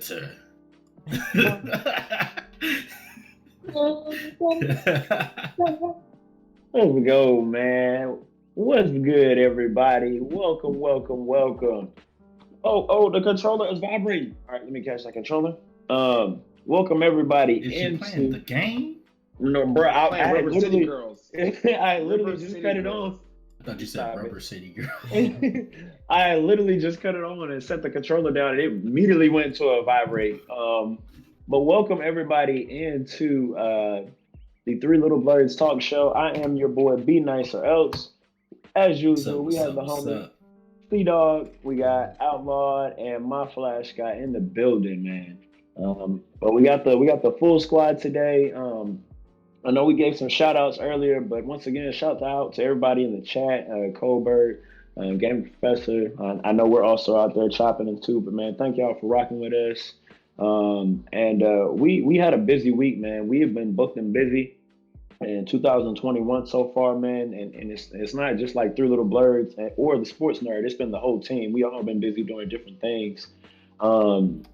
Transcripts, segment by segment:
Senator. Let's go, man. What's good, everybody? Welcome. Oh, the controller is vibrating. All right, let me catch that controller. Welcome everybody Is she playing the game? No, bro. I had Rubber City literally, Girls. I literally Rubber just City cut it Girls. on. I thought you said Rubber City Girl. I literally just cut it on and set the controller down, and it immediately went to a vibrate. But welcome everybody into the 3LittleBlerds talk show. I am your boy, Be Nice or Else. As usual, we have the homie ceexdawg, we got Outlawed, and my Flash guy in the building, man. But we got the full squad today. I know we gave some shout outs earlier, but once again, shout out to everybody in the chat, Colbert, Game Professor. I know we're also out there chopping them too, but man, thank y'all for rocking with us. And we had a busy week, man. We have been booked and busy in 2021 so far, man. And it's not just like 3LittleBlerds or the Sports Nerd. It's been the whole team. We all been busy doing different things.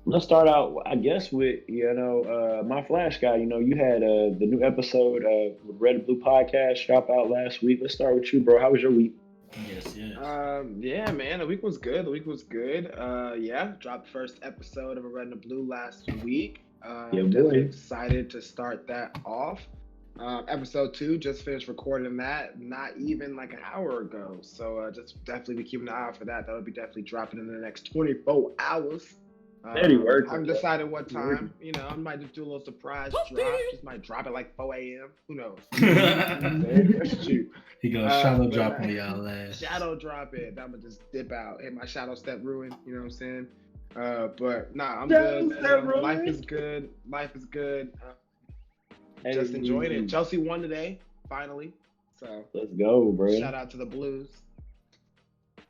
Let's start out, I guess, with my Flash guy. You know, you had the new episode with Red and Blue podcast drop out last week. Let's start with you, bro. How was your week? Yes. Yeah, man. The week was good. Dropped the first episode of Red and Blue last week. Definitely excited to start that off. Episode 2 just finished recording that not even like an hour ago. So just definitely be keeping an eye out for that. That'll be definitely dropping in the next 24 hours. I'm deciding what time. You know, I might just do a little surprise drop. Just might drop at like 4 a.m. Who knows? He gonna shadow drop on y'all ass. Shadow drop it. I'm gonna just dip out. Hit my shadow step ruin. You know what I'm saying? But nah, I'm good. Life is good. Just enjoying it. Chelsea won today, finally. So let's go, bro. Shout out to the Blues.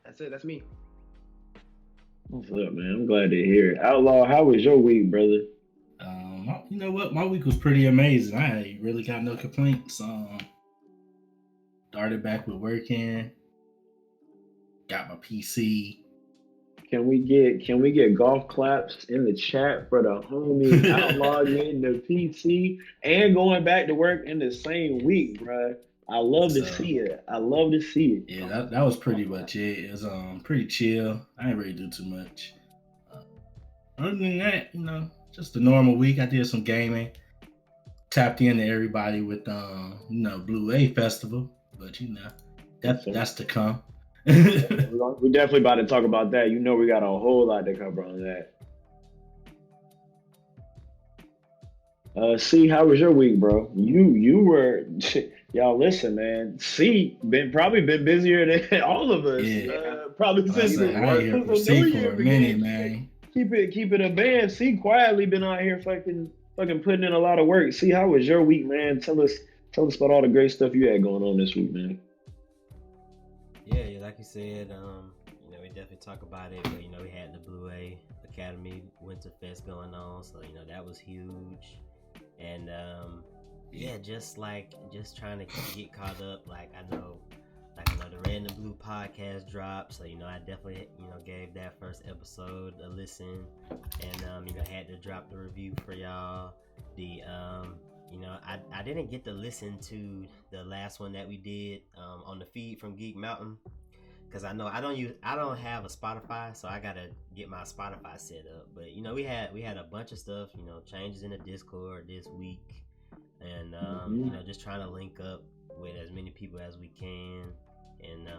That's it. That's me. What's up, man? I'm glad to hear it. Outlaw, how was your week, brother? You know what? My week was pretty amazing. I really got no complaints. Started back with working. Got my PC. Can we get golf claps in the chat for the homie Outlaw getting the PC and going back to work in the same week, bro? I love to see it. Yeah, that was pretty much it. It was pretty chill. I didn't really do too much. Other than that, you know, just a normal week. I did some gaming. Tapped into everybody with Blue A Festival, but you know, that's to come. We're definitely about to talk about that. You know, we got a whole lot to cover on that. C, how was your week, bro? You were y'all listen, man. C probably been busier than all of us. Yeah. Probably since I ain't here for C for a minute, man. Keep it a band. C quietly been out here fucking putting in a lot of work. C, how was your week, man? Tell us about all the great stuff you had going on this week, man. Yeah, like you said, we definitely talk about it, but we had the Blue A Academy Winter Fest going on, so that was huge. And just trying to get caught up. Like I know the Red and the Blue podcast dropped, so I definitely gave that first episode a listen, and had to drop the review for y'all. I didn't get to listen to the last one that we did on the feed from Geek Mountain, because I know I don't have a Spotify, so I gotta get my Spotify set up. But we had a bunch of stuff, changes in the Discord this week, and just trying to link up with as many people as we can, and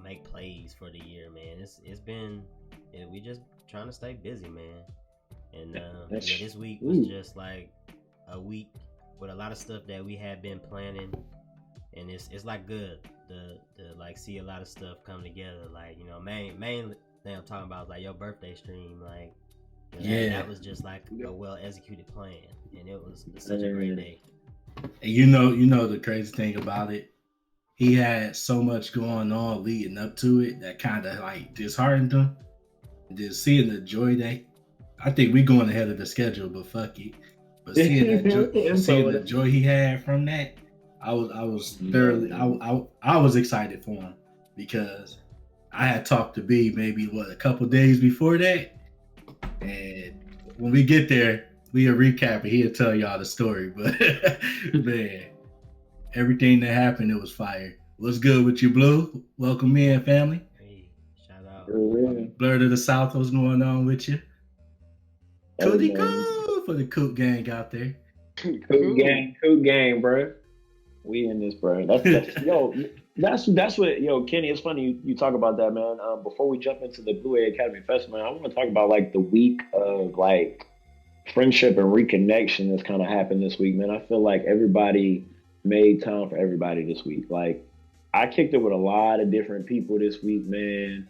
make plays for the year, man. It's been we just trying to stay busy, man. And this week was just like a week with a lot of stuff that we had been planning, and it's like good to like see a lot of stuff come together. Like main thing I'm talking about is like your birthday stream, like that was just like a well executed plan, and it was such a great day. And you know the crazy thing about it, he had so much going on leading up to it that kind of like disheartened him. Just seeing the joy that I think we going ahead of the schedule, but fuck it. But seeing the joy he had from that, I was thoroughly I was excited for him, because I had talked to B maybe a couple days before that, and when we get there, we'll recap it. He'll tell y'all the story. But man, everything that happened, it was fire. What's good with you, Blue? Welcome in, family. Hey, shout out. Blerd of the South, what's going on with you? Cootie cool for the Coot gang out there. Coot gang, bro. We in this, bro. That's what, Kenny. It's funny you talk about that, man. Before we jump into the Blue A Academy Festival, I want to talk about like the week of like friendship and reconnection that's kind of happened this week, man. I feel like everybody made time for everybody this week. Like I kicked it with a lot of different people this week, man.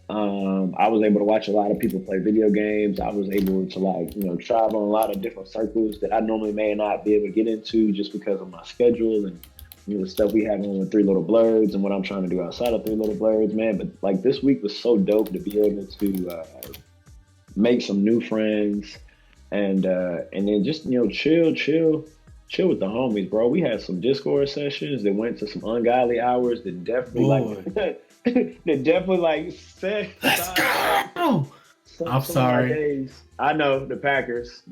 I was able to watch a lot of people play video games. I was able to travel in a lot of different circles that I normally may not be able to get into just because of my schedule and the stuff we have on with 3LittleBlerds and what I'm trying to do outside of 3LittleBlerds, man. But like this week was so dope to be able to make some new friends and then just chill with the homies, bro. We had some Discord sessions that went to some ungodly hours that definitely set. Let's go. I'm sorry. Days. I know the Packers.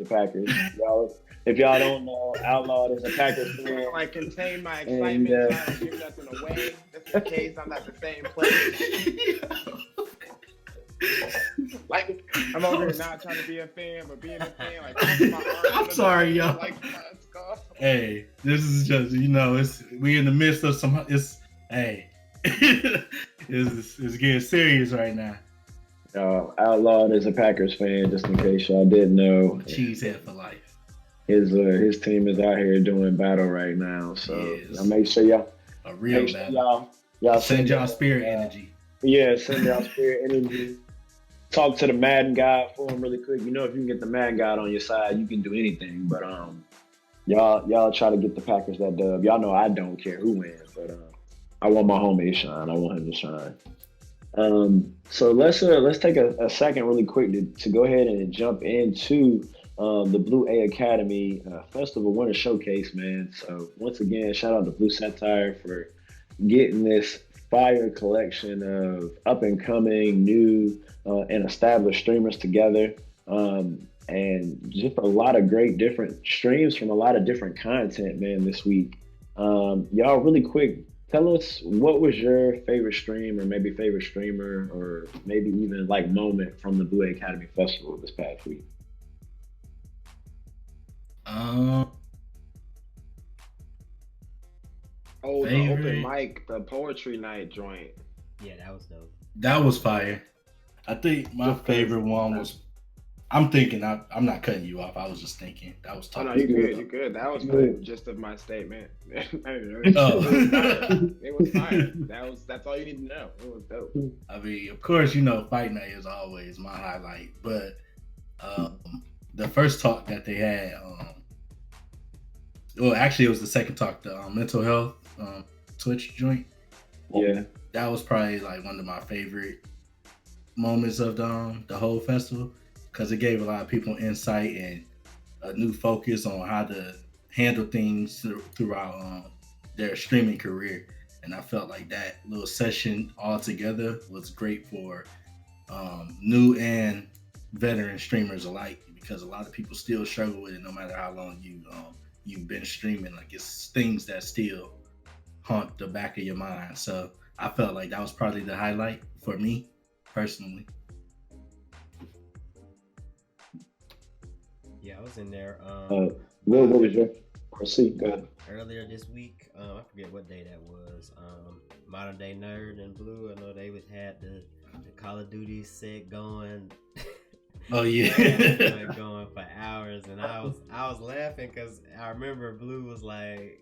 Y'all, if y'all don't know, Outlaw is a Packers fan. I contain my excitement. So I don't give nothing away. Just in case I'm at the same place. Like I'm over here not trying to be a fan, but being a fan, like I'm sorry, y'all. Like, let's go. Hey, this is just we in the midst of some. It's getting serious right now. Outlawed is a Packers fan, just in case y'all didn't know. Cheesehead for life. His team is out here doing battle right now, so y'all make sure y'all a real battle. Y'all send y'all spirit energy. Yeah, send y'all spirit energy. Talk to the Madden guy for him really quick. If you can get the Madden guy on your side, you can do anything. But y'all try to get the Packers that dub. Y'all know I don't care who wins, but I want my homie to shine. I want him to shine. So let's take a second really quick to go ahead and jump into the Blue A Academy Festival Winter Showcase, man. So once again, shout out to Blue Satire for getting this fire collection of up and coming, new and established streamers together. And just a lot of great different streams from a lot of different content, man, this week. Y'all really quick, tell us what was your favorite stream or maybe favorite streamer or maybe even like moment from the Blue A Academy Festival this past week. The open mic, the poetry night joint. Yeah, that was dope. That was fire. I think my favorite one was. I'm thinking. I'm not cutting you off. I was just thinking. That was tough. Oh no, you're good. That was the gist of my statement. It was fire. That's all you need to know. It was dope. I mean, of course, Fight Night is always my highlight. But the first talk that they had, well, actually, it was the second talk, the mental health Twitch joint. Yeah, that was probably like one of my favorite moments of the whole festival because it gave a lot of people insight and a new focus on how to handle things throughout their streaming career. And I felt like that little session all together was great for new and veteran streamers alike because a lot of people still struggle with it no matter how long you've been streaming. Like it's things that still haunt the back of your mind. So I felt like that was probably the highlight for me personally. Yeah, I was in there. What was your proceed? Go ahead. Earlier this week, I forget what day that was. Modern Day Nerd and Blue, I know they had the Call of Duty set going. Oh yeah, going for hours, and I was laughing because I remember Blue was like,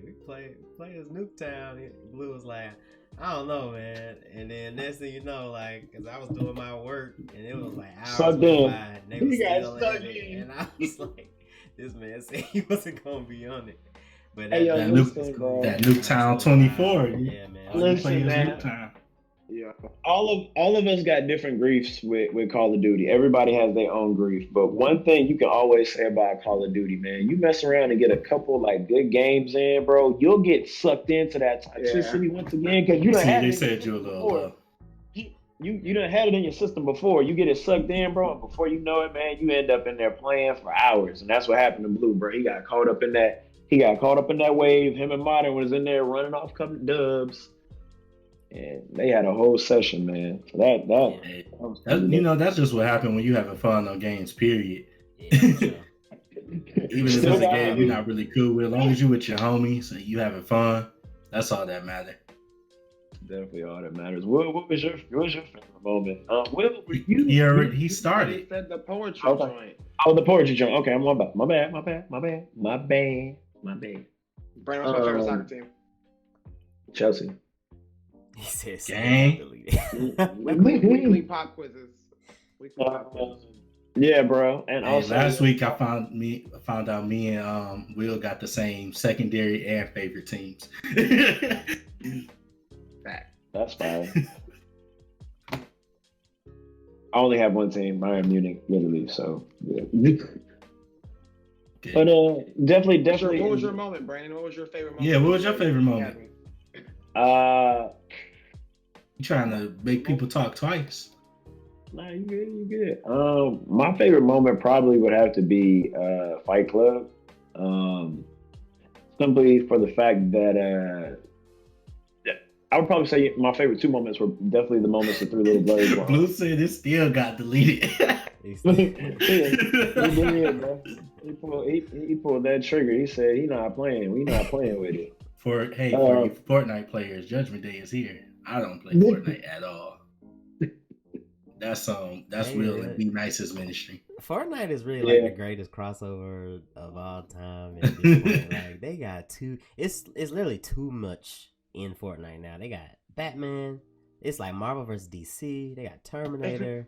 we play as Nuketown. Blue was like, I don't know, man. And then next thing you know, like, cause I was doing my work and it was like hours went by, and they were still at it, and I was like, this man said he wasn't gonna be on it. But that Nuketown 24. Yeah, man. Listen, man. Yeah, all of us got different griefs with Call of Duty. Everybody has their own grief, but one thing you can always say about Call of Duty, man, you mess around and get a couple like good games in, bro, you'll get sucked into that toxicity once again because you don't have. They said you're a little low. you done had it in your system before. You get it sucked in, bro, and before you know it, man, you end up in there playing for hours. And that's what happened to Blue, bro. He got caught up in that. He got caught up in that wave. Him and Modern was in there running off couple dubs. And they had a whole session, man. So that's just what happened when you having fun on games, period. Yeah, sure. Even if it's a game you're not really cool with, as long as you with your homies and you having fun, that's all that matters. Definitely all that matters. Will, what was your favorite moment? Will, he started. He said the poetry joint. Oh, the poetry joint. Okay, I'm my bad. Brandon, what's my favorite soccer team? Chelsea. He says gang. Weekly pop quizzes. Yeah, bro. And also last week I found out me and Will got the same secondary and favorite teams. That's fine. I only have one team, Bayern Munich, literally. So yeah. Okay. But definitely. What was your moment, Brandon? What was your favorite moment? Yeah, what was your favorite moment? You trying to make people talk twice? Nah, you good. My favorite moment probably would have to be Fight Club. Simply for the fact that I would probably say my favorite two moments were definitely the moments of 3LittleBlerds. Blue said it still got deleted. He did, bro. He pulled that trigger. He said he not playing. We not playing with it. For you Fortnite players, Judgment Day is here. I don't play Fortnite at all. That's Will and Be Nice's ministry. Fortnite is really like the greatest crossover of all time at this point. Like they got it's literally too much in Fortnite now. They got Batman. It's like Marvel vs. DC. They got Terminator.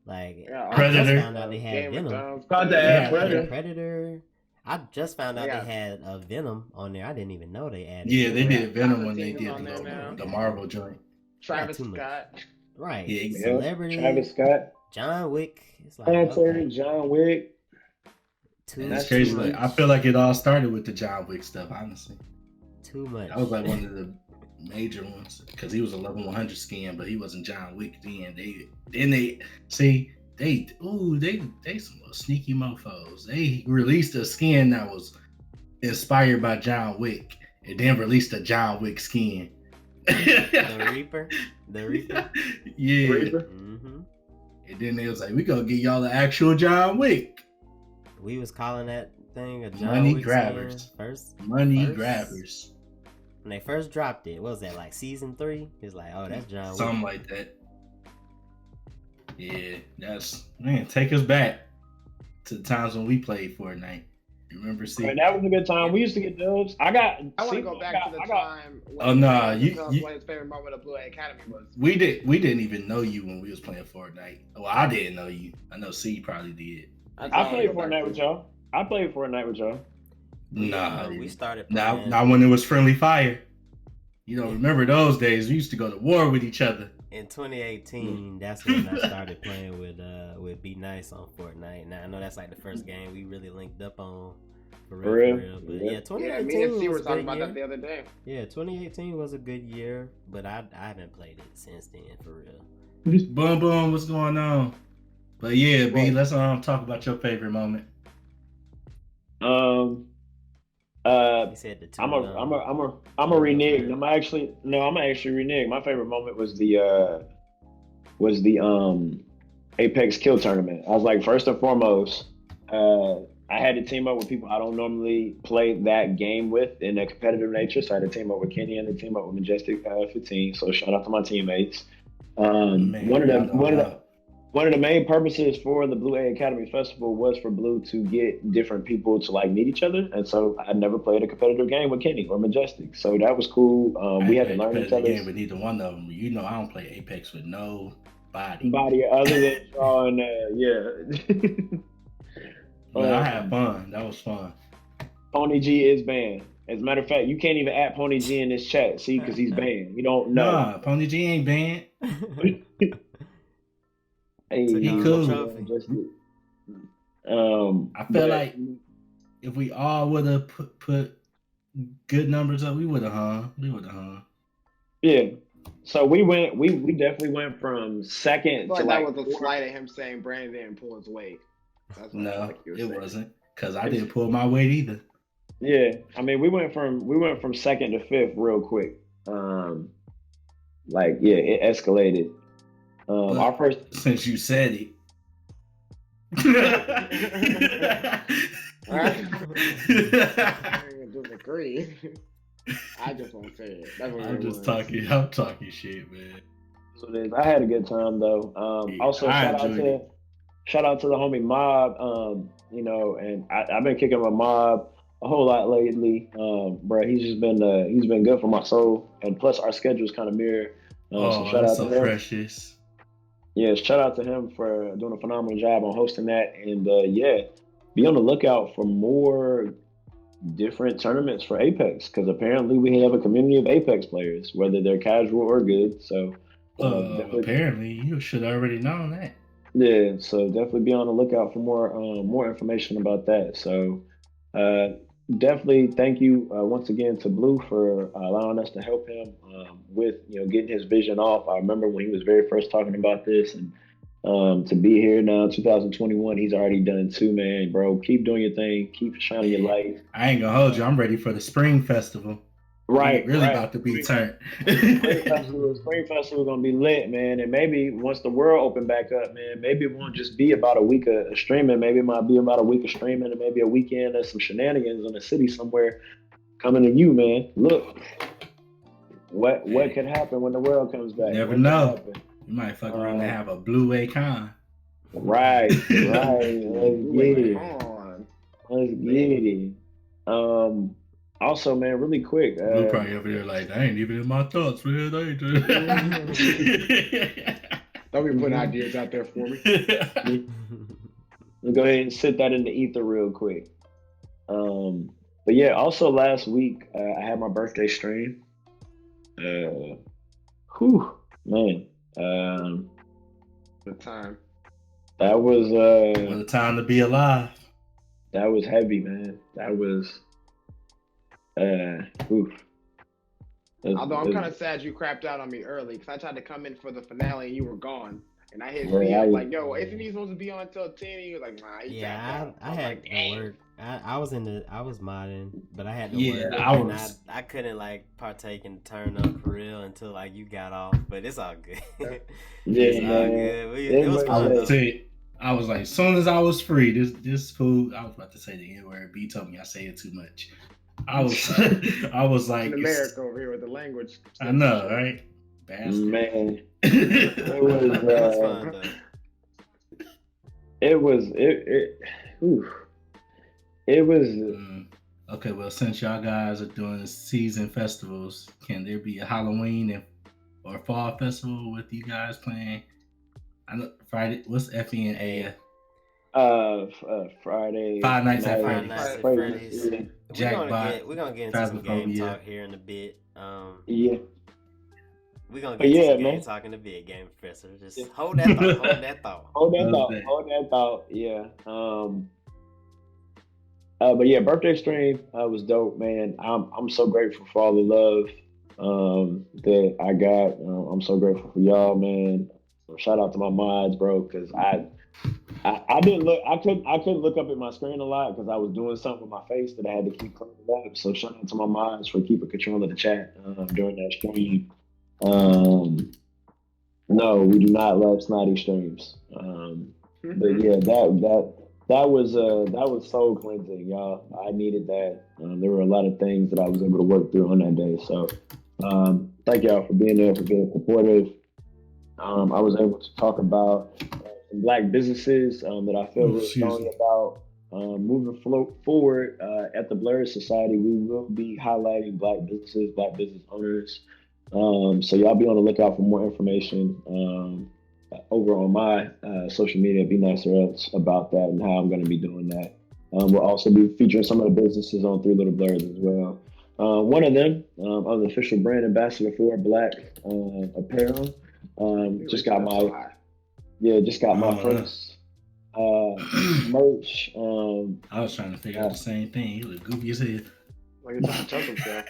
Like Predator. I just found out they had Venom. Predator. I just found out they had a Venom on there. I didn't even know they added. Yeah, they did Venom when they did the Marvel joint. Travis Scott. Right. Yeah, Celebrity. Travis Scott. John Wick. It's like John Wick. That's crazy. Like, I feel like it all started with the John Wick stuff, honestly. Too much. That was like one of the major ones because he was a level 100 skin, but he wasn't John Wick then. They some little sneaky mofos. They released a skin that was inspired by John Wick and then released a John Wick skin. The Reaper. Yeah. Reaper. Mm-hmm. And then they was like, we gonna get y'all the actual John Wick. We was calling that thing a John Money Wick grabbers. Money grabbers. When they first dropped it, what was that, like season 3? It's like, oh, that's John Wick. Something like that. Yeah, take us back to the times when we played Fortnite. You remember, Right, that was a good time. We used to get dubs. I want to go back to the time. Oh no, what his favorite moment of Blue Academy was. We didn't even know you when we was playing Fortnite. Well, I didn't know you. I know C probably did. I played Fortnite with y'all. Nah, we started playing. Not when it was friendly fire. You don't remember those days? We used to go to war with each other. In 2018, that's when I started playing with Be Nice on Fortnite. Now I know that's like the first game we really linked up on for real. But yeah, 2018 me and C were was talking a about good that the other day. Yeah, 2018 was a good year, but I haven't played it since then for real. Boom, what's going on? But yeah, B, let's talk about your favorite moment. He said the two. I'm a renege. I'm actually renege. My favorite moment was the Apex Kill tournament. I was like, first and foremost, I had to team up with people I don't normally play that game with in a competitive nature. So I had to team up with Kenny and to team up with Majestic 15. So shout out to my teammates. One of the main purposes for the Blue A Academy Festival was for Blue to get different people to like meet each other, and so I never played a competitive game with Kenny or Majestic, so that was cool. We had to learn each other. Game with neither one of them. You know, I don't play Apex with no body other than drawing. But I had fun. That was fun. Pony G is banned. As a matter of fact, you can't even add Pony G in this chat, see, because he's banned. You don't know. Nah, Pony G ain't banned. Hey, he cool. I feel like if we all would have put good numbers up, we would have hung. Yeah. So we definitely went from second to Like like that was a slight at him saying Brandon didn't pull his weight. That's what I feel No, like you were it saying. wasn't because I didn't pull my weight either. Yeah, I mean, we went from second to fifth real quick. Like yeah, it escalated. Our first since you said it. I disagree. I just won't say it. That's what I'm talking shit, man. I had a good time though. Yeah, Also shout out to the homie Mob. You know, and I've been kicking my Mob a whole lot lately. Bro, he's been good for my soul, and plus our schedules kind of mirror. So shout that's out so to him. precious. Yeah, shout out to him for doing a phenomenal job on hosting that, and yeah, be on the lookout for more different tournaments for Apex because apparently we have a community of Apex players, whether they're casual or good. So apparently you should already know that. Yeah, so definitely be on the lookout for more information about that. So definitely thank you once again to Blue for allowing us to help him with getting his vision off. I remember when he was very first talking about this, and to be here now, 2021, he's already done two, man, bro. Keep doing your thing, keep shining your light. I ain't gonna hold you. I'm ready for the spring festival. Right, really about to be turned. Spring festival gonna be lit, man. And maybe once the world open back up, man, maybe it won't just be about a week of streaming. Maybe it might be about a week of streaming and maybe a weekend of some shenanigans in the city somewhere coming to you, man. Look, what could happen when the world comes back? Never know. You might fuck around and have a Blue Akon. Right. Let's get it. Also, man, really quick. Blue probably over there like, I ain't even in my thoughts, man. I ain't Don't be putting ideas out there for me. Go ahead and sit that in the ether real quick. But yeah, also last week I had my birthday stream. Man. Good time. That was what a time to be alive. That was heavy, man. That was Although I'm kind of sad you crapped out on me early because I tried to come in for the finale and you were gone. And I hit me up like, yo, isn't he supposed to be on until 10? And he was like, nah, he I had to work. I was modding, but I had to work. I couldn't like partake and turn up for real until like you got off. But it's all good. It's all good. It was fun though. I was like, as soon as I was free, this fool, I was about to say the N-word, B told me I say it too much. I was like, in America over here with the language. I know, right? Bastard. Man, it was fun though. It was. Okay, well, since y'all guys are doing season festivals, can there be a Halloween or fall festival with you guys playing? I know Friday. What's FENA? Friday. Five Nights at Freddy's. Jackpot. We're gonna get into some game talk here in a bit. Yeah. We're gonna get into some game talk in a bit, Game Professor. Just hold that thought. Hold that thought. Yeah. But yeah, birthday stream was dope, man. I'm so grateful for all the love that I got. I'm so grateful for y'all, man. Shout out to my mods, bro, because I didn't look. I couldn't look up at my screen a lot because I was doing something with my face that I had to keep cleaning up. So shout out to my mods for keeping control of the chat during that stream. No, we do not love snotty streams. But yeah, that was soul cleansing, y'all. I needed that. There were a lot of things that I was able to work through on that day. So thank y'all for being there, for being supportive. I was able to talk about some Black businesses that I feel really strongly about. Moving forward at the Blerds Society, we will be highlighting Black businesses, Black business owners. So y'all be on the lookout for more information over on my social media. Be nicer else about that and how I'm going to be doing that. We'll also be featuring some of the businesses on 3LittleBlerds as well. One of them, I'm the official brand ambassador for Black apparel. Just got my first merch. I was trying to figure out the same thing. You look goofy as hell. Like you're trying to choke himself.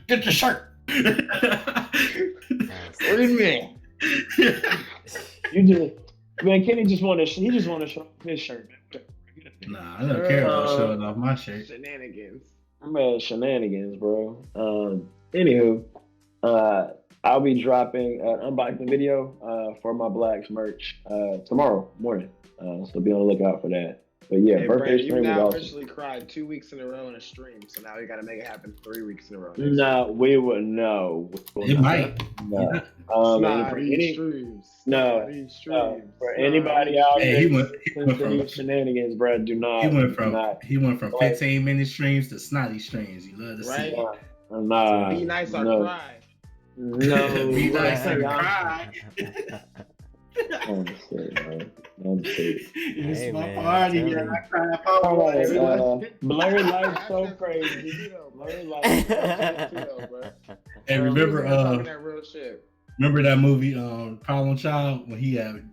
Get the shirt. What do you mean? You just man, Kenny just want to. He just want to show off his shirt. Nah, I don't care about showing off my shirt. Shenanigans. Man, shenanigans, bro. Anywho, I'll be dropping an unboxing video for my Blacks merch tomorrow morning. So be on the lookout for that. But yeah, Hey, birthday Brandon, stream you've is now awesome. officially cried 2 weeks in a row in a stream, so now we got to make it happen 3 weeks in a row. No, we will no. It might. No. Yeah. And for any for anybody out there, Hey, he went from shenanigans, bro. Do not. He went from 15-minute streams to snotty streams. You love to see it. Nah, be nice or no. cry. No, be nice or cry. I'm sick. It's my party, man. I cry Blerd life so crazy. Blerd life so crazy. Hey, remember that real shit. Remember that movie Problem Child when he had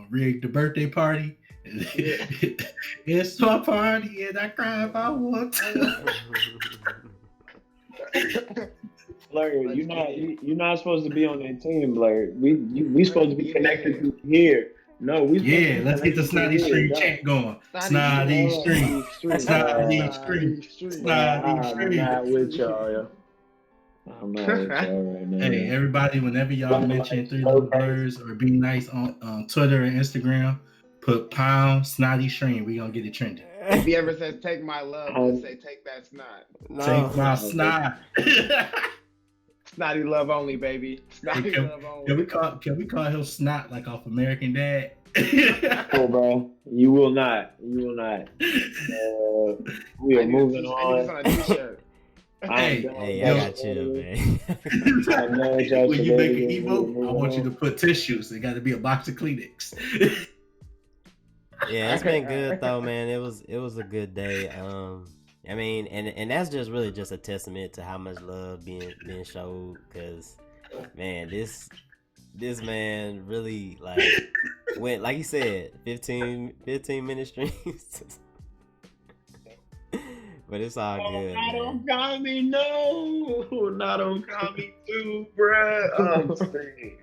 rigged the birthday party? It's my party and I cry if I want to. Blerd, you're not supposed to be on that team, Blerd. We supposed to be connected to here. No, let's get the snotty stream chant going. Snotty stream. Snotty stream. Snotty stream. I'm not with y'all, yo. I'm not with y'all right now. Hey, everybody, whenever y'all mention 3LittleBlerds or be nice on Twitter and Instagram, put pound snotty stream. We gonna get it trending. If he ever says take my love, just say take that snot. No. Take my snot. Snotty love only, baby. Snotty love only. Can we call him Snot like off American Dad? Oh, bro, you will not. We are moving on. I need t-shirt. Hey, I got you, man. When you make an emote, I want you to put tissues. It got to be a box of Kleenex. Yeah, it's been good though, man. It was a good day. I mean, and that's just really just a testament to how much love being showed. Cause, man, this man really went, like you said, 15 minute streams. But it's all good. Not on Kami, no. Not on Kami too, bruh.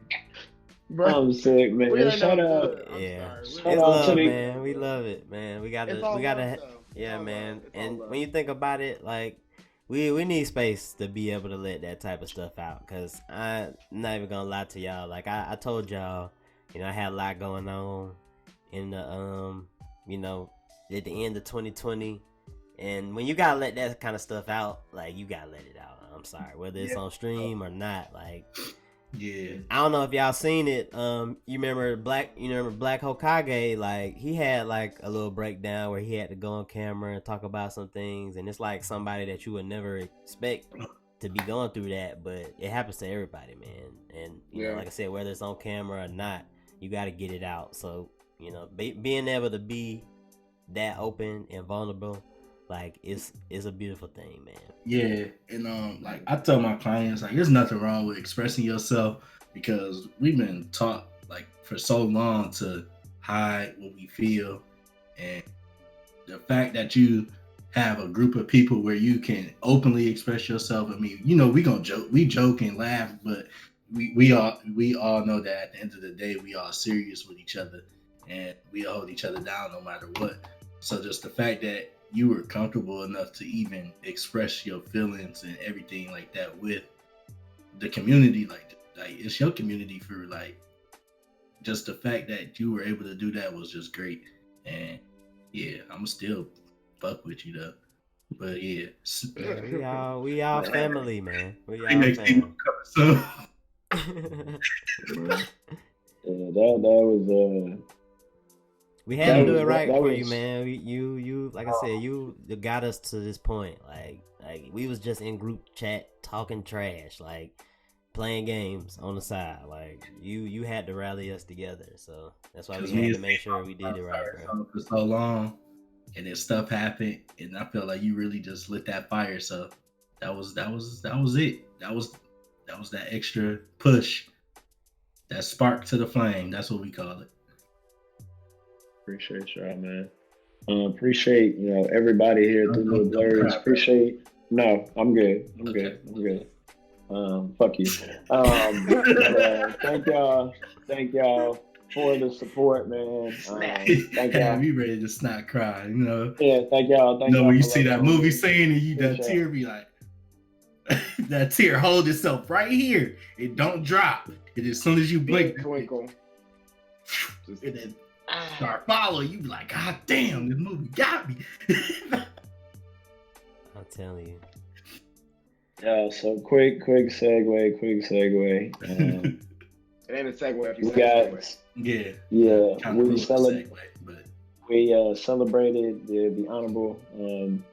I'm sick, man. Shut up. Yeah, it's Shout out love, to man. We love it, man. We gotta. Yeah, man. And when you think about it, like we need space to be able to let that type of stuff out. Cause I'm not even gonna lie to y'all. Like I told y'all, I had a lot going on in the at the end of 2020. And when you gotta let that kind of stuff out, like you gotta let it out. I'm sorry, whether it's on stream or not. Like, yeah, I don't know if y'all seen it. You remember Black Hokage? Like he had like a little breakdown where he had to go on camera and talk about some things, and it's like somebody that you would never expect to be going through that, but it happens to everybody, man. And you know, like I said, whether it's on camera or not, you got to get it out. So being able to be that open and vulnerable. Like it's a beautiful thing, man. Yeah, and like I tell my clients, like there's nothing wrong with expressing yourself because we've been taught like for so long to hide what we feel, and the fact that you have a group of people where you can openly express yourself. I mean, we joke and laugh, but we all know that at the end of the day, we are serious with each other, and we hold each other down no matter what. So just the fact that you were comfortable enough to even express your feelings and everything like that with the community, like it's your community for like just the fact that you were able to do that was just great. And yeah, I'm still fuck with you though. But yeah, we all family, man. We all family. So that was we had to do it right for you, man. You like I said, you got us to this point. Like we was just in group chat talking trash, like playing games on the side. Like you had to rally us together. So that's why we had to make sure we did it right, bro. For so long, and then stuff happened, and I felt like you really just lit that fire. So that was it. That was that extra push, that spark to the flame. That's what we call it. Appreciate y'all, man. Appreciate everybody here at 3LittleBlerds. Appreciate. No, I'm good. I'm good. Fuck you. Thank y'all for the support, man. Thank y'all. We ready to snot cry, you know. Yeah, thank y'all. You know, when you see that movie scene and you that tear be like, that tear hold itself right here. It don't drop. And as soon as you blink, twinkle. And then start following you, like, God damn, this movie got me. I'm telling you. Yeah, so quick segue. It ain't a segue if you say segue. We celebrated the Honorable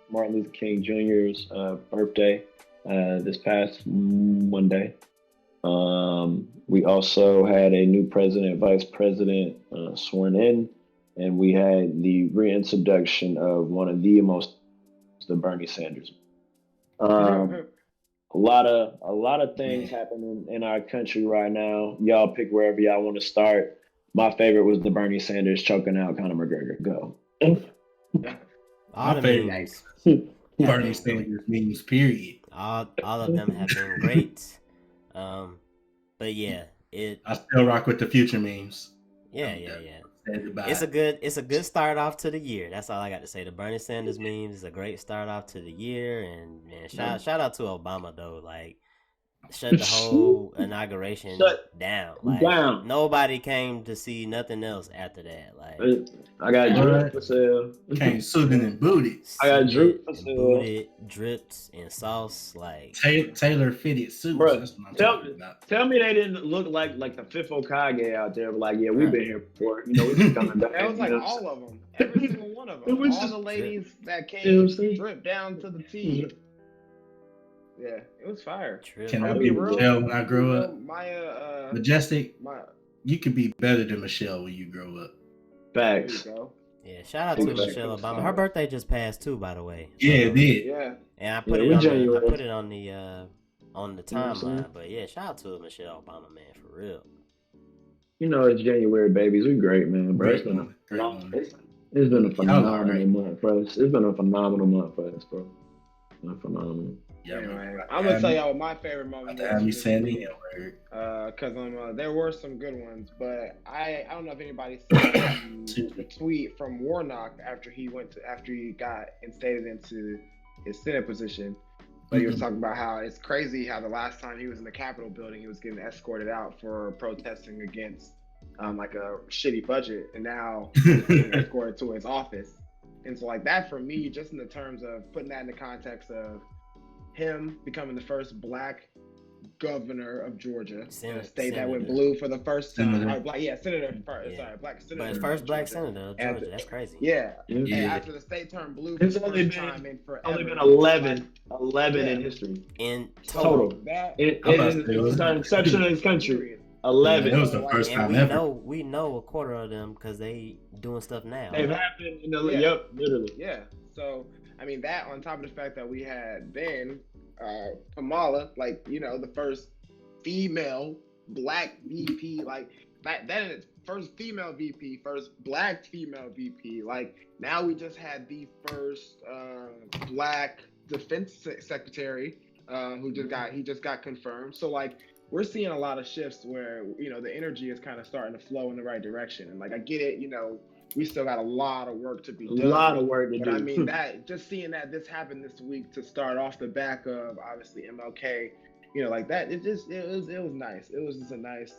Martin Luther King Jr.'s birthday this past Monday. We also had a new president, vice president sworn in, and we had the reintroduction of one of the Bernie Sanders. A lot of things happening in our country right now. Y'all pick wherever y'all want to start. My favorite was the Bernie Sanders choking out Conor McGregor. Go. All the memes. Bernie Sanders memes, period. All of them have been great. But yeah, I still rock with the future memes. Yeah. It's a good start off to the year. That's all I got to say. The Bernie Sanders memes is a great start off to the year, and man, shout out to Obama though. Like, shut the whole inauguration down. Like, nobody came to see nothing else after that. Like, I got drip for sale. Came suited and booted. I got drip for sale. Booted, dripped, and sauce. Like Taylor fitted suits. Bro, that's what I'm talking about. Tell me they didn't look like the fifth Hokage out there. But like, yeah, we've been here before. You know, we're just coming back. It was like all of them. Every single one of them. All the ladies that came dripped down to the T. Yeah, it was fire. Can I be Michelle when I grow up? Majestic. You could be better than Michelle when you grow up. Facts. Yeah, shout out to Michelle Obama. Her birthday just passed too, by the way. Yeah, it did. Yeah. And I put it on the timeline. But yeah, shout out to Michelle Obama, man, for real. You know, it's January, babies. We great, man, bro. It's been a phenomenal month for us. It's been a phenomenal month for us, bro. Phenomenal. Yeah, anyway, I'm gonna tell y'all what my favorite moment was. Because there were some good ones, but I don't know if anybody saw the tweet from Warnock after he got instated into his Senate position. But he was talking about how it's crazy how the last time he was in the Capitol building, he was getting escorted out for protesting against like a shitty budget, and now he's getting escorted to his office. And so like that for me, just in the terms of putting that in the context of him becoming the first black governor of Georgia, a state that went blue for the first time. Senator first. Sorry, black senator. But first black senator of Georgia. That's crazy. Yeah. And after the state turned blue for the first time in forever. Only been 11 in history. In total. In section of this country. 11. It was the first time ever. We know a quarter of them because they doing stuff now. They've happened in the literally. Yeah. So I mean that on top of the fact that we had then Kamala, like, you know, the first female black VP, like that is first female VP, first black female VP. Like now we just had the first black defense secretary who just got confirmed. So like we're seeing a lot of shifts where, you know, the energy is kind of starting to flow in the right direction. And like I get it, you know, we still got a lot of work to be done. A lot of work to do. But I mean, that just seeing that this happened this week to start off the back of obviously MLK, you know, like that, it was nice. It was a nice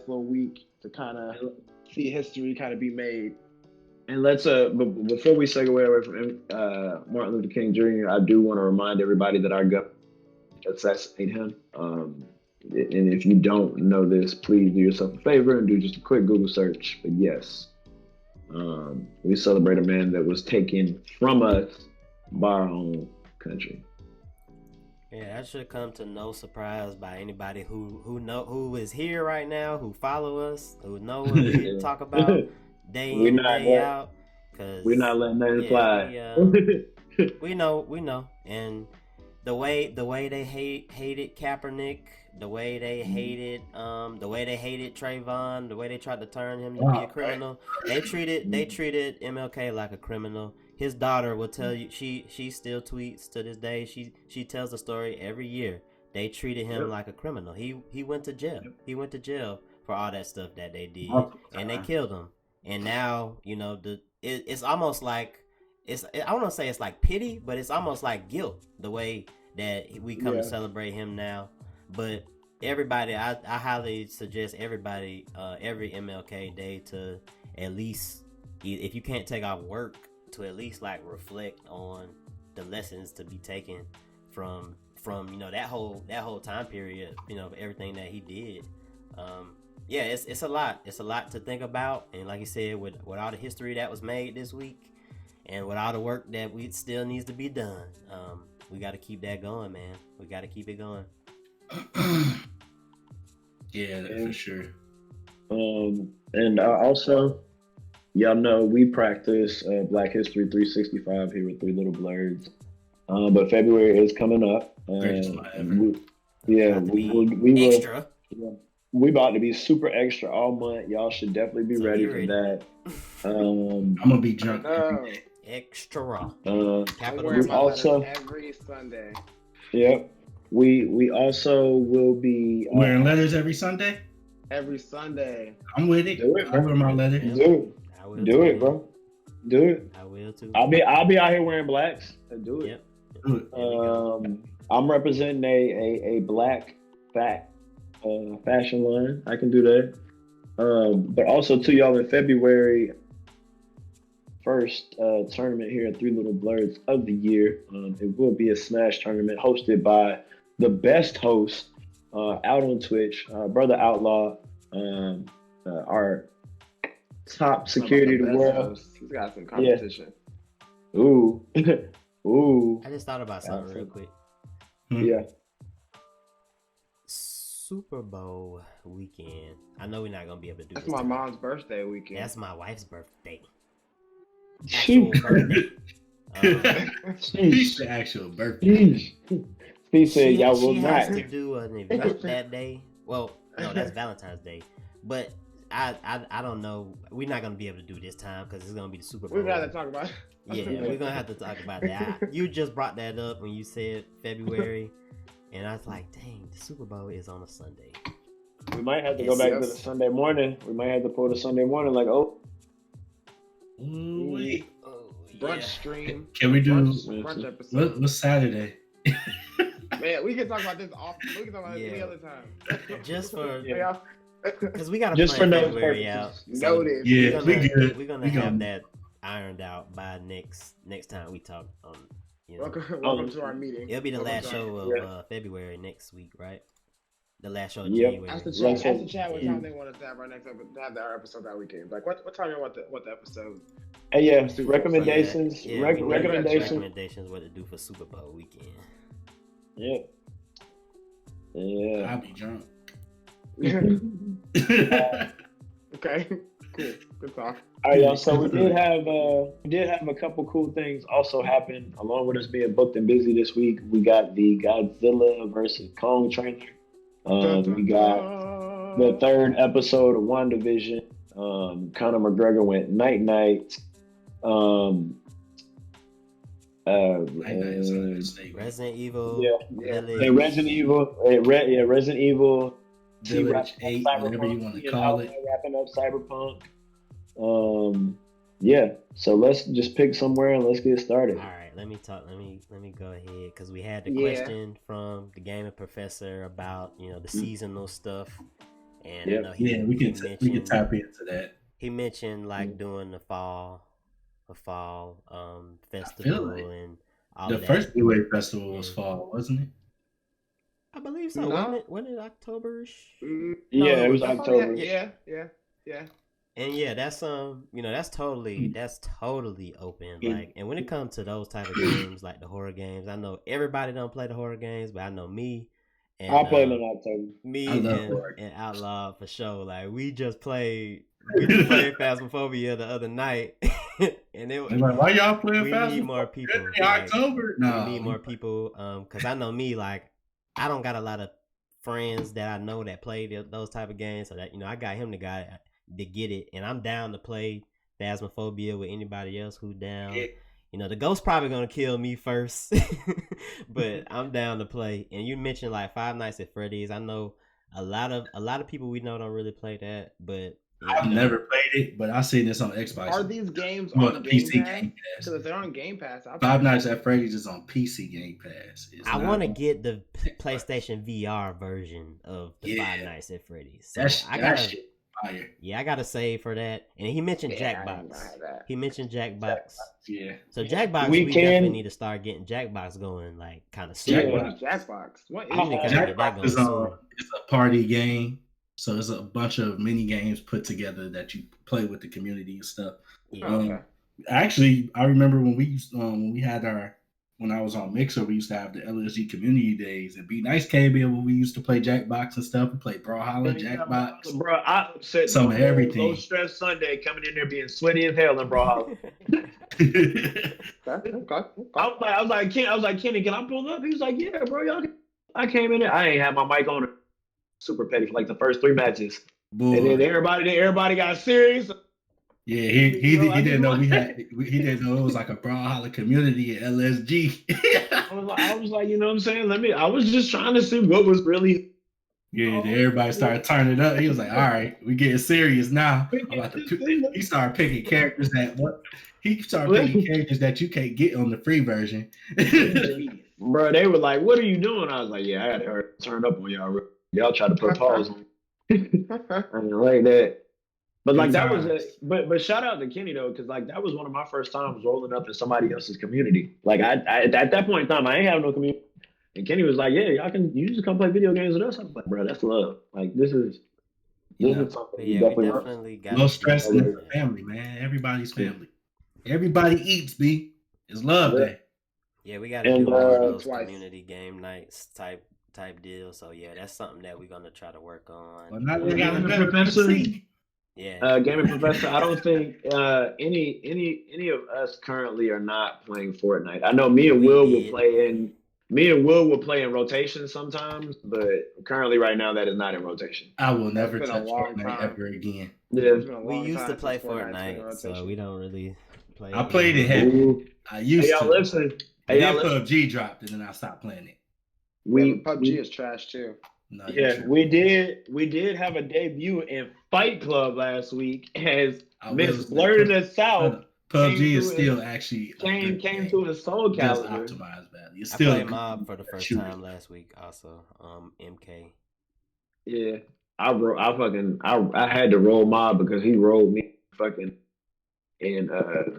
little week to kind of see history kind of be made. And let's before we segue away from Martin Luther King Jr., I do want to remind everybody that our government assassinated him. And if you don't know this, please do yourself a favor and do just a quick Google search. But yes. We celebrate a man that was taken from us by our own country. Yeah, that should come to no surprise by anybody who is here right now, who follow us, who know what we talk about day in day out. Cause we're not letting that slide. We know, and the way they hated Kaepernick. The way they hated Trayvon, the way they tried to turn him to be a criminal, they treated MLK like a criminal. His daughter will tell you, she still tweets to this day. She tells the story every year they treated him like a criminal. He went to jail. He went to jail for all that stuff that they did, and they killed him. And now, you know, it's almost like I want to say it's like pity, but it's almost like guilt the way that we come to celebrate him now. But everybody, I highly suggest everybody every MLK Day to at least, if you can't take off work, to at least like reflect on the lessons to be taken from you know that whole time period, you know, everything that he did. Yeah, it's a lot to think about, and like you said, with all the history that was made this week, and with all the work that we still needs to be done, we got to keep that going, man. We got to keep it going. Yeah, for sure. And also, y'all know we practice Black History 365 here with 3LittleBlerds. But February is coming up. We extra. We about to be super extra all month. Y'all should definitely be ready for that. I'm gonna be drunk. Extra. We also every Sunday. Yep. We also will be wearing letters every Sunday. Every Sunday. I'm with it. Do it, bro. I wear my leather. Do it, bro. Do it. I will too. I'll be out here wearing blacks. Do it. Yep. I'm representing a black fashion line. I can do that. But also to y'all in February, first tournament here at 3LittleBlerds of the year. It will be a Smash tournament hosted by the best host out on Twitch, Brother Outlaw, our top security in the world. He's got some competition. Yeah. Ooh. Ooh. I just thought about something real quick. Yeah. Super Bowl weekend. I know we're not gonna be able to do That's this my time. mom's birthday weekend. That's my wife's birthday. Actual birthday. It's the actual birthday. He said y'all will she not. has to do an event that day. Well, no, that's Valentine's Day. But I don't know. We're not gonna be able to do this time because it's gonna be the Super Bowl. We've got to talk about it. Yeah, we're gonna have to talk about that. You just brought that up when you said February, and I was like, dang, the Super Bowl is on a Sunday. We might have to go back to the Sunday morning. We might have to pull the Sunday morning like, wait. Brunch stream. Can we do brunch episode? What's Saturday? Man, we can talk about this we can talk about this any other time. Just for because we gotta plan February out. So yeah, we're gonna have that ironed out by next time we talk. You know, welcome to our meeting. It'll be the last show of February next week, right? The last show of January. Ask the chat what time they want us to have our next episode. Have our episode that weekend. Like what time you want the episode? yeah, recommendations. Recommendations what to do for Super Bowl weekend. Yep. Yeah. I'll be drunk. Okay. Cool. Good talk. All right, y'all. So we did have a couple cool things also happen along with us being booked and busy this week. We got the Godzilla versus Kong trailer. We got the third episode of WandaVision. Conor McGregor went night. Resident Evil. Resident Evil. Resident Evil. Village 8, whatever you want to call it. Wrapping up Cyberpunk. So let's just pick somewhere and let's get started. All right, let me go ahead because we had the question from the gaming professor about the seasonal stuff, and we can tap into that. He mentioned like doing the fall festival and all the that. first Blue Wave Festival was fall, wasn't it? I believe so. No. Wasn't it October-ish? It was October. Yeah. And that's that's totally open. Like, and when it comes to those type of games, like the horror games, I know everybody don't play the horror games, but I know me and I play them in October. Me and Outlaw for sure. Like we just played Phasmophobia the other night, and it was like, why y'all playing Phasmophobia? We need more people. October. No, we need more people. Because I know me, like I don't got a lot of friends that I know that play those type of games, so that I got him to get it, and I'm down to play Phasmophobia with anybody else who down. You know, the ghost probably gonna kill me first, but I'm down to play. And you mentioned like Five Nights at Freddy's. I know a lot of people we know don't really play that, but I've never played it, but I've seen this on Xbox. Are these games Well, on the Game PC Pass? Game Pass. Because if they're on Game Pass, Five Nights at Freddy's is on PC Game Pass. I want to get the PlayStation VR version of the Five Nights at Freddy's. So I gotta, fire. Yeah, I gotta save for that. And he mentioned Jackbox. He mentioned Jackbox. Yeah. So Jackbox, we definitely need to start getting Jackbox going, like kind of soon. Jackbox. What is Jackbox? It's a party game. So it's a bunch of mini games put together that you play with the community and stuff. Yeah. Actually, I remember when we used when I was on Mixer, we used to have the LSG community days, and Be Nice came in when we used to play Jackbox and stuff. We played Brawlhalla, Jackbox. Bro, I upset some of everything. Low stress Sunday coming in there being sweaty as hell in Brawlhalla. I was like, Kenny, can I pull up? He was like, yeah, bro, y'all. I came in there. I ain't had my mic on. Super petty for like the first 3 matches. Boy. And then everybody got serious. Yeah, he didn't know he didn't know it was like a Brawlhalla community at LSG. I was like, you know what I'm saying? I was just trying to see what was really. Yeah, everybody started turning up. He was like, all right, we getting serious now. He started picking characters that you can't get on the free version. Bro, they were like, what are you doing? I was like, yeah, I had to turn up on y'all. Y'all try to put pause on. I mean, like that. But like that was but shout out to Kenny though, because like that was one of my first times rolling up in somebody else's community. Like I at that point in time, I ain't have no community. And Kenny was like, yeah, you just come play video games with us. I was like, bro, that's love. Like this is something we definitely got no stress in the family, man. Everybody's family. Everybody eats, B. It's love day. Yeah, we gotta do more of those community game nights type deal. So yeah, that's something that we're gonna try to work on. Well, not we got a better Professor. Yeah. Gaming Professor. I don't think any of us currently are not playing Fortnite. I know me and Will will play in rotation sometimes, but currently right now that is not in rotation. I will never touch Fortnite ever again. Yeah, we used to play Fortnite, so we don't really play. I played it heavy. I used to. Listen. And then PUBG dropped, and then I stopped playing it. PUBG is trash too. No, yeah, we did have a debut in Fight Club last week as Miss Blerd in the South. PUBG is still actually came to a Soul Calibur. Optimized value. It's still I played Mob for the first time last week. Also, MK. Yeah, I had to roll Mob because he rolled me fucking in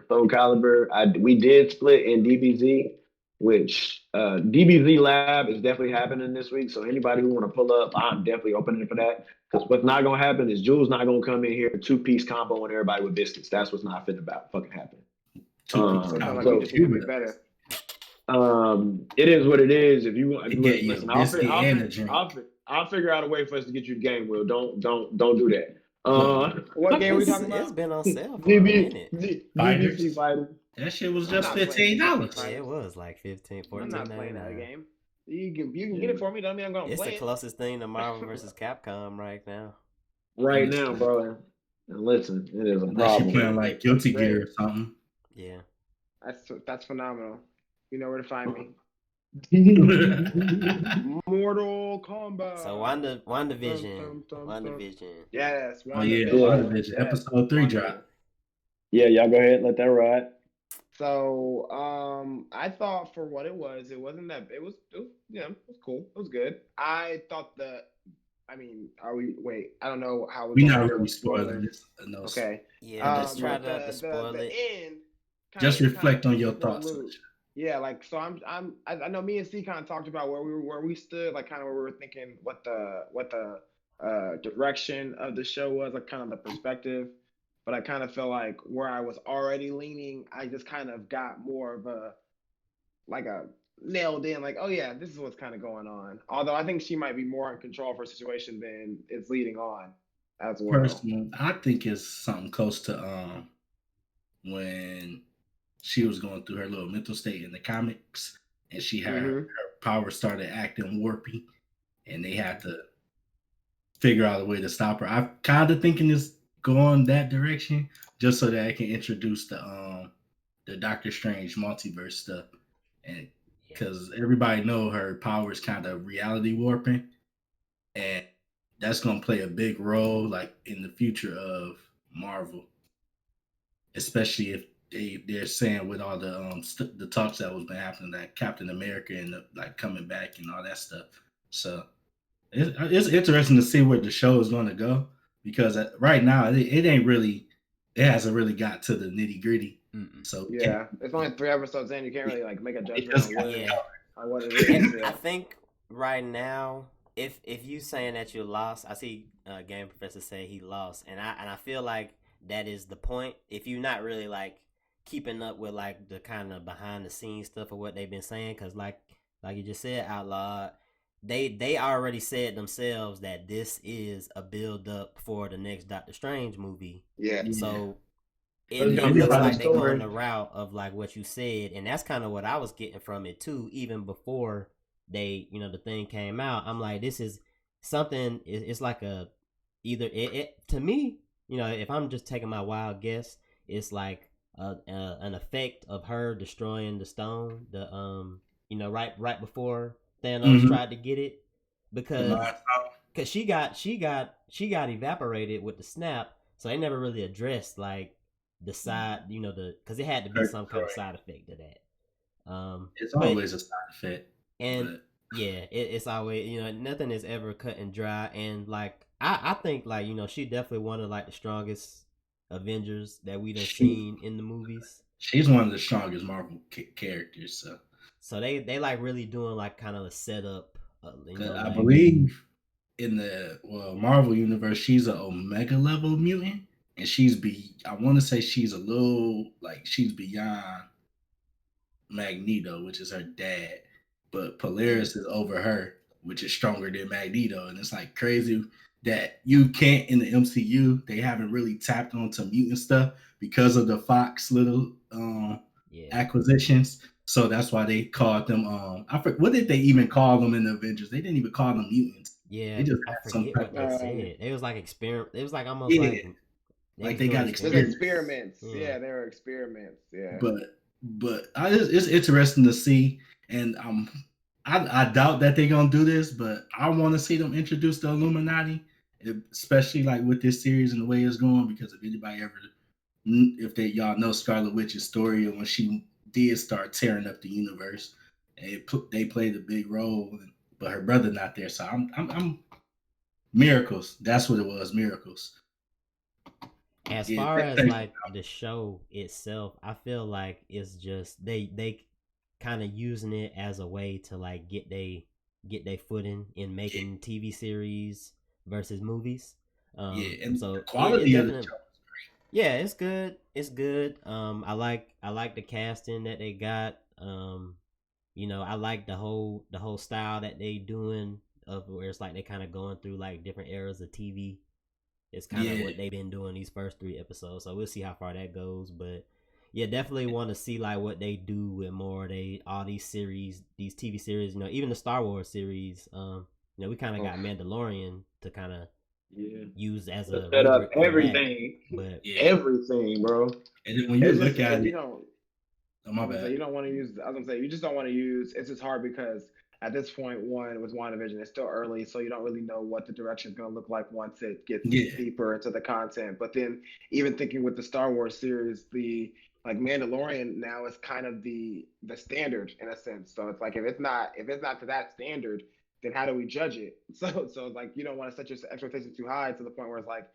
Soul Calibur. We did split in DBZ. Which DBZ Lab is definitely happening this week. So anybody who want to pull up, I'm definitely opening for that. Because what's not gonna happen is Jules not gonna come in here 2-piece combo and everybody with biscuits. That's what's not fit about fucking happen. 2-piece combo. Better. It is what it is. If you want, listen, I'll figure out a way for us to get you the game. Will don't do that. What game are we talking about? It's been on sale for a minute. DBC Fighters. That shit was just $15. Yeah, it was like $15, $14. I'm not playing that game. You can get it for me. Don't mean I'm gonna play it. It's the closest thing to Marvel vs. Capcom right now. Right now, bro. And listen, it is a problem. Unless you're playing like Guilty Gear or something. Yeah. That's phenomenal. You know where to find me. Mortal Kombat. So WandaVision. Yes. WandaVision. Episode 3 dropped. Yeah, y'all go ahead, let that ride. So, I thought for what it wasn't that it was cool. It was good. I thought I don't know how we're not really spoiling this. No. Okay. Yeah, just try to spoil it. End just reflect on your thoughts. Yeah, like so I know me and C kind of talked about where we stood, like kind of where we were thinking what the direction of the show was, like kind of the perspective. But I kind of feel like where I was already leaning, I just kind of got more of a nailed in, like, oh yeah, this is what's kind of going on. Although I think she might be more in control of her situation than it's leading on as well. Personally, I think it's something close to when she was going through her little mental state in the comics, and she had her power started acting warpy, and they had to figure out a way to stop her. I'm kind of thinking it's going that direction, just so that I can introduce the the Doctor Strange multiverse stuff, and because everybody know her powers kind of reality warping, and that's gonna play a big role like in the future of Marvel, especially if they're saying with all the the talks that was been happening that Captain America and like coming back and all that stuff. So it's interesting to see where the show is going to go because right now it ain't really, it hasn't really got to the nitty gritty. So yeah, it's only 3 episodes in. You can't really like make a judgment on what it And is. I think right now, if you saying that you lost, I see Game Professor say he lost, and I feel like that is the point. If you're not really like keeping up with like the kind of behind the scenes stuff of what they've been saying, because like you just said, Outlaw, they already said themselves that this is a build up for the next Doctor Strange movie. Yeah. So It's it gonna be looks about the like they're story. going the route of like what you said, and that's kind of what I was getting from it too. Even before they, the thing came out, I'm like, this is something. It's like a either it to me, if I'm just taking my wild guess, it's like an effect of her destroying the stone. Right before Thanos tried to get it, because she got evaporated with the snap, so they never really addressed like the side, because it had to be some kind of side effect to that. It's always a side effect, and it's always, nothing is ever cut and dry, and like I think like she definitely one of like the strongest Avengers that we done seen in the movies. She's one of the strongest Marvel characters, so they like really doing like kind of a setup. I believe in the Marvel universe, she's an Omega level mutant, and I want to say she's a little like she's beyond Magneto, which is her dad, but Polaris is over her, which is stronger than Magneto, and it's like crazy that you can't in the MCU. They haven't really tapped onto mutant stuff because of the Fox little acquisitions. So that's why they called them. What did they even call them in the Avengers? They didn't even call them mutants. Yeah, they just I forget what they said. It was like experiment. It was like almost like they got experiments. Yeah, they were experiments. Yeah, but it's interesting to see, and I doubt that they're gonna do this, but I want to see them introduce the Illuminati, especially like with this series and the way it's going. Because if anybody y'all know Scarlet Witch's story and when she did start tearing up the universe, they played a big role, but her brother not there, so I'm miracles. That's what it was, miracles. As far as like the show itself, I feel like it's just they kind of using it as a way to like get they footing in making TV series versus movies. And so the quality of the show is great. Yeah, it's good. It's good. I like the casting that they got. I like the whole style that they doing of where it's like they kind of going through like different eras of TV. It's kind of what they've been doing these first 3 episodes, so we'll see how far that goes. But yeah, definitely want to see like what they do with more all these series, these TV series. Even the Star Wars series. We kind of got Mandalorian to kind of use as a set up everything, but everything, bro. And then when you look at it, my bad. You don't want to use. I was gonna say you just don't want to use. It's just hard because at this point, with WandaVision, it's still early, so you don't really know what the direction is going to look like once it gets deeper into the content. But then, even thinking with the Star Wars series, the like Mandalorian now is kind of the standard in a sense. So it's like if it's not to that standard, then how do we judge it? So it's like you don't want to set your expectations too high to the point where it's like,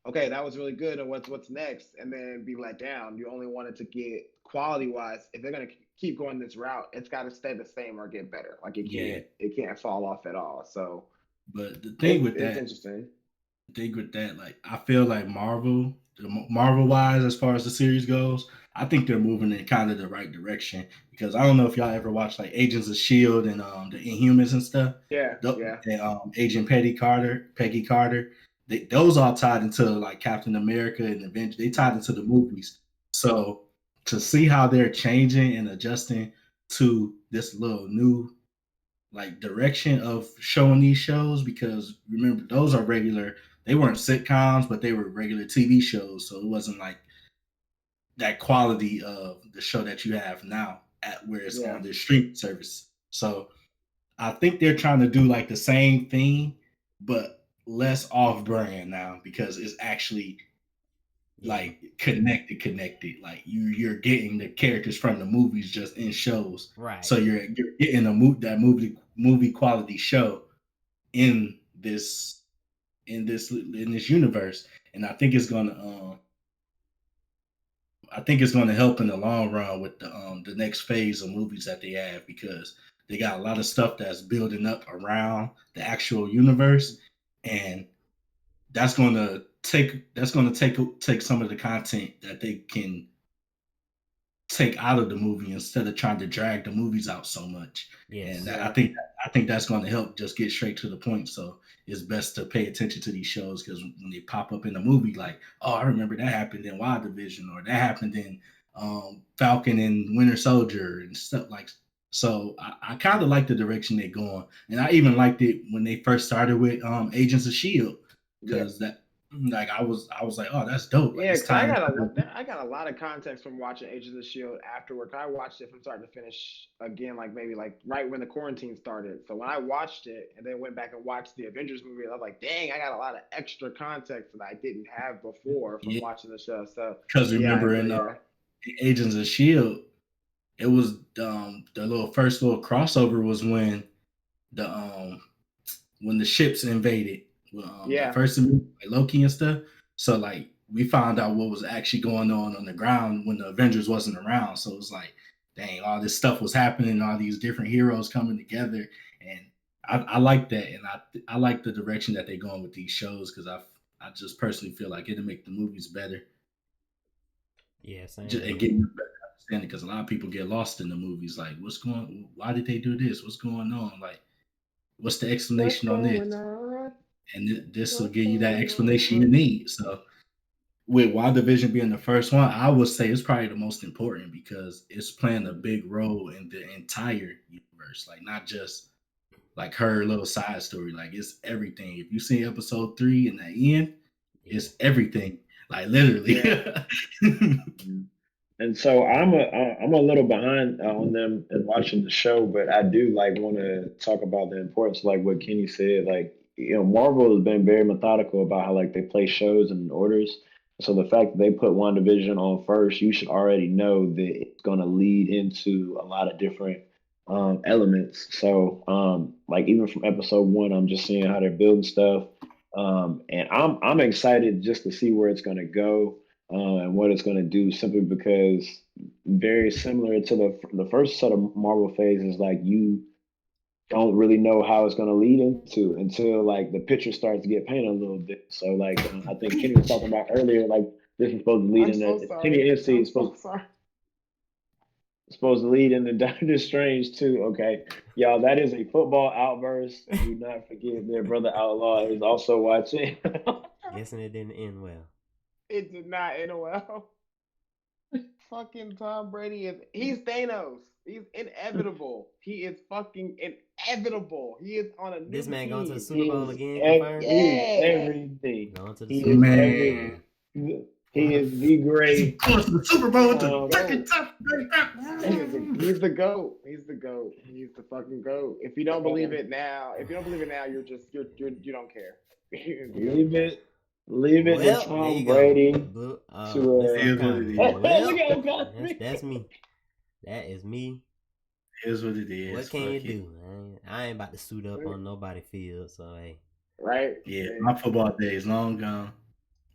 okay, that was really good, and what's next, and then be let down. You only want it to get quality wise. If they're gonna keep going this route, it's got to stay the same or get better. Like it can't fall off at all. So, but the thing with that, it's interesting. The thing with that, like I feel like Marvel wise, as far as the series goes, I think they're moving in kind of the right direction. Because I don't know if y'all ever watched like Agents of S.H.I.E.L.D. and the Inhumans and stuff. And Agent Peggy Carter. Those all tied into like Captain America and Avengers. They tied into the movies. So to see how they're changing and adjusting to this little new like direction of showing these shows, because remember those are regular, they weren't sitcoms, but they were regular TV shows. So it wasn't like that quality of the show that you have now at where it's on the streaming service. So I think they're trying to do like the same thing, but less off brand now because it's actually like connected. Like you're getting the characters from the movies just in shows. Right. So you're getting that movie quality show in this universe. And I think it's gonna help in the long run with the next phase of movies that they have because they got a lot of stuff that's building up around the actual universe, and that's gonna take some of the content that they can take out of the movie instead of trying to drag the movies out so much. Yes. And I think that's going to help just get straight to the point. So it's best to pay attention to these shows because when they pop up in a movie, like, oh, I remember that happened in Wild Division or that happened in Falcon and Winter Soldier and stuff like. So I kind of like the direction they're going, and I even liked it when they first started with Agents of Shield because that. Like I was like, oh, that's dope. Like, Yeah, it's because time. I got a lot of context from watching Agents of Shield afterward. I watched it from start to finish again, like maybe like right when the quarantine started. So when I watched it and then went back and watched the Avengers movie, I was like, dang, I got a lot of extra context that I didn't have before from watching the show. So because remember in Agents of Shield, it was the first little crossover was when the ships invaded. The first like Loki and stuff. So like we found out what was actually going on the ground when the Avengers wasn't around. So it was like, dang, all this stuff was happening, all these different heroes coming together, and I like that, and I like the direction that they're going with these shows because I just personally feel like it'll make the movies better. Yeah, same. And getting a better understanding because a lot of people get lost in the movies. Like, why did they do this? What's going on? Like, what's the explanation on this? And this will give you that explanation you need. So, with WandaVision being the first one, I would say it's probably the most important because it's playing a big role in the entire universe. Like, not just like her little side story. Like, it's everything. If you see episode 3 in the end, it's everything. Like, literally. And so I'm a little behind on them and watching the show, but I do like want to talk about the importance, like what Kenny said. Like Marvel has been very methodical about how like they play shows and orders. So the fact that they put WandaVision on first, you should already know that it's going to lead into a lot of different elements. So like even from episode 1, I'm just seeing how they're building stuff, and I'm excited just to see where it's going to go and what it's going to do simply because very similar to the first set of Marvel phases, like you don't really know how it's going to lead into until like the picture starts to get painted a little bit. So like I think Kenny was talking about earlier, like this is supposed to lead into Kenny MC is supposed to lead into Doctor Strange too. Okay, y'all, that is a football outburst. Do not forget their brother Outlaw is also watching. Guessing it didn't end well. It did not end well. Fucking Tom Brady he's Thanos. He's inevitable. He is fucking inevitable. He is on a new This man team. going to the Super Bowl again, confirmed? Everything. Going to the Super Bowl. He is the great. Going to the Super Bowl He's the GOAT. He's the GOAT. He's the fucking GOAT. If you don't believe it now, you don't care. Leave it to Tom Brady. That's me. That is me. It is what it is. What can you do? I ain't about to suit up on nobody's field, so hey. Right? Yeah, my football day is long gone.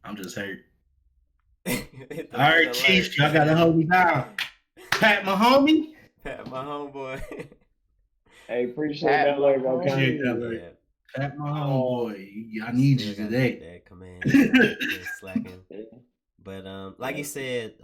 I'm just hurt. All right, Chiefs, y'all gotta hold me down. Pat my homie. Pat my homeboy. Hey, appreciate that, Larry. Pat my homeboy. I need you today. That command slacking. But like you said,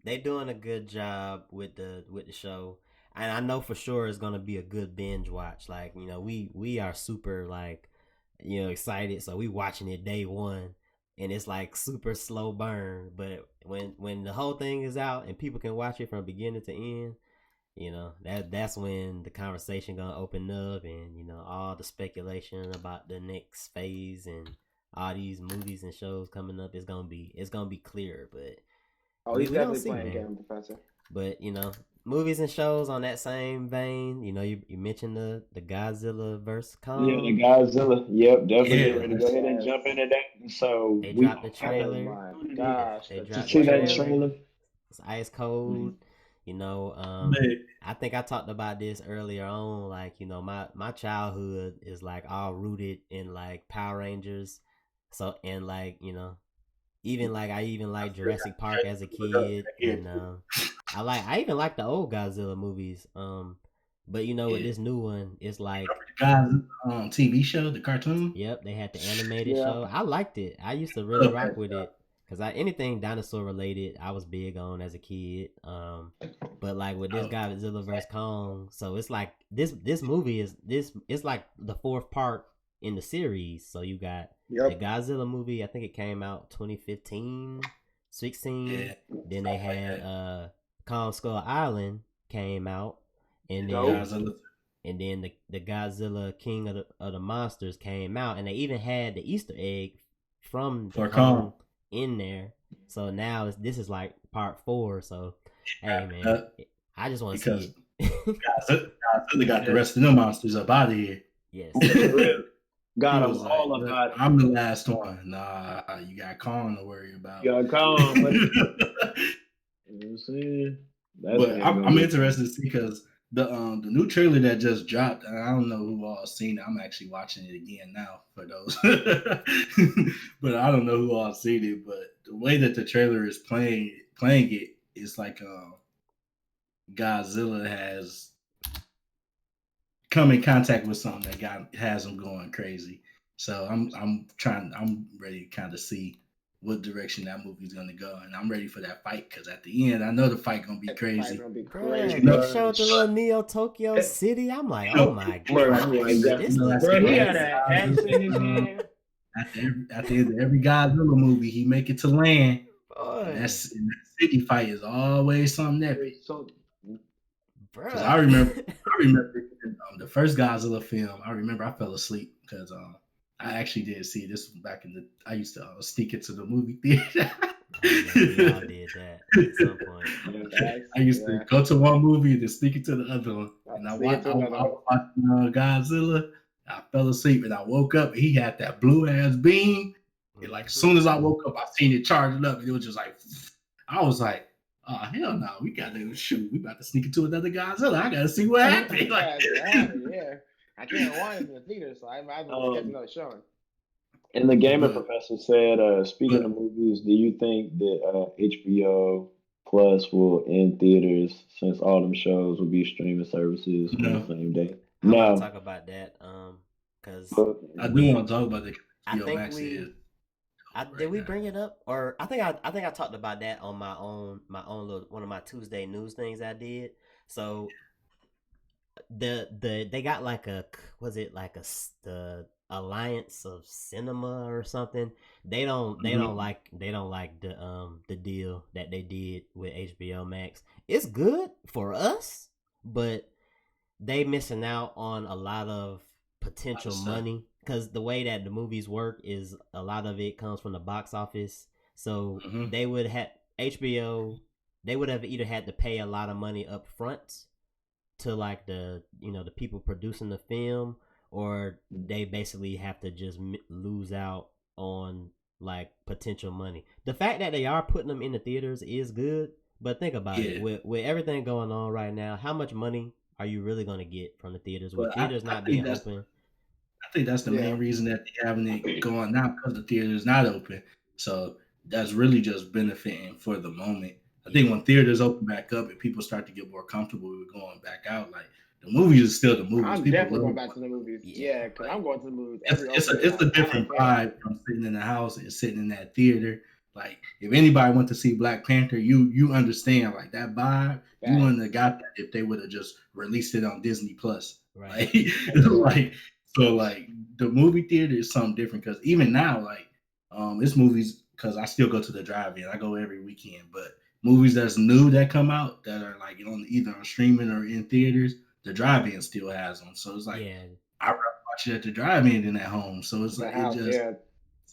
they doing a good job with the show. And I know for sure it's gonna be a good binge watch. Like, we are super like, excited. So we watching it day one. And it's like super slow burn, but when the whole thing is out and people can watch it from beginning to end, that's when the conversation gonna open up, and all the speculation about the next phase and all these movies and shows coming up is gonna be clearer. But Oh, he's we don't definitely see, playing man. Game Professor. But movies and shows on that same vein. You mentioned the Godzilla versus Yeah, the Kong. Godzilla. Yep, definitely Yeah, get ready to go ahead and Yes. jump into that. So They we dropped the Oh trailer. my gosh, They the to dropped the see that trailer. trailer. trailer. It's ice cold. You know, man. I think I talked about this earlier on. Like, my childhood is like all rooted in like Power Rangers. So and like, even like I even like Jurassic Park as a kid, and I even like the old Godzilla movies. But with Yeah. this new one, it's like, The guys TV show, the cartoon. yep, they had the animated Yeah. show. I liked it. I used to really Love rock that with show. it because anything dinosaur related, I was big on as a kid. But like with this Oh, Godzilla vs Kong, so it's like this movie is it's like the fourth part in the series. So you got the Yep. Godzilla movie. I think it came out 2015, 16. yeah. Then they had Kong Skull Island came out, and Dope. then Godzilla. and then the Godzilla King of the Monsters came out, and they even had the Easter egg from the For Kong Kong. in there. So now this is like part 4. So hey man, Uh, I just want to because see it. Godzilla got the rest of them monsters up out of here. Yes. Got He them was all like, about it. I'm the last one. Nah, you got Kong to worry about. Yeah, come on, buddy. You know what I'm saying? But I'm interested to see because the new trailer that just dropped, and I don't know who all seen it. I'm actually watching it again now for those. But I don't know who all seen it. But the way that the trailer is playing it is like Godzilla has come in contact with something that has him going crazy. So I'm ready to kind of see what direction that movie's gonna go, and I'm ready for that fight because at the end I know the fight gonna be crazy. Gonna be Bruh, crazy. they showed the little Neo Tokyo City. I'm like, oh my god, this looks Bro, he crazy. had an axe in his hand. At the end of every Godzilla movie, he make it to land. Boy, And that city fight is always something epic. Because bruh. I remember the first Godzilla film. I remember I fell asleep because I actually did see this back in the. I used to sneak into the movie theater. We all did that at some point. I used to go to one movie and then sneak into the other one, and I watched Godzilla. I fell asleep and I woke up and he had that blue ass beam. And like as soon as I woke up, I seen it charging up and it was just like, I was like, oh hell no, we gotta shoot. We about to sneak into another Godzilla. I gotta see what happened. Yeah, I can't watch it in the theater, so I might as well catch another showing. And the gaming professor said, speaking of movies, do you think that HBO Plus will end theaters since all them shows will be streaming services on the same day? I want to talk about that, because I do want to talk about the I HBO think Max did we bring it up, or I think I talked about that on my own little one of my Tuesday news things I did. So they got like the Alliance of Cinema or something. They don't like the deal that they did with HBO Max. It's good for us, but they missing out on a lot of potential money because the way that the movies work is a lot of it comes from the box office. So they would have HBO. They would have either had to pay a lot of money up front to like the people producing the film, or they basically have to just lose out on like potential money. The fact that they are putting them in the theaters is good, but think about it. With everything going on right now, how much money are you really going to get from the theaters with theaters not being open? I think that's the main reason that they're having it going now, because the theater is not open. So that's really just benefiting for the moment. I think when theaters open back up and people start to get more comfortable with going back out, like the movies is still the movies. I'm definitely going back to the movies. Yeah, because I'm going to the movies. It's a different vibe from sitting in the house and sitting in that theater. Like if anybody went to see Black Panther, you understand like that vibe. You wouldn't have got that if they would have just released it on Disney Plus. Right. Like the movie theater is something different because even now, like it's movies, because I still go to the drive-in. I go every weekend, but movies that's new that come out that are like on either on streaming or in theaters, the drive-in still has them. So it's like I'd rather watch it at the drive-in than at home. So it's like it just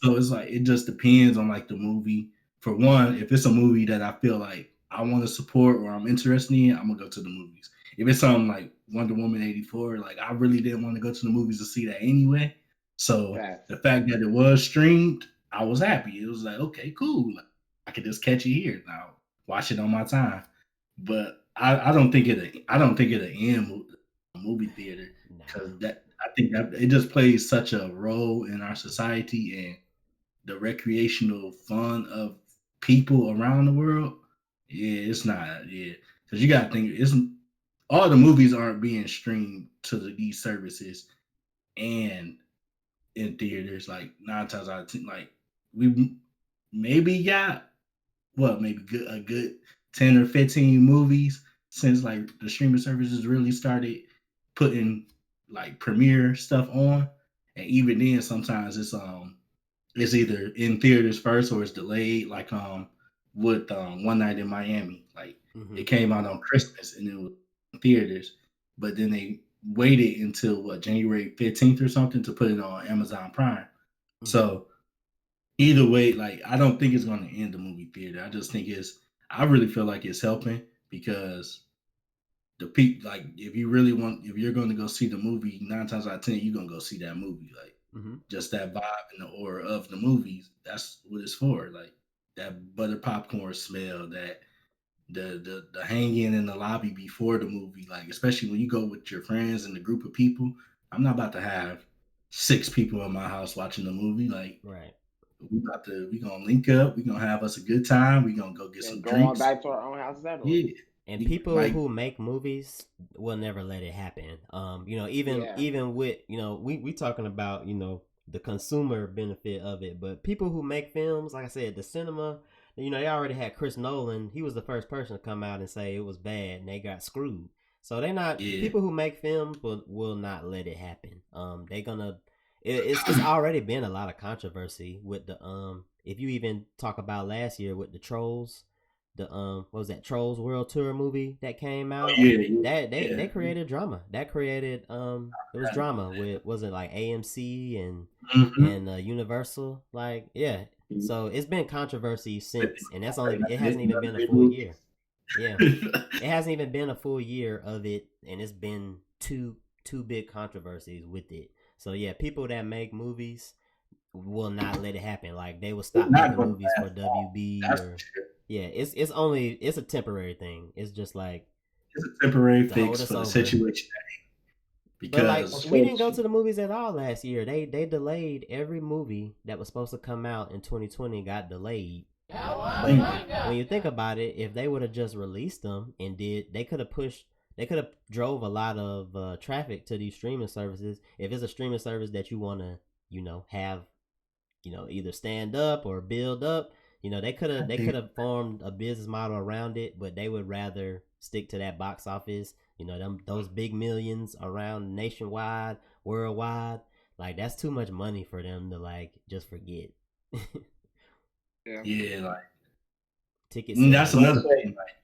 so it's like it just depends on like the movie. for one, if it's a movie that I feel like I want to support or I'm interested in, I'm gonna go to the movies. If it's something like Wonder Woman 84, like I really didn't want to go to the movies to see that anyway. So the fact that it was streamed, I was happy. It was like, okay, cool. Like, I could just catch it here now, watch it on my time. But I don't think it'll end a movie theater because I think that it just plays such a role in our society and the recreational fun of people around the world. Yeah, it's not. Yeah, because you got to think isn't all the movies aren't being streamed to these services and in theaters. Like 9 times out of 10, like we maybe got maybe a good 10 or 15 movies since like the streaming services really started putting like premiere stuff on, and even then sometimes it's either in theaters first or it's delayed. Like with One Night in Miami, like it came out on Christmas and it was in theaters, but then they waited until January 15th or something to put it on Amazon Prime. So either way, like I don't think it's going to end the movie theater. I just think I really feel like it's helping because the people, like if you're going to go see the movie, 9 times out of 10 you're going to go see that movie. Like just that vibe and the aura of the movies. That's what it's for. Like that butter popcorn smell, that the hanging in the lobby before the movie. Like especially when you go with your friends and a group of people. I'm not about to have 6 people in my house watching the movie. Like we gonna link up. We gonna have us a good time. We gonna go get some drinks. Go back to our own houses. Yeah. And people who make movies will never let it happen. Even with we talking about the consumer benefit of it, but people who make films, like I said, the cinema, they already had Chris Nolan. He was the first person to come out and say it was bad, and they got screwed. So they not people who make films will not let it happen. They gonna. It's already been a lot of controversy with the if you even talk about last year with the Trolls, the what was that Trolls World Tour movie that came out? They created drama. That created it was drama with, was it like AMC and Universal? Like so it's been controversy since, and it hasn't even been a full year. Yeah, it hasn't even been a full year of it, and it's been two big controversies with it. So yeah, people that make movies will not let it happen. Like they will stop making movies for WB or it's a temporary thing. It's just like it's a temporary fix for the situation. Because like, we didn't go to the movies at all last year. They delayed every movie that was supposed to come out in 2020 got delayed. But when you think about it, if they would have just released them and they could have drove a lot of traffic to these streaming services. If it's a streaming service that you want to, have, either stand up or build up, they could have formed a business model around it, but they would rather stick to that box office, those big millions around nationwide, worldwide. Like that's too much money for them to like just forget. Like tickets. That's another thing. Like,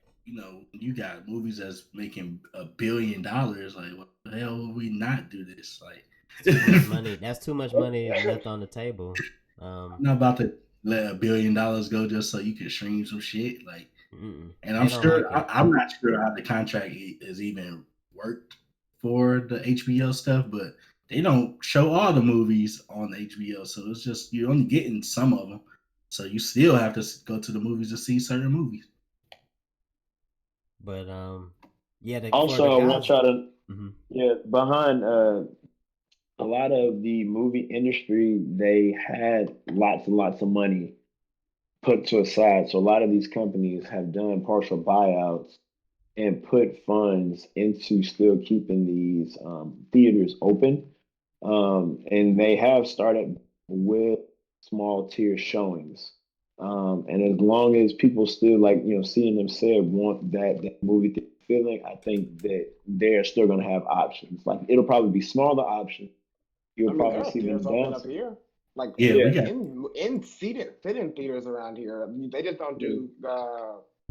you got movies that's making $1 billion. Like, what the hell would we not do this? Like, too much money. That's too much money left on the table. I'm not about to let $1 billion go just so you can stream some shit. Like, and I'm sure I'm not sure how the contract is even worked for the HBO stuff, but they don't show all the movies on HBO, so it's just you're only getting some of them. So you still have to go to the movies to see certain movies. But also I want to try to behind a lot of the movie industry, they had lots and lots of money put to a side. So a lot of these companies have done partial buyouts and put funds into still keeping these theaters open, and they have started with small tier showings. And as long as people still seeing themselves want that movie theater feeling, I think that they're still going to have options. Like it'll probably be smaller options. You'll probably see them open up here. Like in seated fit-in theaters around here. They just don't do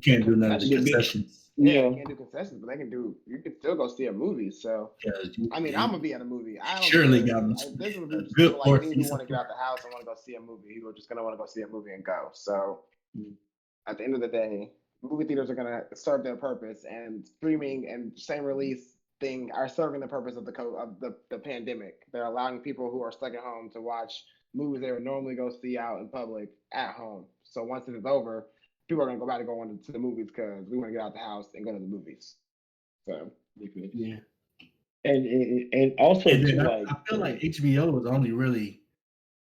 can't do nothing concessions. Yeah, can't do concessions, but you can still go see a movie. So I'm gonna be at a movie. I don't surely got this is a good like me who want to get out the house and want to go see a movie. Who are just gonna want to go see a movie and go. So At the end of the day, movie theaters are gonna serve their purpose, and streaming and same release thing are serving the purpose of the pandemic. They're allowing people who are stuck at home to watch movies they would normally go see out in public at home. So once it is over, people are gonna go back to going to the movies because we want to get out the house and go to the movies. So Yeah. And also And too, then like, I feel like HBO was only really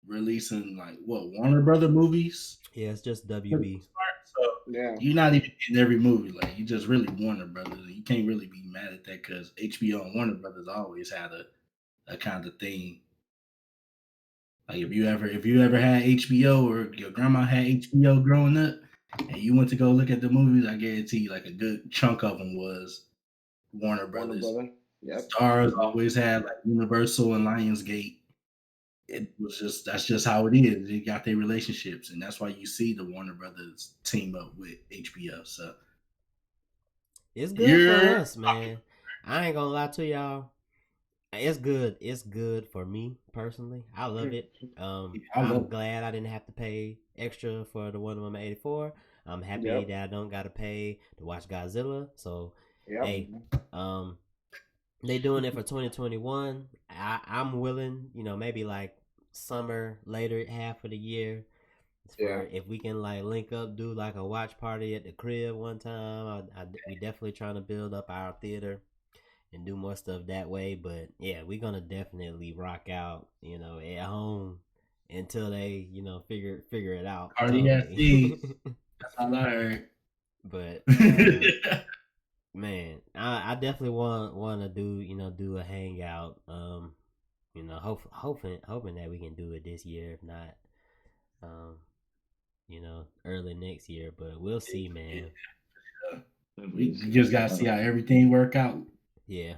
releasing like what Warner Brother movies. Yeah, it's just WB. So yeah, you're not even in every movie. Like you just really Warner Brothers. You can't really be mad at that because HBO and Warner Brothers always had a kind of thing. Like if you ever had HBO or your grandma had HBO growing up, and you went to go look at the movies, I guarantee you, like a good chunk of them was Warner Warner Brothers. Brother. Yep. Stars always had like Universal and Lionsgate. That's just how it is. They got their relationships, and that's why you see the Warner Brothers team up with HBO. So it's good for us, man. I ain't gonna lie to y'all. It's good. It's good for me personally. I love it. I'm glad I didn't have to pay extra for the Wonder Woman 84. I'm happy that I don't gotta pay to watch Godzilla. So hey, they doing it for 2021. I'm willing, maybe like summer, later half of the year. If we can like link up, do like a watch party at the crib one time. We definitely trying to build up our theater and do more stuff that way. But yeah, we're gonna definitely rock out, at home until they, figure it out. Party at Steve's. That's all I heard. But man, I definitely want to do a hangout. Hoping that we can do it this year. If not, early next year. But we'll see, man. We just gotta see how everything work out. Yeah.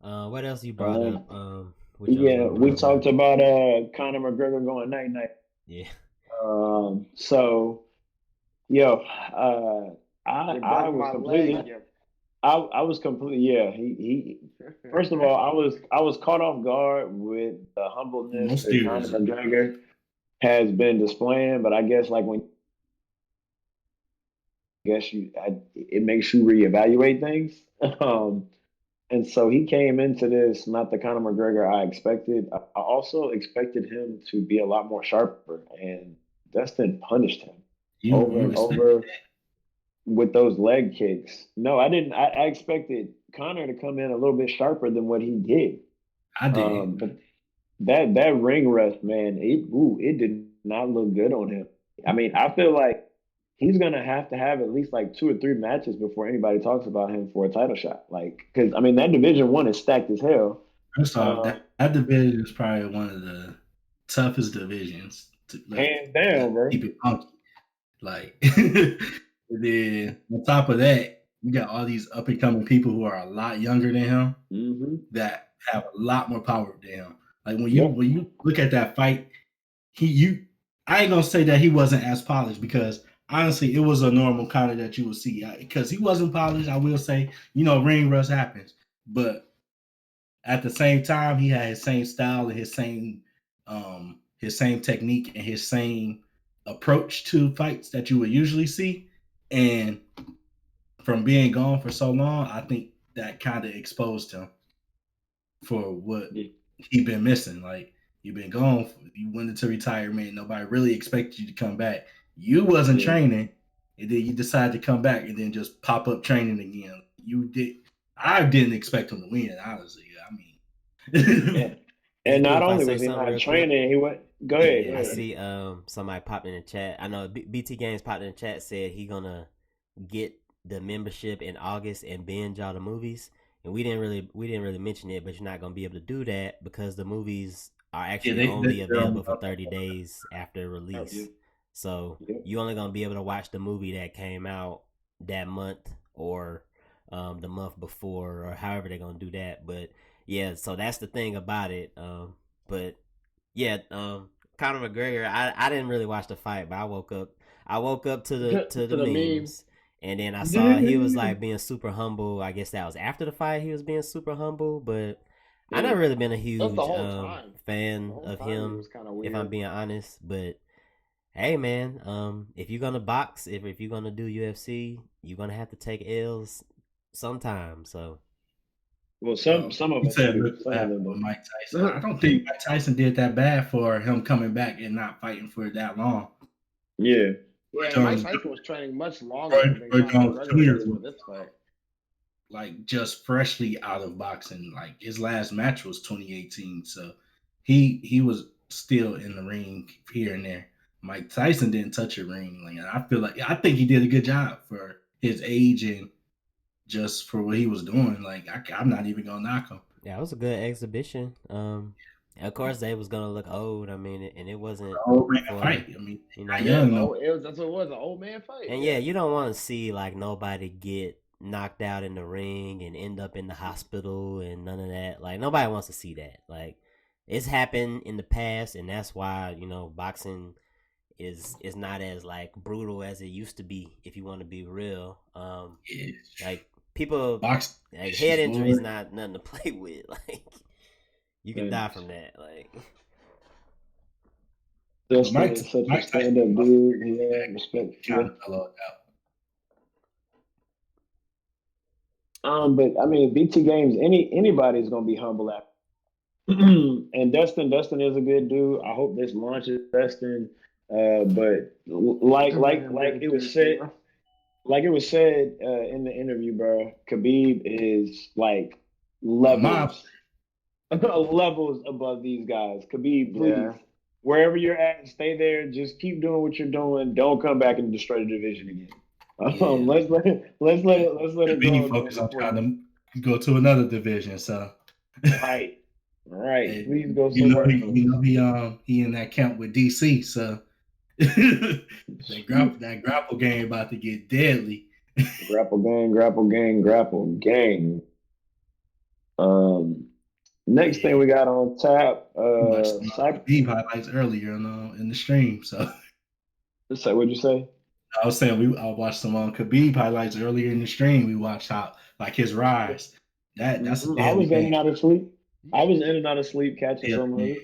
What else you brought up? We talked about Conor McGregor going night night. Yeah. So, I was completely. I was completely. Yeah, he. First of all, I was caught off guard with the humbleness that Conor McGregor has been displaying, but I guess like when. It makes you reevaluate things. And so he came into this not the Conor McGregor I expected. I also expected him to be a lot more sharper, and Dustin punished him over and over with those leg kicks. No, I didn't. I expected Conor to come in a little bit sharper than what he did. I did. But that ring rust, man, it did not look good on him. I mean, I feel like he's gonna have to have at least like 2 or 3 matches before anybody talks about him for a title shot. Like, because I mean, that Division 1 is stacked as hell. First off, that division is probably one of the toughest divisions. Hands down, bro. Keep it funky. Like, then on top of that, you got all these up and coming people who are a lot younger than him that have a lot more power than him. Like when you look at that fight, I ain't gonna say that he wasn't as polished because honestly, it was a normal Conor that you would see because he wasn't polished. I will say, ring rust happens, but at the same time, he had his same style and his same technique and his same approach to fights that you would usually see. And from being gone for so long, I think that kind of exposed him for what he'd been missing. Like you've been gone, you went into retirement. Nobody really expected you to come back. You wasn't training, and then you decided to come back and then just pop up training again. I didn't expect him to win, honestly. I mean, and not only was he not training, he went. Go ahead. I see. Somebody popped in the chat. I know BT Games popped in the chat said he gonna get the membership in August and binge all the movies. And we didn't really mention it, but you're not gonna be able to do that because the movies are actually only available for 30 days after release. So you only gonna be able to watch the movie that came out that month or the month before or however they're gonna do that. But yeah, so that's the thing about it. But yeah, Conor McGregor, I didn't really watch the fight, but I woke up to the memes. And then I saw he was like being super humble. I guess that was after the fight he was being super humble, but I never really been a huge fan of him, if I'm being honest. But Hey man, if you're gonna box, if you're gonna do UFC, you're gonna have to take L's sometime. So Well, some of You us said do. look what Some of happened them with do. Mike Tyson. I don't think Mike Tyson did that bad for him coming back and not fighting for that long. Yeah. Roy Yeah, Mike Jones, Tyson was training much Roy, longer than Roy Conor Jones McGregor Jr. was for was this fight. like just freshly out of boxing. Like his last match was 2018, so he was still in the ring here and there. Mike Tyson didn't touch a ring. Like I think he did a good job for his age and just for what he was doing. Like I'm not even gonna knock him. yeah, it was a good exhibition. Of course they was gonna look old. I mean, and it wasn't Old man for fight. I mean, not Yeah, young no. that's what it was, an old man fight. and yeah, you don't want to see like nobody get knocked out in the ring and end up in the hospital and none of that. Like nobody wants to see that. Like it's happened in the past, and that's why boxing is not as like brutal as it used to be. If you want to be real, Yeah. like people Box like head injury is boy. not nothing to play with. Like you can And die from that. Like Dustin Mike is such a Mike Tyson stand-up dude. He had respect. kind Yeah. of mellowed out. But I mean, BT Games, anybody's gonna be humble at. And Dustin is a good dude. I hope this launches Dustin. But like it was said, in the interview, bro. Khabib is like A mob. levels, levels above these guys. Khabib, please, Yeah. wherever you're at, stay there. Just keep doing what you're doing. Don't come back and destroy the division again. Yeah. Let's let it He go again focused on before trying you. to go to another division. So Right, right. and, Please go you know somewhere else. he in that camp with DC. So that grapple game about to get deadly. Grapple gang, grapple gang, grapple gang. Um, Next thing Yeah. we got on tap, We watched some Cyber. Khabib highlights earlier in the stream. So Say what'd you say? I was saying I watched some Khabib highlights earlier in the stream. We watched how like his rise. That's a I deadly was in man. and out of sleep. I was in and out of sleep catching Deadly some of man. it.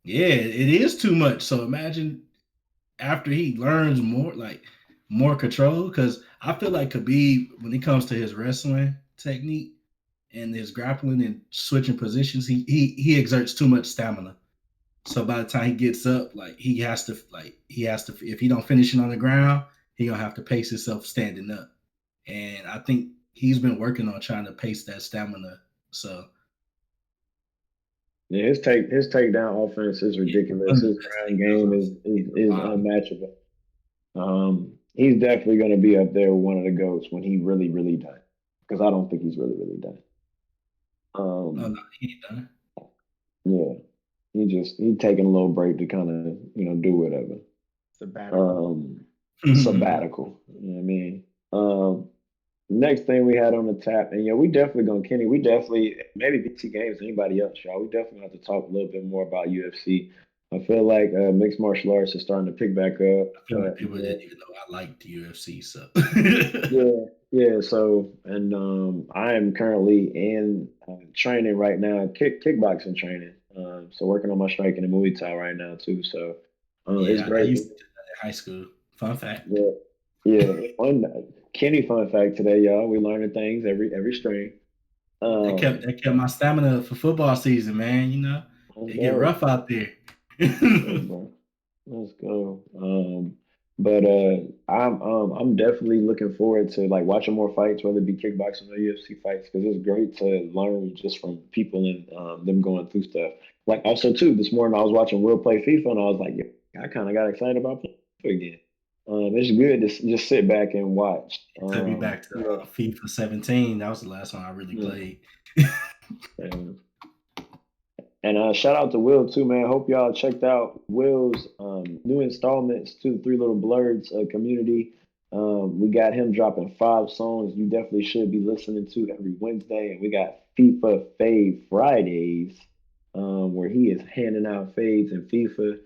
Yeah, it is too much. So imagine after he learns more control, because I feel like Khabib, when it comes to his wrestling technique and his grappling and switching positions, he exerts too much stamina. So by the time he gets up, he has to if he don't finish it on the ground, he gonna have to pace himself standing up. And I think he's been working on trying to pace that stamina. So Yeah, his takedown offense is ridiculous. His ground game is unmatchable. He's definitely going to be up there with one of the goats when he really really done. Because I don't think he's really really done. no, he ain't done. Yeah, he taking a little break to kind of do whatever. Sabbatical. Sabbatical. You know what I mean? Next thing we had on the tap, and we definitely gonna Kenny. We definitely maybe BT Games, anybody else, y'all. We definitely have to talk a little bit more about UFC. I feel like mixed martial arts is starting to pick back up. I feel like people didn't even know I liked the UFC. So Yeah. So, and I am currently in training right now, kickboxing training. So working on my striking and Muay Thai right now too. So, it's yeah, I great. used to do that in high school. Fun fact. Yeah. Kenny fun fact today, y'all. We learning things every stream. That kept my stamina for football season, man. It get rough out there. Let's go. But I'm definitely looking forward to like watching more fights, whether it be kickboxing or UFC fights, because it's great to learn just from people and them going through stuff. Like also too, this morning I was watching Will play FIFA and I was like, yeah, I kind of got excited about playing FIFA again. It's good to just sit back and watch. Took me back to FIFA 17. That was the last one I really played. And shout out to Will too, man. Hope y'all checked out Will's new installments to the 3LittleBlerds community. We got him dropping 5 songs you definitely should be listening to every Wednesday, and we got FIFA Fade Fridays, where he is handing out fades in FIFA.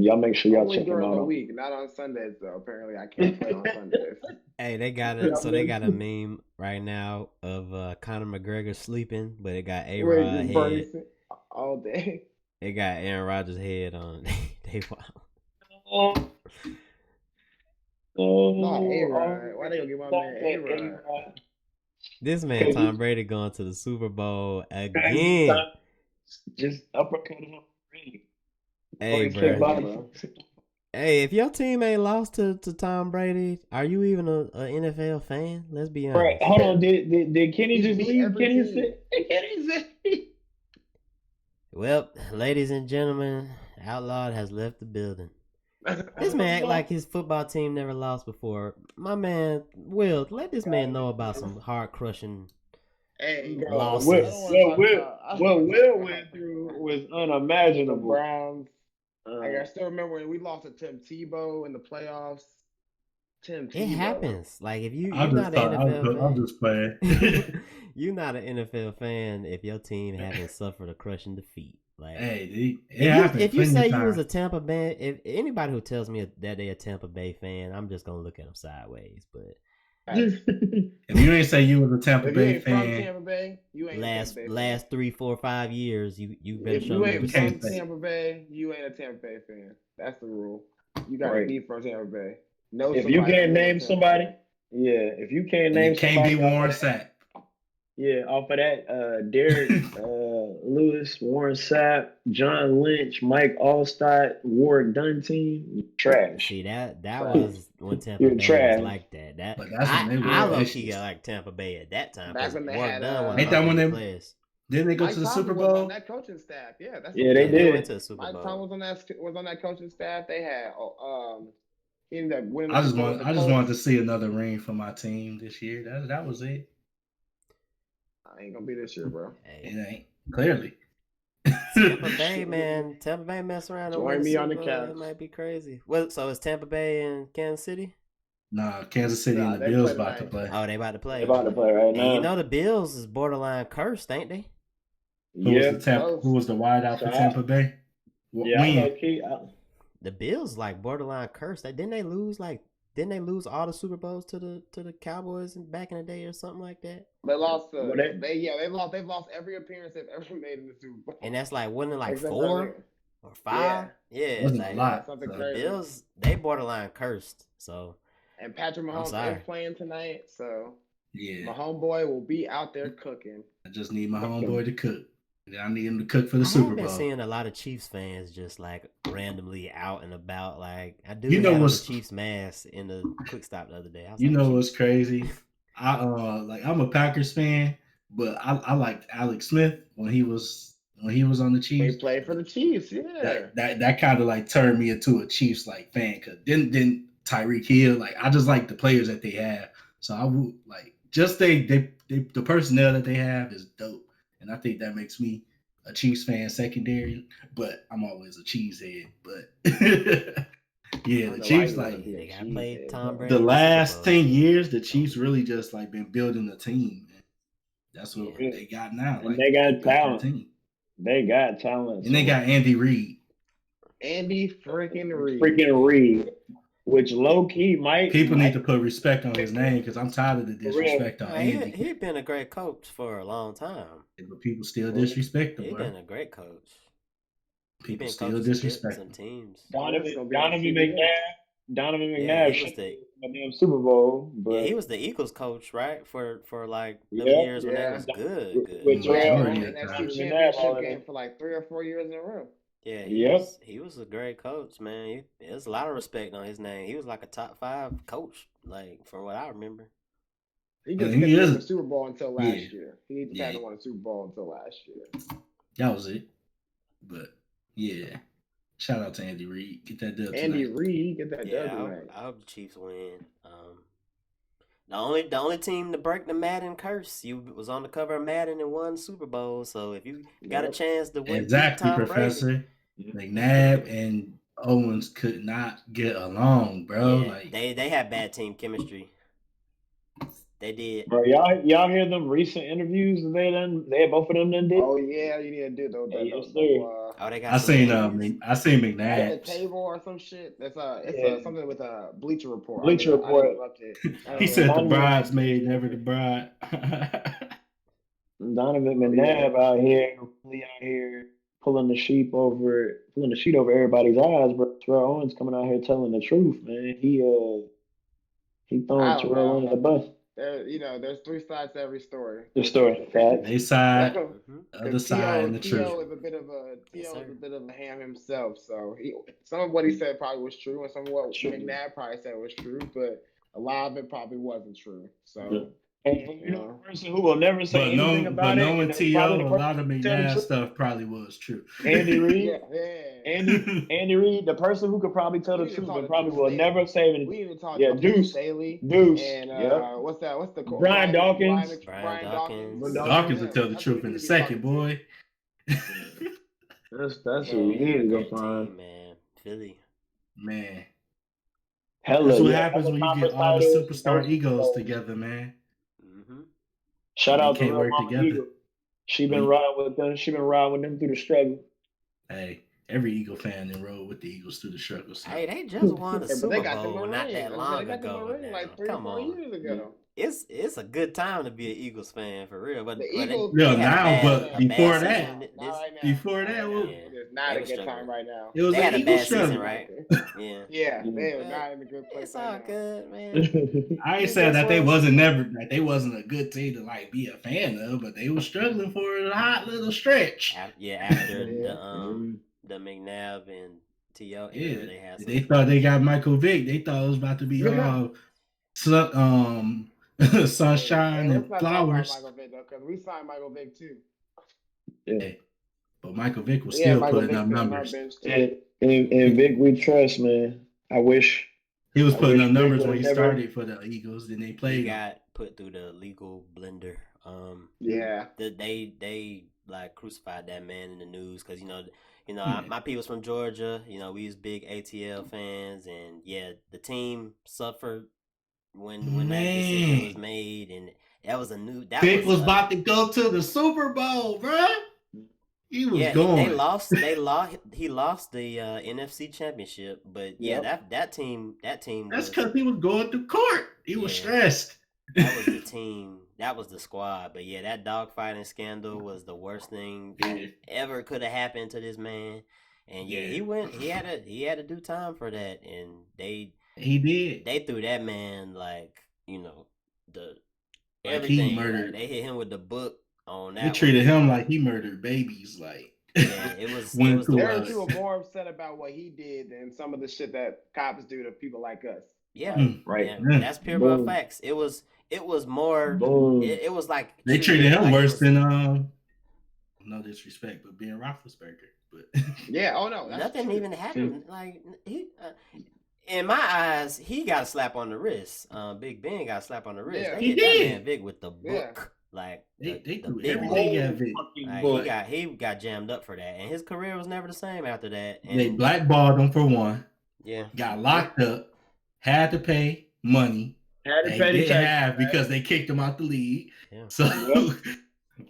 Y'all make sure y'all Only check him during out. the week, not on Sundays though. Apparently, I can't play on Sundays. Hey, they got it. So they got a meme right now of Conor McGregor sleeping, but it got A-Rod head. All day. It got Aaron Rodgers' head on. They wild. Not A-Rod. Why they gonna get my man A-Rod? This man Tom Brady going to the Super Bowl again. Just uppercut him. Hey, bro. Hey, if your team ain't lost to Tom Brady, are you even a NFL fan? Let's be honest. Right, hold on. Did Kenny just leave? Kenny said. Well, ladies and gentlemen, Outlawed has left the building. This man act like his football team never lost before. My man, Will, let this man know about some heart crushing losses. What Will went through was unimaginable. The Browns. I still remember when we lost to Tim Tebow in the playoffs. It happens. Like if you're not an NFL fan, I'm just playing. You're not an NFL fan if your team hasn't suffered a crushing defeat. Like, hey, if you say you was a Tampa Bay, if anybody who tells me that they a Tampa Bay fan, I'm just gonna look at them sideways. But if you ain't say you was a Tampa Bay fan, from Tampa Bay, you ain't last 3, 4, 5 years, you better show me. If you ain't from Tampa Bay, you ain't a Tampa Bay fan. That's the rule. You gotta be from Tampa Bay. No, if you can't name somebody, if you can't name somebody, can't be Warren Sapp. Yeah, off of that, Derek Lewis, Warren Sapp, John Lynch, Mike Allstott, Ward Dunn team, trash. See that was when Tampa Bay was like that. I low-key like Tampa Bay at that time. Back when they had ain't that when they players. Didn't they go Mike to the Tomlin Super Bowl? On that coaching staff, they did. Went to the Super Bowl. Mike Tomlin was on that coaching staff. They had ended up winning. I just wanted to see another ring for my team this year. That was it. I ain't gonna be this year, bro. It ain't clearly. Tampa Bay, man. Tampa Bay mess around. Join me on the couch. It might be crazy. Well, so is Tampa Bay and Kansas City? Nah, Kansas City and the Bills about to play. Oh, they about to play. They about to play right now. And you know the Bills is borderline cursed, ain't they? Who was the wideout for Tampa Bay? The Bills like borderline cursed. Didn't they lose all the Super Bowls to the Cowboys back in the day or something like that? They lost. They've lost every appearance they've ever made in the Super Bowl. And that's like wasn't it like 4 or 5? Yeah, it's like a lot. Something the crazy. Bills they borderline cursed. So and Patrick Mahomes is playing tonight, so my homeboy will be out there cooking. I just need my homeboy to cook. I need him to cook for the Super Bowl. I've been seeing a lot of Chiefs fans just like randomly out and about. Like I do have the Chiefs mask in the quick stop the other day. What's crazy? I'm a Packers fan, but I liked Alex Smith when he was on the Chiefs. He played for the Chiefs, yeah. That kind of like turned me into a Chiefs like fan because then Tyreek Hill, like I just like the players that they have. So I would like just the personnel that they have is dope. And I think that makes me a Chiefs fan secondary, but I'm always a Chiefs head. But yeah, the Chiefs played Tom Brady. The last 10 years, the Chiefs really just like been building the team. That's what they got now. And they got talent. They got talent. And they got Andy Reid. Andy freaking Reid. Which low key people need to put respect on his name because I'm tired of the disrespect on Andy. He's been a great coach for a long time, but people still disrespect him. He's been a great coach. People still disrespect some teams. Donovan McNabb should be in the damn Super Bowl, but he was the Eagles coach, right? For like years when they was good. With that championship game for like 3 or 4 years in a row. Yeah, he was a great coach, man. There's a lot of respect on his name. He was like a top 5 coach, like from what I remember. He just didn't win the Super Bowl until last year. He just hadn't won a Super Bowl until last year. That was it. But yeah, shout out to Andy Reid. Get that dub. Andy Reid, get that dub tonight. I hope the Chiefs win. The only team to break the Madden curse, you was on the cover of Madden and won Super Bowl. So if you got a chance to win, exactly, Professor McNabb and Owens could not get along, bro. Yeah, like they had bad team chemistry. They did. Bro, y'all hear them recent interviews they both of them done did? Oh yeah, you need to do those. They got. I seen McNabb at the table or some shit. That's something with a Bleacher Report. Bleacher Report. He said the bridesmaid, never the bride. Donovan McNabb out here pulling the sheet over everybody's eyes, bro. Terrell Owens coming out here telling the truth, man. He throwing I don't Terrell know. under the bus. There's three sides to every story. The story, facts. They side, Mhm. the other side, and the T.O. truth. is a bit of a Yes, sir. ham himself. So some of what he said probably was true, and some of what True. McNabb probably said was true, but a lot of it probably wasn't true. So And you know, the person who will never say anything about it, knowing and that's probably T.O., the a lot of person who tell the McNabb truth. stuff probably was true. Andy Reid, yeah. Andy Reid, the person who could probably tell the We need to truth, talk but to probably Deuce will Staley. never say anything. We even talked Yeah, about Deuce Staley. Deuce, And what's the Brian Dawkins. Brian Dawkins. Dawkins will tell the truth in a second, boy. That's who you need to go find. Team, man. Philly. Man. Hella, That's what yeah, happens hella when you get conference all the titles, superstar no egos Super Bowls. together, man. Mm-hmm. Shout They out to can't Real work Mama together. Eagle. She been riding with them. She been riding with them through the struggle. Hey, every Eagle fan enrolled with the Eagles through the struggle. So. Hey, they just won a but Super they got Bowl them a not ring. that They long got them a ago. ring like 3 Come or 4 on. years ago. It's a good time to be an Eagles fan for real. But The Eagles, Yeah, they had now, but a before bad that, season not right now. before Not that, right well, now. It's not they a were good struggling. time right now. it was They had an a Eagle bad season, struggle. right? Yeah. Yeah, they are But not in a good place it's right all now. good, man. I ain't You saying just that they won wasn't Super never that they wasn't a good team to like be a fan of, but they were struggling for a hot little stretch. After Yeah. the McNabb and T.O. Yeah, era, they had some. they thought they got Michael Vick. They thought it was about to be all sunshine Hey, let's and not talk about flowers. Michael Vick though, because we signed Michael Vick too. Yeah. But Michael Vick was Yeah, still Michael putting Vick up sitting on our numbers. bench too. And Vic, we trust, man. I wish He was putting up Vic numbers would've when he never- started for the Eagles. Then they He played him. got put through the legal blender. Yeah. They like crucified that man in the news because my people's from Georgia. We was big ATL fans, and yeah, the team suffered when that decision was made, and that was a new. Vic was about to go to the Super Bowl, bro. He was going. They lost. He lost the NFC Championship, but yeah, that team. That's because he was going to court. He was stressed. That was the team. That was the squad. But yeah, that dogfighting scandal was the worst thing that ever could have happened to this man. And he went. He had to do time for that. And he did. They threw that man everything. He murdered. They hit him with the book on that. They treated him like he murdered babies. Like it was. There are people more upset about what he did than some of the shit that cops do to people like us. Yeah, right. Yeah, that's pure blood facts. It was more. It was like they treated him worse than no disrespect, but being Roethlisberger. But yeah, oh no, nothing even happened. Like he, in my eyes, he got a slap on the wrist. Big Ben got a slap on the wrist. Yeah, they hit that man Vic with the book. Yeah. Like they threw everything at Vic. He got jammed up for that, and his career was never the same after that. And they blackballed him for one. Yeah, got locked up. Had to pay money. They didn't have because they kicked him out the league. Yeah. So,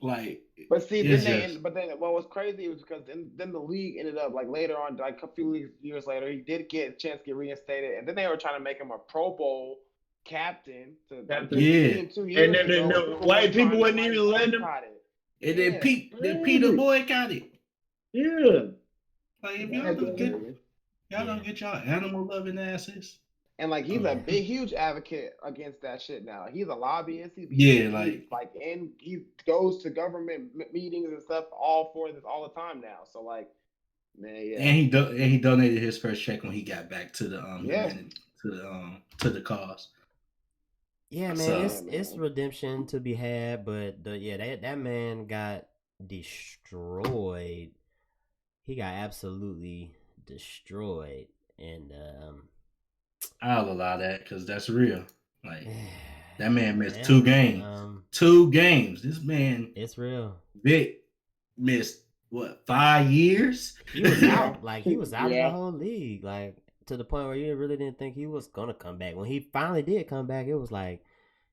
like, but see, then what was crazy was because then the league ended up like later on, like a few years later, he did get a chance to get reinstated, and then they were trying to make him a Pro Bowl captain. And then the white people wouldn't even let him. And then Peter Boy got it. Yeah. Like if y'all don't get y'all animal loving asses. And like he's a big, huge advocate against that shit now. He's a lobbyist. He goes to government meetings and stuff all for this all the time now. So like, man, yeah. And he donated his first check when he got back to the to the cause. Yeah, man, it's redemption to be had, but that man got destroyed. He got absolutely destroyed, and I'll allow that because that's real. Like that man missed 2 games. 2 games. This man, it's real. Vic missed 5 years? He was out. Like he was out of the whole league. Like to the point where you really didn't think he was gonna come back. When he finally did come back, it was like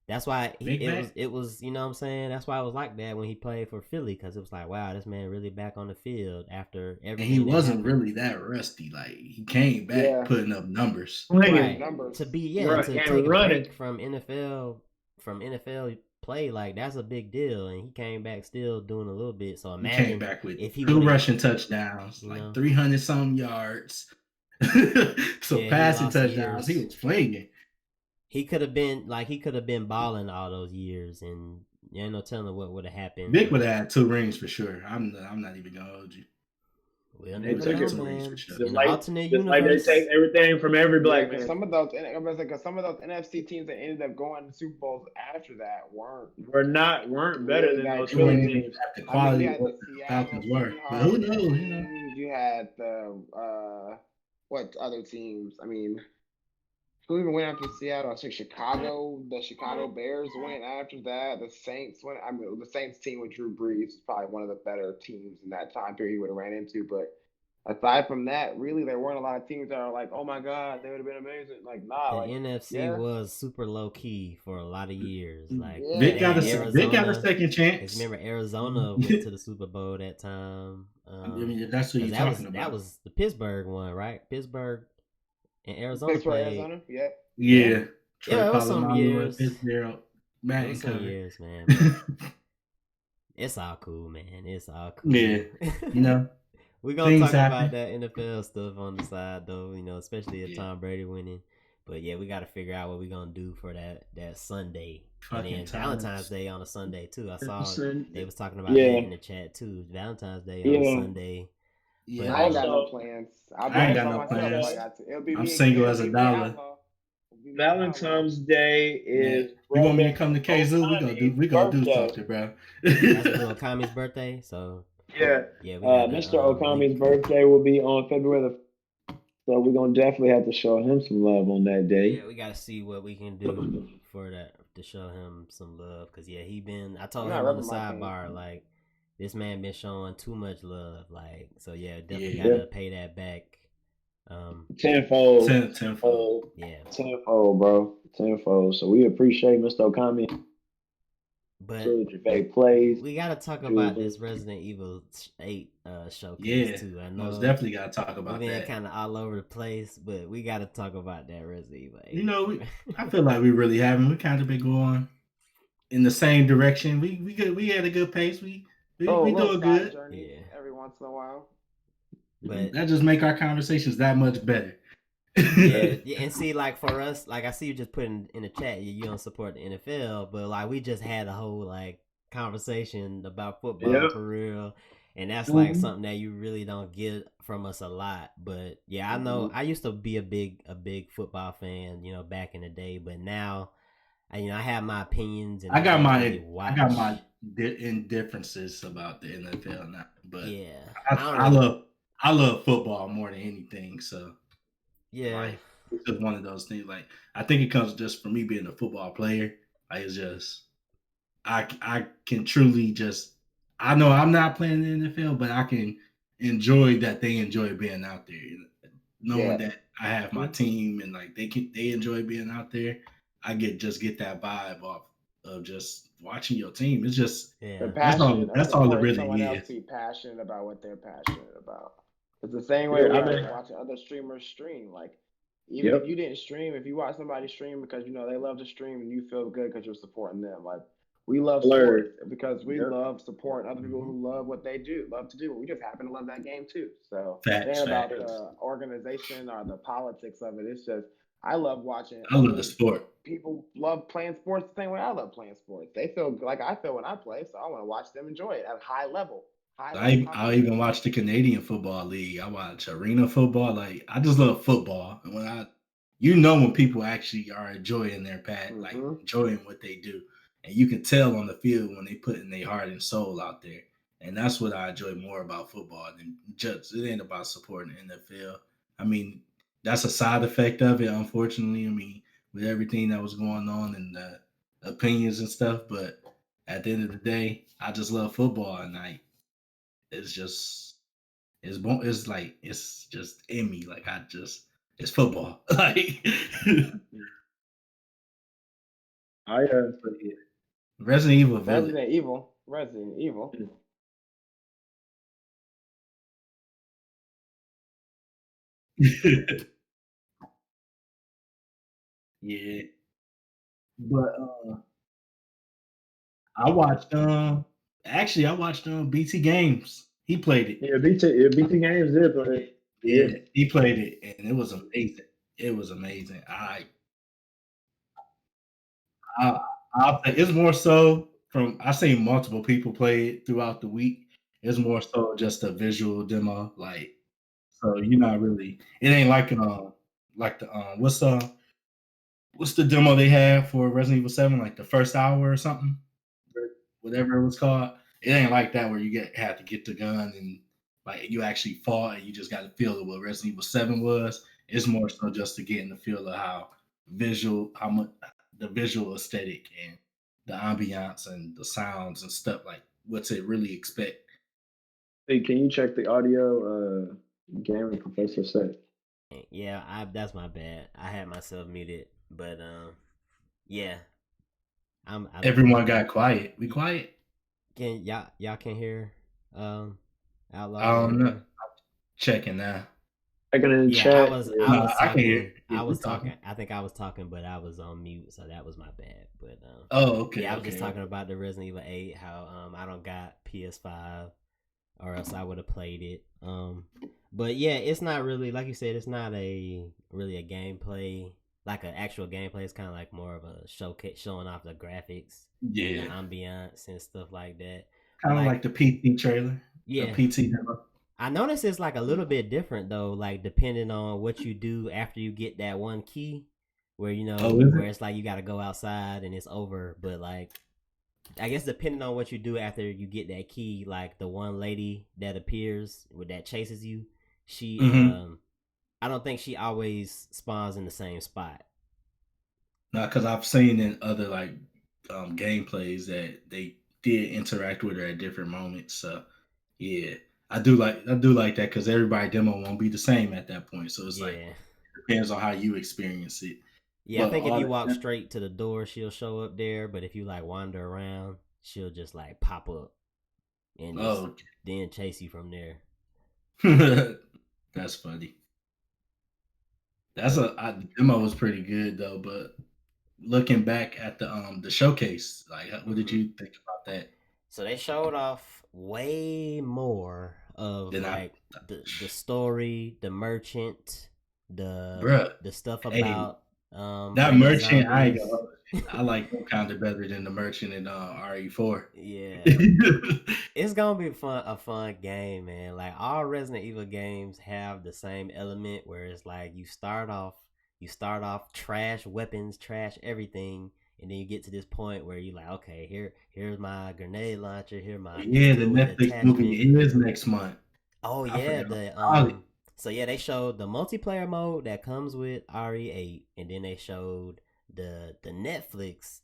that's why it was you know what I'm saying. That's why it was like that when he played for Philly because it was like wow, this man really back on the field after everything. And he wasn't really that rusty. Like he came back putting up numbers. Right. To be to take a break from NFL play, like that's a big deal, and he came back still doing a little bit. So He came imagine back with if he 2 would have, rushing touchdowns, you like know, 300 some yards. So yeah, he passing lost touchdowns, he years. was flinging. He could have been balling all those years, and you ain't no telling what would have happened. Vic would have had 2 rings for sure. I'm not even gonna hold you. We'll They never took know, it, man. Sure. In the alternate just like they universe, take everything from every black because man. some of those, because some of those NFC teams that ended up going to Super Bowls after that weren't better really than that those They weren't Philly good. even teams. at the I mean, you quality of had what the the Seattle Falcons were. But who Seahawks knows, teams. You had the what other teams? I mean, who even went after Seattle? I think Chicago. The Chicago Bears went after that. The Saints went. I mean, the Saints team with Drew Brees was probably one of the better teams in that time period he would have ran into. But aside from that, really, there weren't a lot of teams that are like, oh my God, they would have been amazing. Like, nah, the like, NFC yeah, was super low key for a lot of years. Like Vic yeah, they got had a Arizona. second Because chance. remember, Arizona went to the Super Bowl that time. I mean, if that's what Because you're that was talking that about. was the Pittsburgh one, right? Pittsburgh and Arizona Pittsburgh, played. Arizona. Yep. Yeah. Troy Yeah, it was some Polamalu and years. Fitzgerald. It Matt was and some cover. years, man. But it's all cool, man. It's all cool. Yeah. You know, We're gonna things talk about happen. that NFL stuff on the side, though. You know, especially if Tom Brady winning. But yeah, we got to figure out what we're gonna do for that Sunday, Fucking and then Valentine's Day on a Sunday too. I saw they was talking about that in the chat too. Valentine's Day on a Sunday. Yeah. But, I ain't got no plans. I'll be I ain't honest got by no myself. plans. Like, it'll be I'm me. single It'll as be a me, dollar. Outlaw. It'll be me, Valentine's Day is You want me to come to Brother KZoo? We gonna do birthday. something, bro. that's Bro Kami's birthday, so Yeah. yeah, we got Mr. Okami's birthday will be on February the so we're gonna definitely have to show him some love on that day. Yeah, we got to see what we can do for that to show him some love. Cause yeah, I told I'm him not on the repping my sidebar, king. like this man been showing too much love. Like, so yeah, definitely gotta pay that back. Tenfold. Tenfold. Yeah. Tenfold, bro. Tenfold. So we appreciate Mr. Okami. But plays. we gotta talk about this Resident Evil 8 showcase too. I know most definitely gotta talk about we've been that. kind of all over the place, but we gotta talk about that Resident Evil 8. You know, I feel like we really haven't. We kind of been going in the same direction. We had a good pace. We doing good. Journeys every once in a while. But that just make our conversations that much better. yeah, and see, like for us, like I see you just putting in the chat, you don't support the NFL, but like we just had a whole like conversation about football for real, and that's like something that you really don't get from us a lot. But yeah, I know I used to be a big football fan, you know, back in the day, but now, I have my opinions, and I got my indifferences about the NFL now, but yeah, I love football more than anything, so. Yeah, like, it's just one of those things. Like I think it comes just from me being a football player. Like it's just I can truly just I know I'm not playing in the NFL, but I can enjoy that they enjoy being out there, knowing that I have my team and like they enjoy being out there. I get that vibe off of just watching your team. It's just the passion. That's all it really someone is. else to be passionate about what they're passionate about. It's the same way watching other streamers stream. Like, even if you didn't stream, if you watch somebody stream because they love to stream and you feel good because you're supporting them. Like, we love sports because we love supporting other people who love what they love to do. We just happen to love that game too. So it ain't about the organization or the politics of it. It's just I love watching. I love the sport. People love playing sports the same way I love playing sports. They feel like I feel when I play, so I want to watch them enjoy it at a high level. I even watch the Canadian Football League. I watch arena football. Like I just love football, and when people actually are enjoying their like enjoying what they do, and you can tell on the field when they put in their heart and soul out there, and that's what I enjoy more about football than just it ain't about supporting the NFL. I mean, that's a side effect of it, unfortunately. I mean, with everything that was going on and the opinions and stuff, but at the end of the day, I just love football, and it's just it's just in me. Like it's football. Like Resident Evil Village. Resident Evil. Yeah. But I watched actually I watched BT Games. He played it. Yeah, BT Games did play it. Yeah, he played it, and it was amazing. It was amazing. I I'll say it's more so from I've seen multiple people play it throughout the week. It's more so just a visual demo, like so you're not really. It ain't like the what's the demo they had for Resident Evil 7, like the first hour or something, whatever it was called. It ain't like that where had to get the gun and like you actually fought and you just got to feel of what Resident Evil 7 was. It's more so just to get in the feel of how much the visual aesthetic and the ambiance and the sounds and stuff like what's it really expect. Hey, can you check the audio? Gaming Professor said. Yeah, that's my bad. I had myself muted, but yeah, Everyone got quiet. We quiet. Can y'all can hear Outlaw? I don't know. Checking now. Checking in Yeah, chat. I was talking. I can hear. I was talking. I think I was talking, but I was on mute, so that was my bad. But oh, okay. Yeah, I was just talking about the Resident Evil 8. How I don't got PS5, or else I would have played it. But yeah, it's not really like you said. It's not really a gameplay, like an actual gameplay. It's kind of like more of a showcase, showing off the graphics, yeah, the ambiance and stuff like that. Kind of like the PT trailer. Yeah, the PT demo. I noticed it's like a little bit different though, like depending on what you do after you get that one key, where where it's like you got to go outside and it's over. But like, I guess depending on what you do after you get that key, like the one lady that appears that chases you, she I don't think she always spawns in the same spot. No, because I've seen in other like gameplays that they did interact with her at different moments. So yeah. I do like that because everybody demo won't be the same at that point. So it's like it depends on how you experience it. Yeah, but I think if you walk straight to the door, she'll show up there. But if you like wander around, she'll just like pop up and then chase you from there. That's funny. The demo was pretty good though, but looking back at the showcase, like what did you think about that? So they showed off way more of like the story, the merchant, the stuff about that merchant. I like them kind of better than the merchant in RE4. Yeah, it's gonna be a fun game, man. Like all Resident Evil games have the same element where it's like you start off trash weapons, trash everything. And then you get to this point where you're like, okay, here's my grenade launcher, the Netflix movie is next month. Oh yeah, so yeah, they showed the multiplayer mode that comes with RE8, and then they showed the Netflix.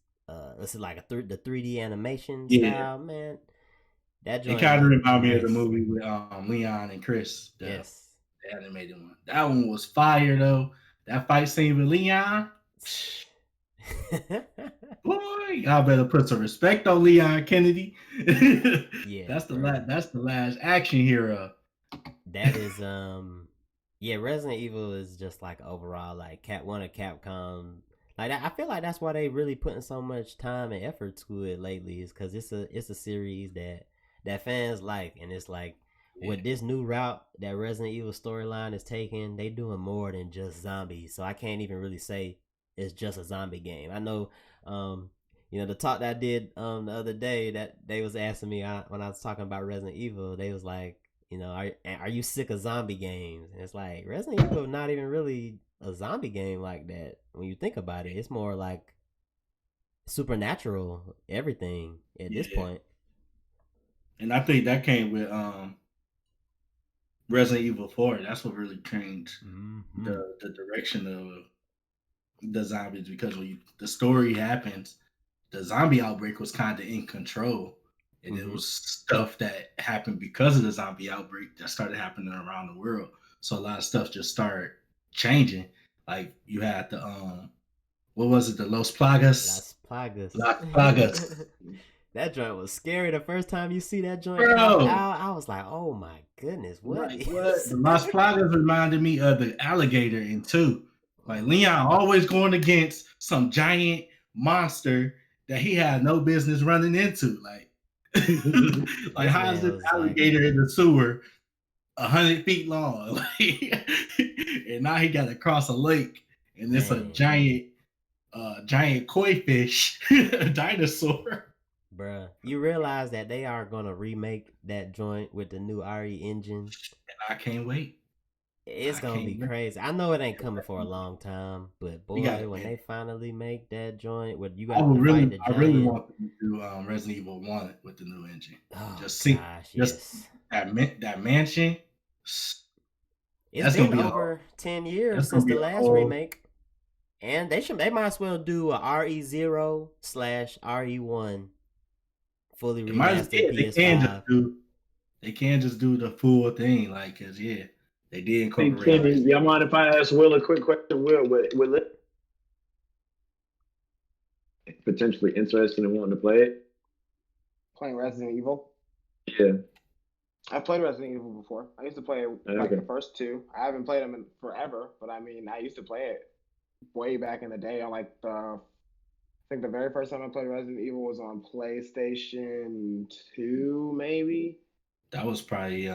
This is like the 3D animation style, man. That it kind of reminded me of the movie with Leon and Chris. The animated one. That one was fire though. That fight scene with Leon. Boy, I better put some respect on Leon Kennedy. Yeah, that's the last action hero. That is Resident Evil is just like overall like one of Capcom. Like I feel like that's why they really putting so much time and effort to it lately, is because it's a series that fans like, and it's like with this new route that Resident Evil storyline is taking, they doing more than just zombies. So I can't even really say it's just a zombie game. I know, the talk that I did the other day, that they was asking me when I was talking about Resident Evil, they was like, are you sick of zombie games? And it's like Resident Evil not even really a zombie game like that. When you think about it, it's more like supernatural everything at this point. And I think that came with Resident Evil 4. That's what really changed the direction of the zombies, because when the story happens, the zombie outbreak was kind of in control, and it was stuff that happened because of the zombie outbreak that started happening around the world. So a lot of stuff just started changing. Like you had the what was it? The Los Plagas. That joint was scary the first time you see that joint come out. I was like, oh my goodness, what? The Los Plagas reminded me of the alligator in 2. Like Leon always going against some giant monster that he had no business running into. Like, like how is this alligator in the sewer 100 feet long? Like, and now he got to cross a lake, and it's a giant koi fish dinosaur. Bruh, you realize that they are gonna remake that joint with the new RE engine? And I can't wait. It's gonna be crazy. I know it ain't coming for a long time, but boy, when they finally make that joint, where you got to fight the giant. I really want them to do Resident Evil 1 with the new engine. Oh, just see, yes. that mansion. It's been over 10 years since the last remake, and they might as well do a RE0/RE1 fully remastered PS5. They can't just do the full thing, like, cause they did incorporate. Y'all mind if I ask Will a quick question? Will it potentially interested in wanting to play it? Playing Resident Evil? Yeah. I've played Resident Evil before. I used to play the first two. I haven't played them in forever, but I mean, I used to play it way back in the day on I think the very first time I played Resident Evil was on PlayStation 2, maybe. That was probably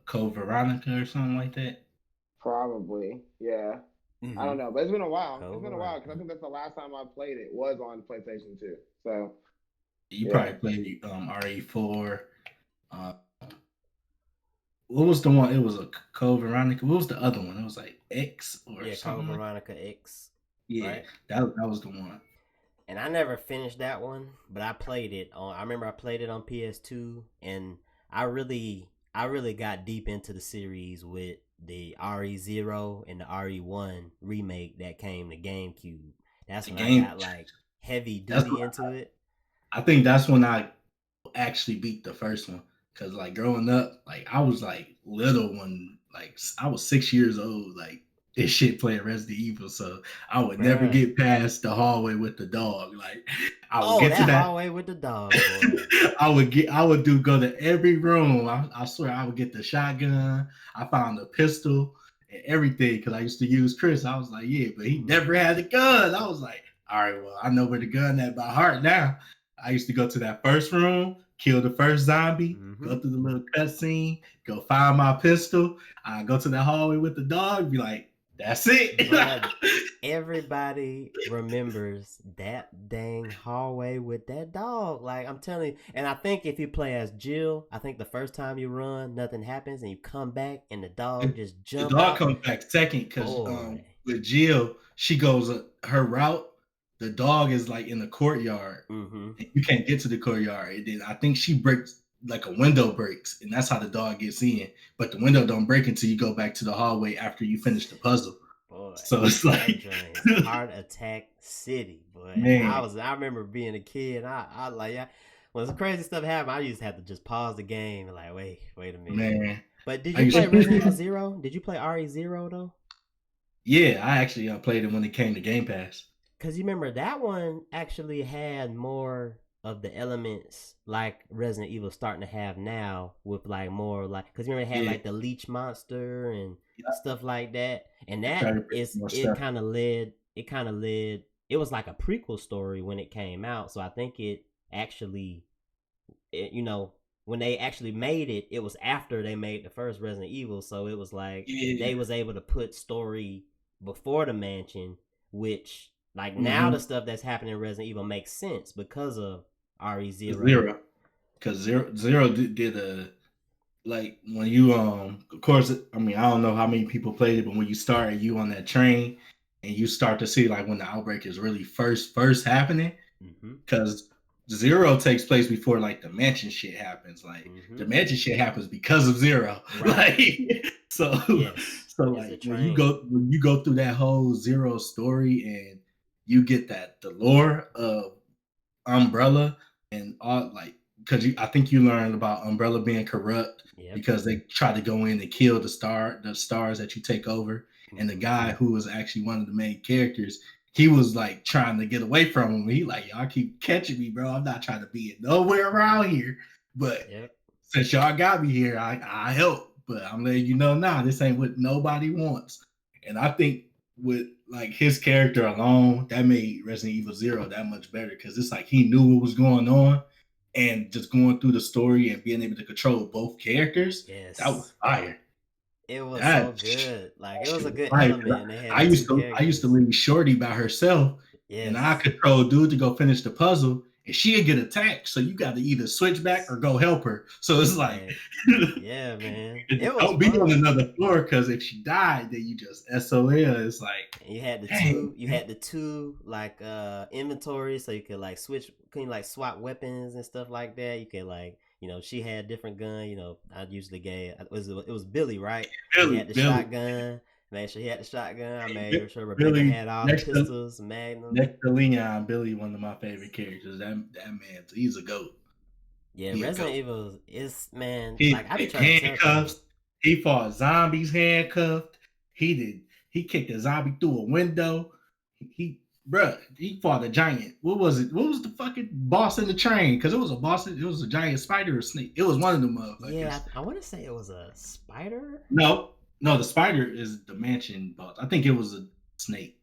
Code Veronica or something like that. Probably, yeah. Mm-hmm. I don't know, but it's been a while. It's been a while because I think that's the last time I played it was on PlayStation 2. So you probably played RE4. What was the one? It was a Code Veronica. What was the other one? It was like X or something. Code Veronica X. Yeah, right? that was the one. And I never finished that one, but I played it on. I remember I played it on PS2, and I really got deep into the series with the RE0 and the RE1 remake that came to GameCube. That's when I got like heavy duty into it. I think that's when I actually beat the first one. Cause like growing up, like I was like little when like I was 6 years old, like this shit playing Resident Evil, so I would never get past the hallway with the dog. Like I would get to that hallway with the dog. I would go to every room. I swear I would get the shotgun. I found a pistol and everything because I used to use Chris. I was like, yeah, but he never had a gun. I was like, all right, well, I know where the gun at by heart now. I used to go to that first room, kill the first zombie, go through the little cutscene, go find my pistol. I go to the hallway with the dog, be like, that's it. But everybody remembers that dang hallway with that dog. Like, I'm telling you. And I think if you play as Jill, I think the first time you run, nothing happens, and you come back, and the dog just jumps out. The dog comes back second, because with Jill, she goes her route. The dog is like in the courtyard. And you can't get to the courtyard. And then I think she breaks, like a window breaks, and that's how the dog gets in. But the window don't break until you go back to the hallway after you finish the puzzle. Boy, so it's like Heart Attack City, boy. Man. I remember being a kid. I when some crazy stuff happened, I used to have to just pause the game and like, wait a minute. Man. But did you play Resident Evil 0? Did you play RE0 though? Yeah, I actually played it when it came to Game Pass. Because you remember that one actually had more of the elements like Resident Evil starting to have now, with like more like, because you remember it had like the leech monster and stuff like that, and that it kind of led. It was like a prequel story when it came out, so I think it actually, when they actually made it, it was after they made the first Resident Evil, so it was like they was able to put story before the mansion, which. Like now, the stuff that's happening in Resident Evil makes sense because of RE0. Because Zero did a, like when you of course, I mean, I don't know how many people played it, but when you start you on that train and you start to see like when the outbreak is really first happening, because Zero takes place before like the mansion shit happens. Like the mansion shit happens because of Zero. Right. Like so like when you go through that whole Zero story and you get the lore of Umbrella and all, like, because I think you learned about Umbrella being corrupt because they tried to go in and kill the stars that you take over. And the guy who was actually one of the main characters, he was like trying to get away from him. He like, y'all keep catching me, bro. I'm not trying to be nowhere around here. But since y'all got me here, I help. But I'm letting you know now, this ain't what nobody wants. And I think with like his character alone, that made Resident Evil Zero that much better because it's like he knew what was going on, and just going through the story and being able to control both characters, that was Yes. fire. It was so That, good. Like it was a good fire. element, and they had I the two I used to characters. leave Shorty by herself, and I Yes. control dude to go finish the puzzle, and she'd get attacked. So you got to either switch back or go help her. So it's like, Right. Yeah, man. It was don't be on fun. another floor because if she died, then you just SOL. It's like, And dang. you had the two like inventories, so you could like swap weapons and stuff like that. You could like, she had different gun, I usually gave it was Billy, right? He had the Billy. shotgun. Made sure he had the shotgun. I made sure Rebecca Billy had all the pistols, Magnum. next to Leon, Billy, one of my favorite characters. That man, he's a goat. Yeah, He a Resident goat. Evil is, man, He like I be like trying to tell people. handcuffs. He fought zombies handcuffed. He kicked a zombie through a window. He fought a giant. What was it? What was the fucking boss in the train? Because it was a boss. It was a giant spider or snake. It was one of them motherfuckers. Yeah, I want to say it was a spider. No, the spider is the mansion boss. I think it was a snake.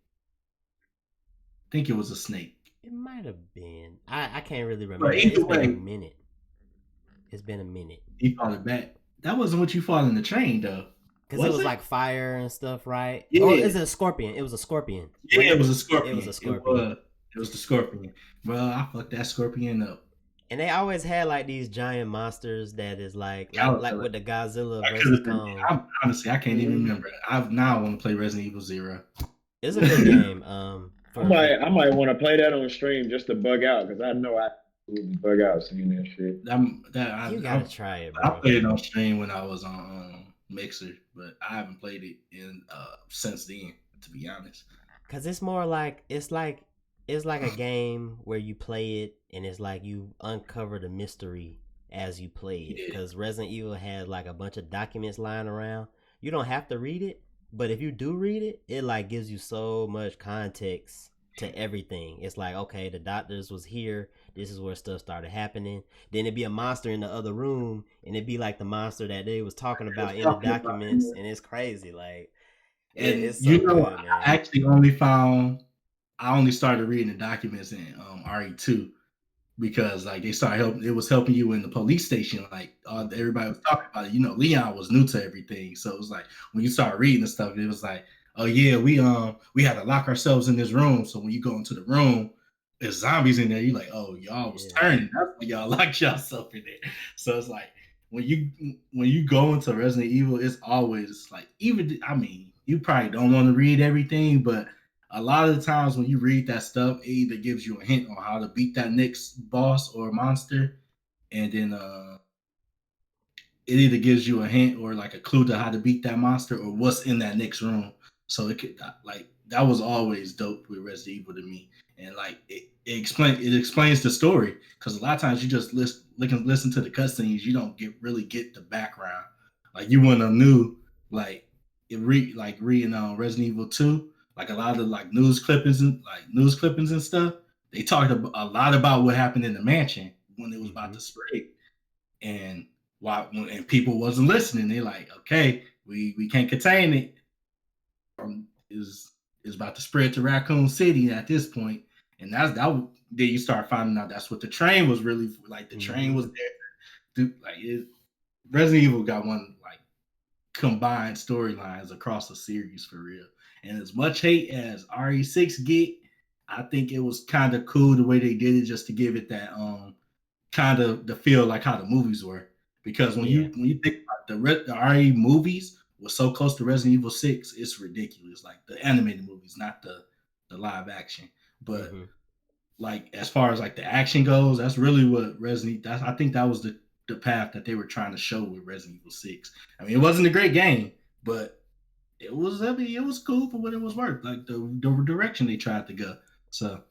It might have been. I can't really remember. But either It's been a way, minute. It's been a minute. he fought it back. That wasn't what you fought in the train, though. Because it was like fire and stuff, right? Yeah. Or is it a scorpion? It was a scorpion. Yeah, it was a scorpion. It was a scorpion. It was the scorpion. Well, I fucked that scorpion up. And they always had like these giant monsters that is like with the Godzilla versus Kong. Honestly, I can't even remember. I want to play Resident Evil 0. It's a good game. I might want to play that on stream just to bug out because I know I would bug out seeing that shit. You gotta try it, bro. I played it on stream when I was on Mixer, but I haven't played it since then, to be honest. Cause it's more like it's like a game where you play it and it's like you uncover the mystery as you play it. Because Resident Evil has like a bunch of documents lying around. You don't have to read it, but if you do read it, it like gives you so much context to everything. It's like, okay, the doctors was here. This is where stuff started happening. Then it'd be a monster in the other room, and it'd be like the monster that they was talking about in the documents, and it's crazy. Like, it's so good, man. I only started reading the documents in RE2 because like they started helping. It was helping you in the police station. Like everybody was talking about it. Leon was new to everything, so it was like when you start reading the stuff, it was like, oh yeah, we had to lock ourselves in this room. So when you go into the room, there's zombies in there. You're like, oh, y'all was turning. That's why y'all locked yourself in there. So it's like when you go into Resident Evil, it's always like you probably don't want to read everything, but a lot of the times when you read that stuff, it either gives you a hint on how to beat that next boss or monster, and then it either gives you a hint or like a clue to how to beat that monster or what's in that next room. So it could like that was always dope with Resident Evil to me, and like it explains the story because a lot of times you just listen to the cutscenes, you don't really get the background. Like you wouldn't have knew reading on Resident Evil 2, like a lot of like news clippings and stuff. They talked a lot about what happened in the mansion when it was about to spread, and and people wasn't listening. They like, okay, we can't contain it. Is about to spread to Raccoon City at this point, and then you start finding out that's what the train was really for. Like the train was there. Resident Evil got one like combined storylines across the series for real. And as much hate as RE6 get, I think it was kind of cool the way they did it, just to give it that kind of the feel like how the movies were. Because when you think about the RE movies was so close to Resident Evil 6, it's ridiculous. Like the animated movies, not the live action. But like as far as like the action goes, that's really what I think that was the path that they were trying to show with Resident Evil 6. I mean, it wasn't a great game, but it was cool for what it was worth. Like the direction they tried to go. So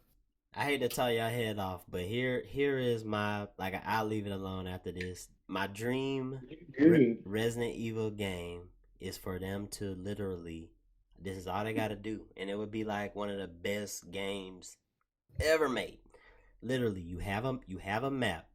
I hate to tell y'all head off, but here is my I'll leave it alone after this. My dream Resident Evil game is for them to literally, this is all they got to do, and it would be like one of the best games ever made. Literally, you have a map.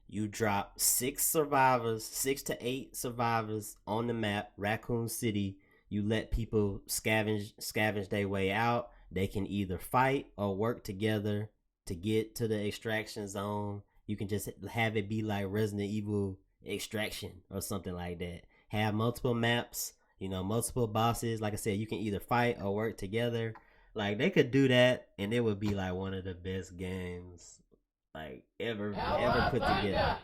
You drop 6 to 8 survivors on the map, Raccoon City. you let people scavenge their way out. They can either fight or work together to get to the extraction zone. You can just have it be like Resident Evil Extraction or something like that. Have multiple maps, multiple bosses. Like I said, you can either fight or work together. Like they could do that, and it would be like one of the best games like ever put together.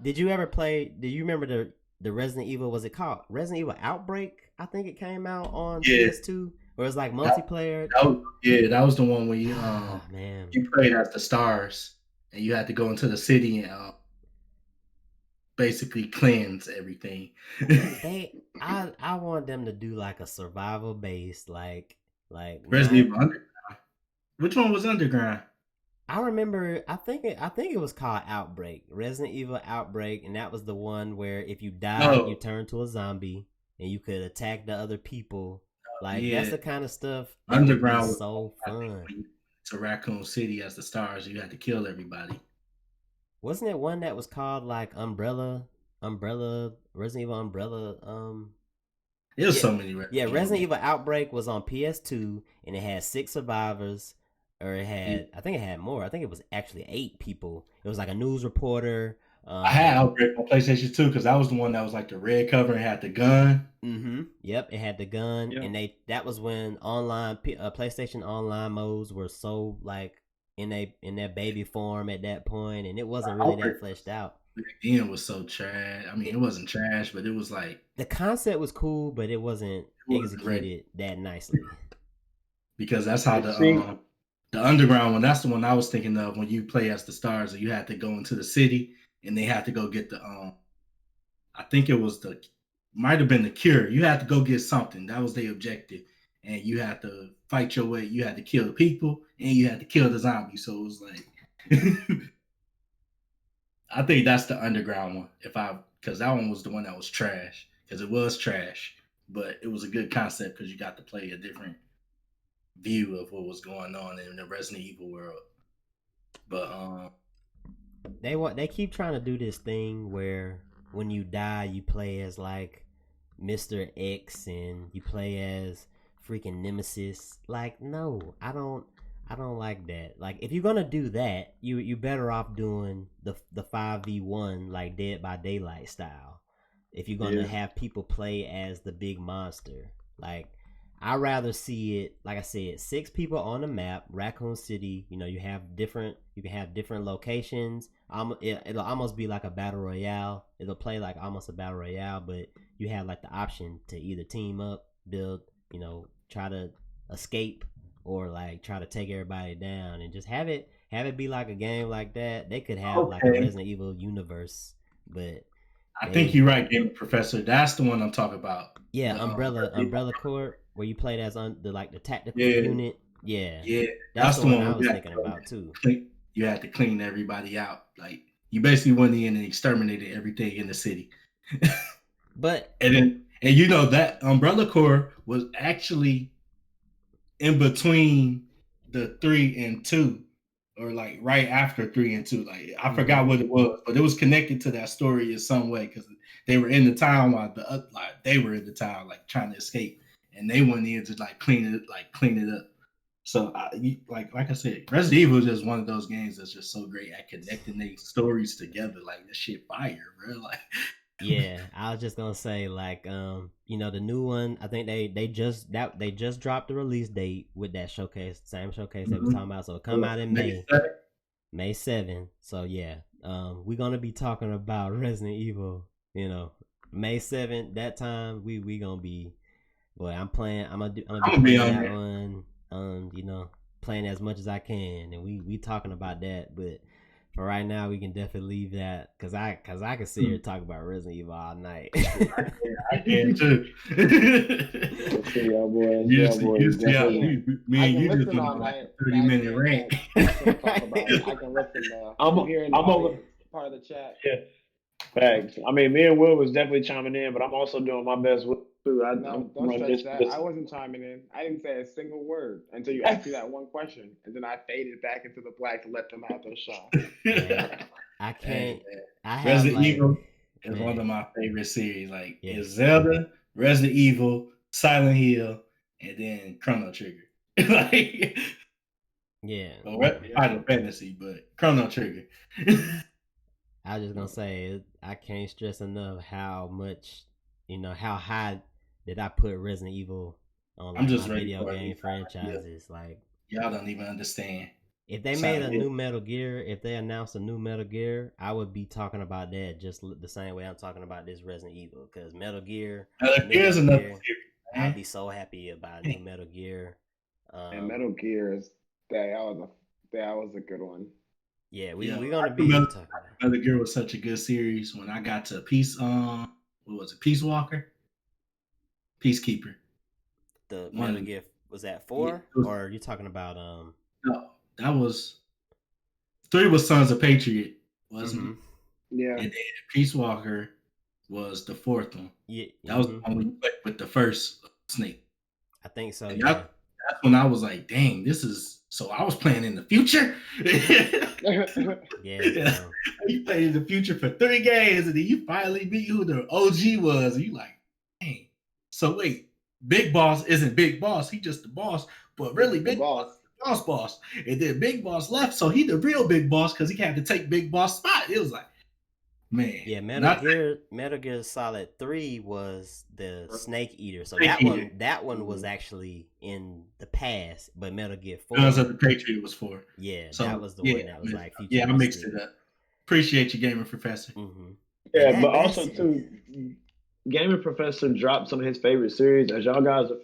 Did you ever play? Do you remember the Resident Evil? Was it called Resident Evil Outbreak? I think it came out on PS2. Where it's like multiplayer. That was the one where you man, you played as the stars and you had to go into the city and basically cleanse everything. I want them to do like a survival based like Resident Evil Underground. Which one was Underground? I remember. I think it was called Outbreak. Resident Evil Outbreak, and that was the one where if you died, you turned to a zombie and you could attack the other people. Like that's the kind of stuff. Underground was so fun. To Raccoon City as the stars, you had to kill everybody. Wasn't it one that was called like Umbrella, Resident Evil Umbrella? It was so many. Resident Evil Outbreak was on PS2 and it had 6 survivors, or it had I think it had more. I think it was actually 8 people. It was like a news reporter. I had Outbreak on PlayStation 2 because that was the one that was like the red cover and had the gun. Mm-hmm. Yep, it had the gun, and that was when online PlayStation Online modes were so like in their baby form at that point, and it wasn't really that fleshed out. The end was so trash. I mean, it wasn't trash, but it was like the concept was cool, but it wasn't executed that nicely. Because that's how the Underground one. That's the one I was thinking of when you play as the stars, and you had to go into the city. And they had to go get the I think it was might have been the cure. You had to go get something. That was their objective. And you had to fight your way. You had to kill the people and you had to kill the zombies. So it was like I think that's the Underground one. Because that one was the one that was trash. Because it was trash. But it was a good concept because you got to play a different view of what was going on in the Resident Evil world. But they keep trying to do this thing where when you die you play as like Mr. X and you play as freaking Nemesis. Like, no, I don't like that. Like, if you're gonna do that, you better off doing the 5v1 like Dead by Daylight style. If you're gonna have people play as the big monster, like I'd rather see it, like I said, 6 people on the map, Raccoon City. You can have different locations. It'll almost be like a battle royale. It'll play like almost a battle royale, but you have like the option to either team up, build, try to escape, or like try to take everybody down, and just have it be like a game like that. They could have like a Resident Evil universe, but I think you're right, Game Professor. That's the one I'm talking about. Yeah, Umbrella Corp, where you played as the tactical unit. Yeah, that's the one I was thinking about too. You had to clean everybody out. Like you basically went in and exterminated everything in the city. But and that Umbrella Corps was actually in between the 3 and 2, or like right after 3 and 2. Like I forgot what it was, but it was connected to that story in some way because they were in the town while they were in the town like trying to escape, and they went in to clean it up. So like I said, Resident Evil is just one of those games that's just so great at connecting these stories together. Like that shit fire, bro. Like yeah, I was just gonna say like the new one. I think they just dropped the release date with that showcase, same showcase they was talking about. So it come out in May 7. So yeah, we're gonna be talking about Resident Evil. May 7. That time we gonna be. Boy, I'm gonna be playing that one. Playing as much as I can, and we talking about that, but for right now we can definitely leave that because I can sit here and talk about Resident Evil all night. I can too. Me and you just doing like a 30-minute rant. I can listen now. I'm hearing over part of the chat. Yeah. Facts. I mean, me and Will was definitely chiming in, but I'm also doing my best with too. Don't stretch that. I wasn't chiming in. I didn't say a single word until you asked me that one question, and then I faded back into the black to let them have their shot. I can't. Resident Evil is one of my favorite series. Like it's Zelda, Resident Evil, Silent Hill, and then Chrono Trigger. Like, Yeah. Final Fantasy, but Chrono Trigger. I was just gonna say I can't stress enough how much, how high did I put Resident Evil on I'm like just my ready video for game it. franchises. Like, Y'all don't even understand. if they made a new Metal Gear, if they announced a new Metal Gear, I would be talking about that just the same way I'm talking about this Resident Evil. Because Metal Gear, Gear's another series, I'd be so happy about a new Metal Gear. And Metal Gear that was a good one. Yeah, we're gonna be talking about Metal Gear was such a good series. When I got to what was it? Peace Walker, Peacekeeper. The Metal Gear was that 4, or are you talking about No, that was 3 was Sons of Patriot, wasn't it? Yeah. And then Peace Walker was the 4th one. Yeah, that was the one we played with the first Snake. I think so. And that's when I was like, "Dang, this is." So I was playing in the future. Yeah, you played in the future for 3 games, and then you finally meet who the OG was, and you like, "Dang." So wait, Big Boss isn't Big Boss; he just the boss. But really, Big Boss. Boss, and then Big Boss left, so he the real Big Boss because he had to take Big Boss spot. It was like, man, yeah. Metal Gear Solid 3 was the Snake Eater, so that one was actually in the past, but Metal Gear 4, Sons of the Patriot was 4. Yeah, so that was the one that was like futuristic. Yeah, I mixed it up. Appreciate you, Gaming Professor. Mm-hmm. Yeah, but also too, Gaming Professor dropped some of his favorite series. As y'all guys are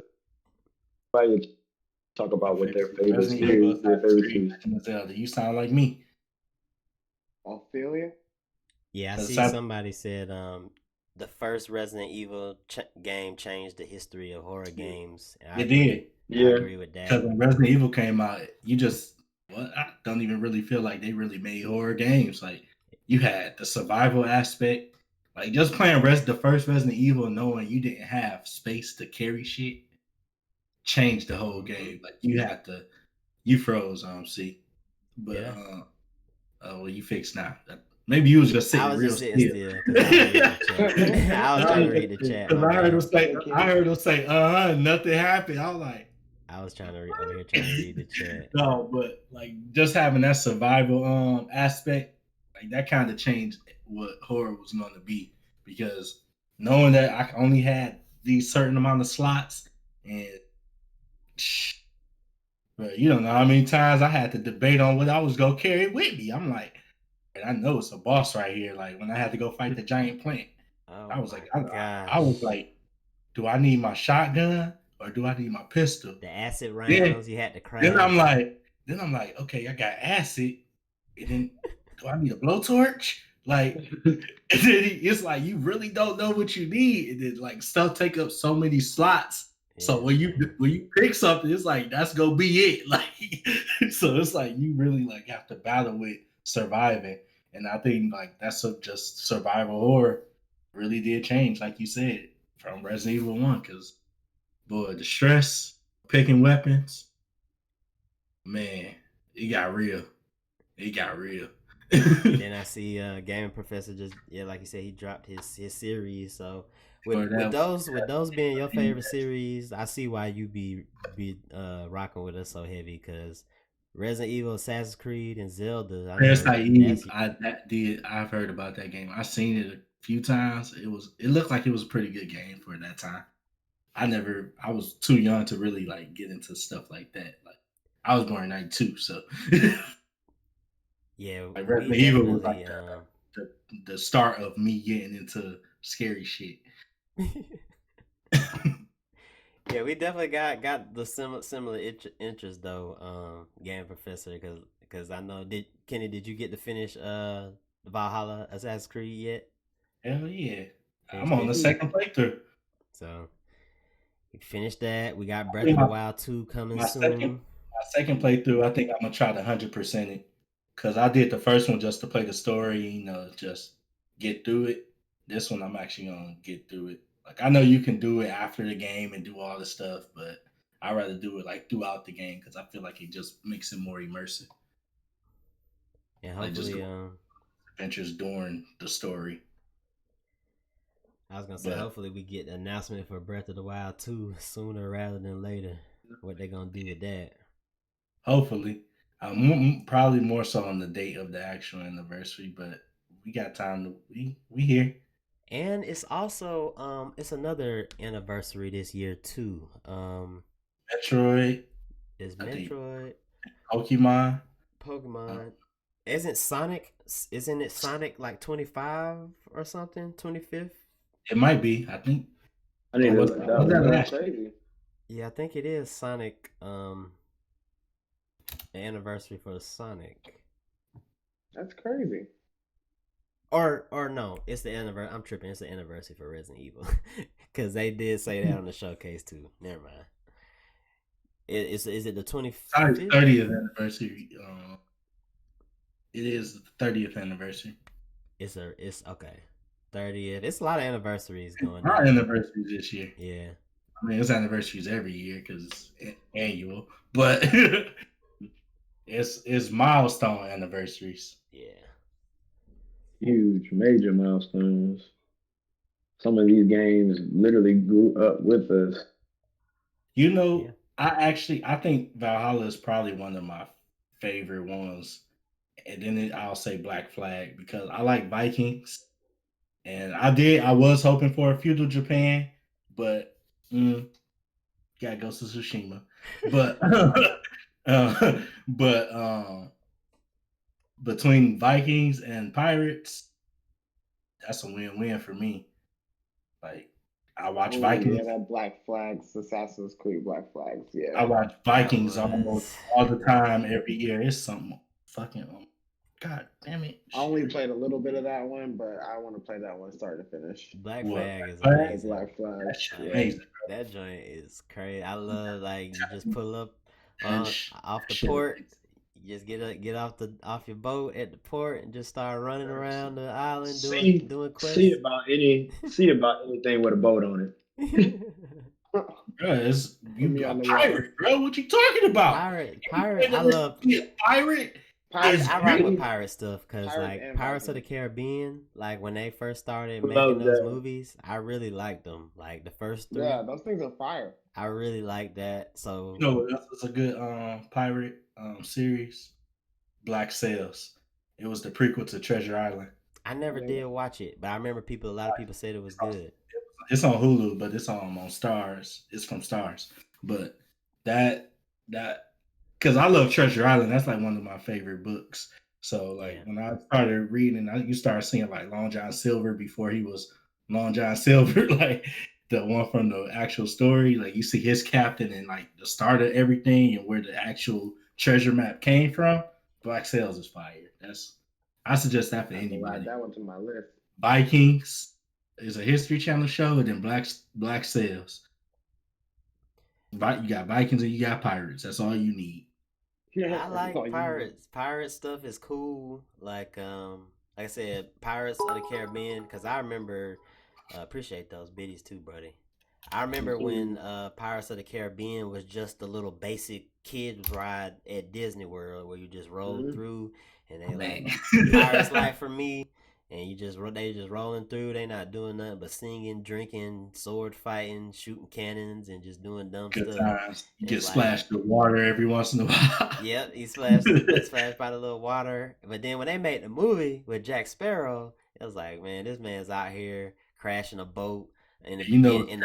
talk about what their favorite series, Do you sound like me? Ophelia? Yeah, I see somebody said the first Resident Evil game changed the history of horror games. It did. Yeah, I agree with that. Because when Resident Evil came out, I don't even really feel like they really made horror games. Like, you had the survival aspect. Like, just playing the first Resident Evil, knowing you didn't have space to carry shit, changed the whole game. Like, you froze, see. But well, you fixed now. Maybe you was just sitting real still. I was trying to read the chat. I heard him say, nothing happened. I was like, I was trying to read the chat. No, but like just having that survival aspect, like that kind of changed what horror was going to be, because knowing that I only had these certain amount of slots, and but you don't know how many times I had to debate on what I was gonna carry with me. I'm like, I know it's a boss right here. Like when I had to go fight the giant plant, I was like, I was like, do I need my shotgun or do I need my pistol? The acid rounds you had to crash. Then I'm like, okay, I got acid. And then do I need a blowtorch? Like, it's like you really don't know what you need, and then like stuff take up so many slots. Yeah. So when you pick something, it's like that's gonna be it. Like, so it's like you really like have to battle with surviving, and I think like that's just survival horror really did change, like you said, from Resident Evil 1, because boy, the stress, picking weapons, man, it got real. And then I see Gaming Professor just like you said, he dropped his series. So with those being your favorite series, I see why you be rocking with us so heavy, because Resident Evil, Assassin's Creed, and Zelda. I've heard about that game. I've seen it a few times. It looked like it was a pretty good game for that time. I was too young to really like get into stuff like that. Like I was born in 92, so yeah, like Resident Evil was like the start of me getting into scary shit. Yeah, we definitely got the similar interest though, Game Professor, because I know Kenny, did you get to finish Valhalla Assassin's Creed yet? Hell yeah, I'm on the second playthrough. So we finished that. We got Breath of the Wild 2 coming soon. My second playthrough, I think I'm gonna try to 100% it, because I did the first one just to play the story, just get through it. This one I'm actually gonna get through it. Like I know you can do it after the game and do all this stuff, but I'd rather do it like throughout the game, because I feel like it just makes it more immersive. And hopefully, adventures during the story. I was gonna say, hopefully we get the announcement for Breath of the Wild 2 sooner rather than later. What they gonna do with that? Hopefully, probably more so on the date of the actual anniversary, but we got time to we here. And it's also it's another anniversary this year too. Metroid. Is Metroid, Pokemon. Isn't Sonic? Isn't it Sonic like 25 or something? 25th? It might be. I think. I need to look that up. That's crazy. Yeah, I think it is Sonic. Anniversary for Sonic. That's crazy. Or no, it's the anniversary. I'm tripping. It's the anniversary for Resident Evil because they did say that on the showcase too. Never mind. Is it the 25th? 30th anniversary. It is the 30th anniversary. It's okay. 30th. It's a lot of anniversaries going on. A lot of anniversaries this year. Yeah. I mean, it's anniversaries every year because it's annual, but it's milestone anniversaries. Yeah. Huge, major milestones. Some of these games literally grew up with us. You know, yeah. I think Valhalla is probably one of my favorite ones. And then I'll say Black Flag because I like Vikings. And I was hoping for a feudal Japan, but gotta go to Tsushima. But between Vikings and pirates, that's a win-win for me. Like I watch Vikings. Yeah, that Black Flags, Assassin's Creed Black Flags. Yeah, I watch Vikings almost all the time, every year. It's something fucking. God damn it! I only played a little bit of that one, but I want to play that one start to finish. Black Flag is amazing. Black Flag. That's amazing. That joint is crazy. I love like you just pull up off the port. You just get off your boat at the port and just start running around the island doing quests. See about anything with a boat on it. Bro, you got pirate, bro. What you talking about? Pirate. I love pirate. I rock with pirate stuff because like Pirates of the Caribbean, like when they first started making those movies, I really liked them. Like the first three. Yeah, those things are fire. I really like that. So that's a good pirate series. Black Sails. It was the prequel to Treasure Island. I never did watch it, but I remember a lot of people said it was good. It's on Hulu, but it's on Stars. It's from Stars. But that because I love Treasure Island. That's like one of my favorite books. So like when I started reading, you start seeing like Long John Silver before he was Long John Silver, like the one from the actual story. Like you see his captain and like the start of everything and where the actual treasure map came from. Black Sails is fire. I suggest that for anybody. Add that one to my list. Vikings is a History Channel show, and then Black Sails. You got Vikings and you got pirates. That's all you need. Yeah, I like pirates. Pirate stuff is cool. Like I said, Pirates of the Caribbean, because I remember appreciate those biddies too, buddy. I remember when Pirates of the Caribbean was just a little basic kids ride at Disney World where you just roll through and they like Pirates Life for me. And they just rolling through. They not doing nothing but singing, drinking, sword fighting, shooting cannons, and just doing dumb Good stuff. Times. You get splashed with water every once in a while. Yep, he splashed by the little water. But then when they made the movie with Jack Sparrow, it was like, man, this man's out here crashing a boat in the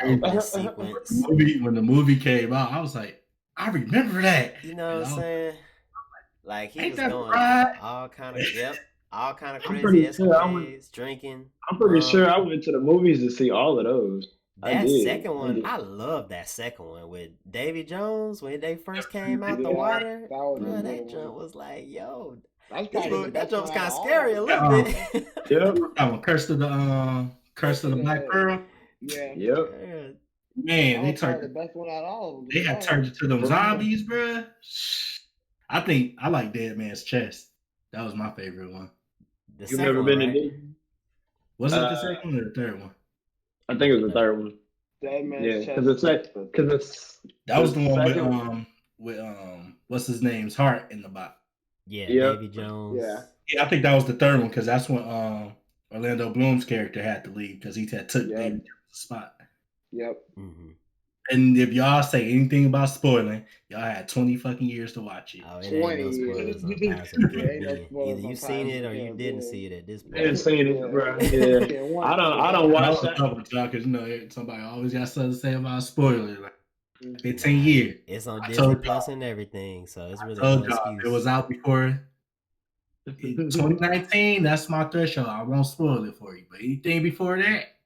opening sequence. When the movie came out, I was like, I remember that. You know what I'm saying? Like he was going all kind of crazy escapades, drinking. I'm pretty sure I went to the movies to see all of those. That second one, I love that second one with Davy Jones when they first came out the water. That jump was like, yo, that jump's kind of scary a little bit. Yep. Curse of the Black Pearl. Yeah. Yep. Man, they turned the best one out of all of them. They had turned it to them zombies, bro. I think I like Dead Man's Chest. That was my favorite one. You've never been to Disney? Was it the second one or the third one? I think it was the third one. Dead Man's Chest. That was the one with what's his name's heart in the box. Yeah, Davy Jones. Yeah. Yeah, I think that was the third one because that's when Orlando Bloom's character had to leave because he had took Yep. Baby Yoda's spot. Yep. Mm-hmm. And if y'all say anything about spoiling, y'all had 20 fucking years to watch it. Oh, it ain't 20 no years. spoilers on Pirates of the There ain't no Caribbean. spoilers Either on you seen Pirates it of or the you didn't Caribbean. see it at this I didn't point. see it, Yeah. bro. You Yeah, can't watch I it. don't I watch was that. double talk because somebody always got something to say about spoilers. Like Mhm. 15 Nah, years. It's on I Disney told Plus y'all. and everything, so it's I really told no y'all excuse. it was out before 2019. That's my threshold. I won't spoil it for you. But anything before that,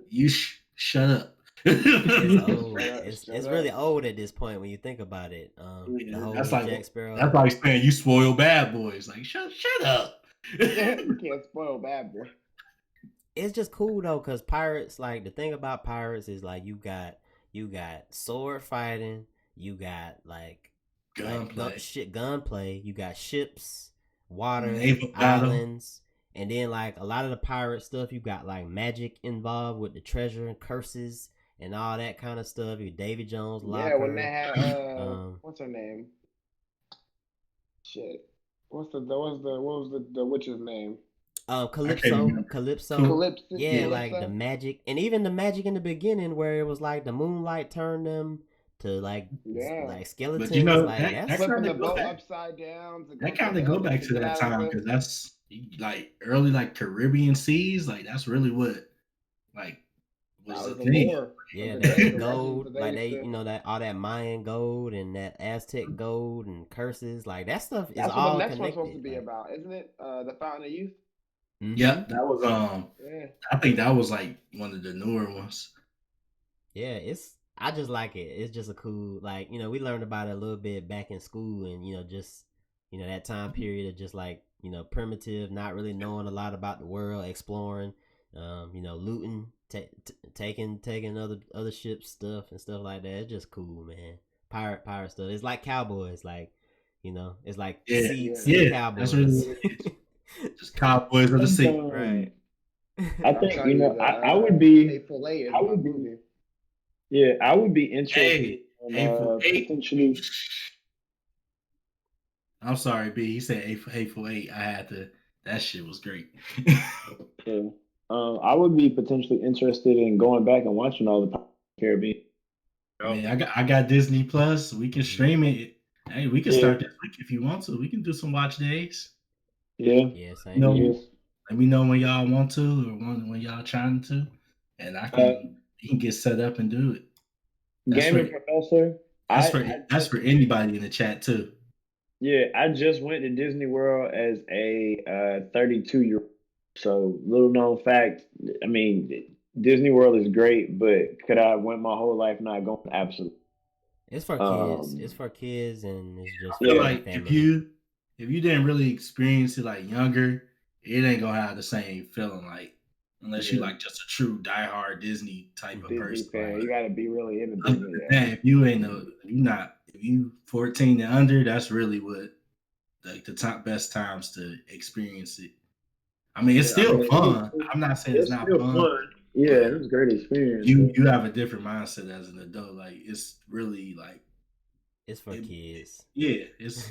you shut up. It's old. Shut up, It's shut really up. old at this point when you think about it. The whole That's like Jack Sparrow. that's like saying you spoil Bad Boys. Like shut up. You can't spoil Bad Boy. It's just cool though, cause pirates, like the thing about pirates is like you got sword fighting, you got like gunplay, you got ships, water, Naval battle. islands, and then like a lot of the pirate stuff, you got like magic involved with the treasure and curses and all that kind of stuff. You Davy Jones locker. Yeah, when they had what's her name? Shit. What was the witch's name? Calypso. Calypso. Yeah, like the magic, and even the magic in the beginning where it was like the moonlight turned them to like skeletons. But you know, like that's flipping the boat upside down. That kind of go back to that time because that's like early like Caribbean seas. Like that's really what like was the thing. Yeah, that gold, like they, that all that Mayan gold and that Aztec gold and curses, like that stuff is all connected. That's what the next one's supposed to be about, isn't it? The Fountain of Youth. Mm-hmm. Yeah, that was I think that was like one of the newer ones. Yeah, I just like it. It's just a cool, like, we learned about it a little bit back in school, and just that time period of just like primitive, not really knowing a lot about the world, exploring, looting, taking other ships stuff and stuff like that. It's just cool, man. Pirate stuff. It's like cowboys, like it's like sea cowboys. That's really just cowboys of the sea, right? I think I would be. I would be interested. Potentially. I'm sorry, B. He said Hateful Eight. I had to. That shit was great. Yeah. I would be potentially interested in going back and watching all the Caribbean. I mean, I got Disney Plus. We can stream it. Hey, we can start this week if you want to. We can do some watch days. Yeah. Yes. Let me know when y'all want to or when y'all trying to, and we can get set up and do it. Gaming Professor. That's for anybody in the chat too. Yeah, I just went to Disney World as a 32-year-old. So, little known fact. I mean, Disney World is great, but could I went my whole life not going? Absolutely. It's for kids. It's for kids, and it's just. I feel like if you didn't really experience it like younger, it ain't gonna have the same feeling like unless you like just a true diehard Disney type of person. Fan. You gotta be really into Disney. If you ain't if you 14 and under, that's really what like the best times to experience it. I mean, it's still fun. I'm not saying it's not fun. Yeah, it was a great experience. You have a different mindset as an adult. Like it's really like it's for kids. Yeah, it's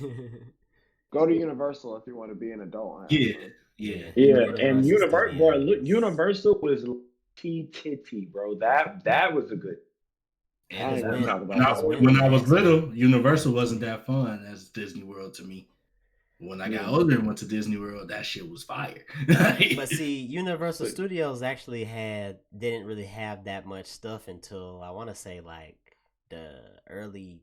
go to Universal if you want to be an adult. Yeah. And Universal was titty, bro. That was a good. When I was little, Universal wasn't that fun as Disney World to me. When I got older and went to Disney World, that shit was fire. But see, Universal Studios actually didn't really have that much stuff until I want to say like the early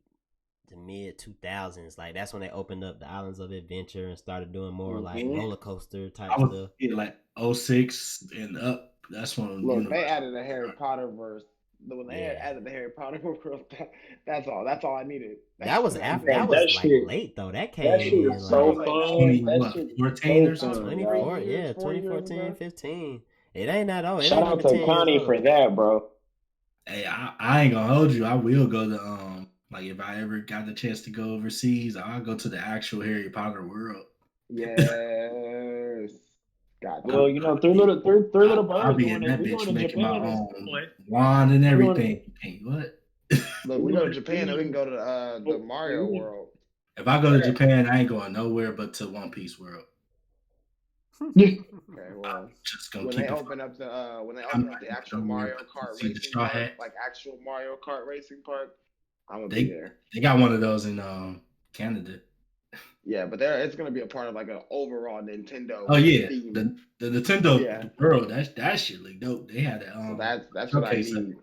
to mid 2000s. Like that's when they opened up the Islands of Adventure and started doing more like roller coaster type stuff. Yeah, like 06 and up. That's when they added a Harry Potter verse. When they had added the Harry Potter world, that's all I needed. That was after. That was like late though. That came in so fun. 2014 or something. 2014, 15. It ain't that old. Shout out to Connie for that, bro. Hey, I ain't gonna hold you. I will go to like if I ever got the chance to go overseas, I'll go to the actual Harry Potter world. Yes. Well, 3LittleBlerds. I'll be in that bitch making my own wand and everything. What? Look, we go to Japan and we can go to the Mario world. If I go to Japan, I ain't going nowhere but to One Piece world. Okay, well, Just gonna when keep they it. open up the I'm actual not Mario gonna Kart see the racing straw park, hat. like actual Mario Kart racing park, I'm gonna be They there. they got one of those in Canada. Yeah, but it's gonna be a part of like an overall Nintendo Oh yeah, theme. the Nintendo Yeah, World. That shit look dope. They had a so that's what I showcase of need. it.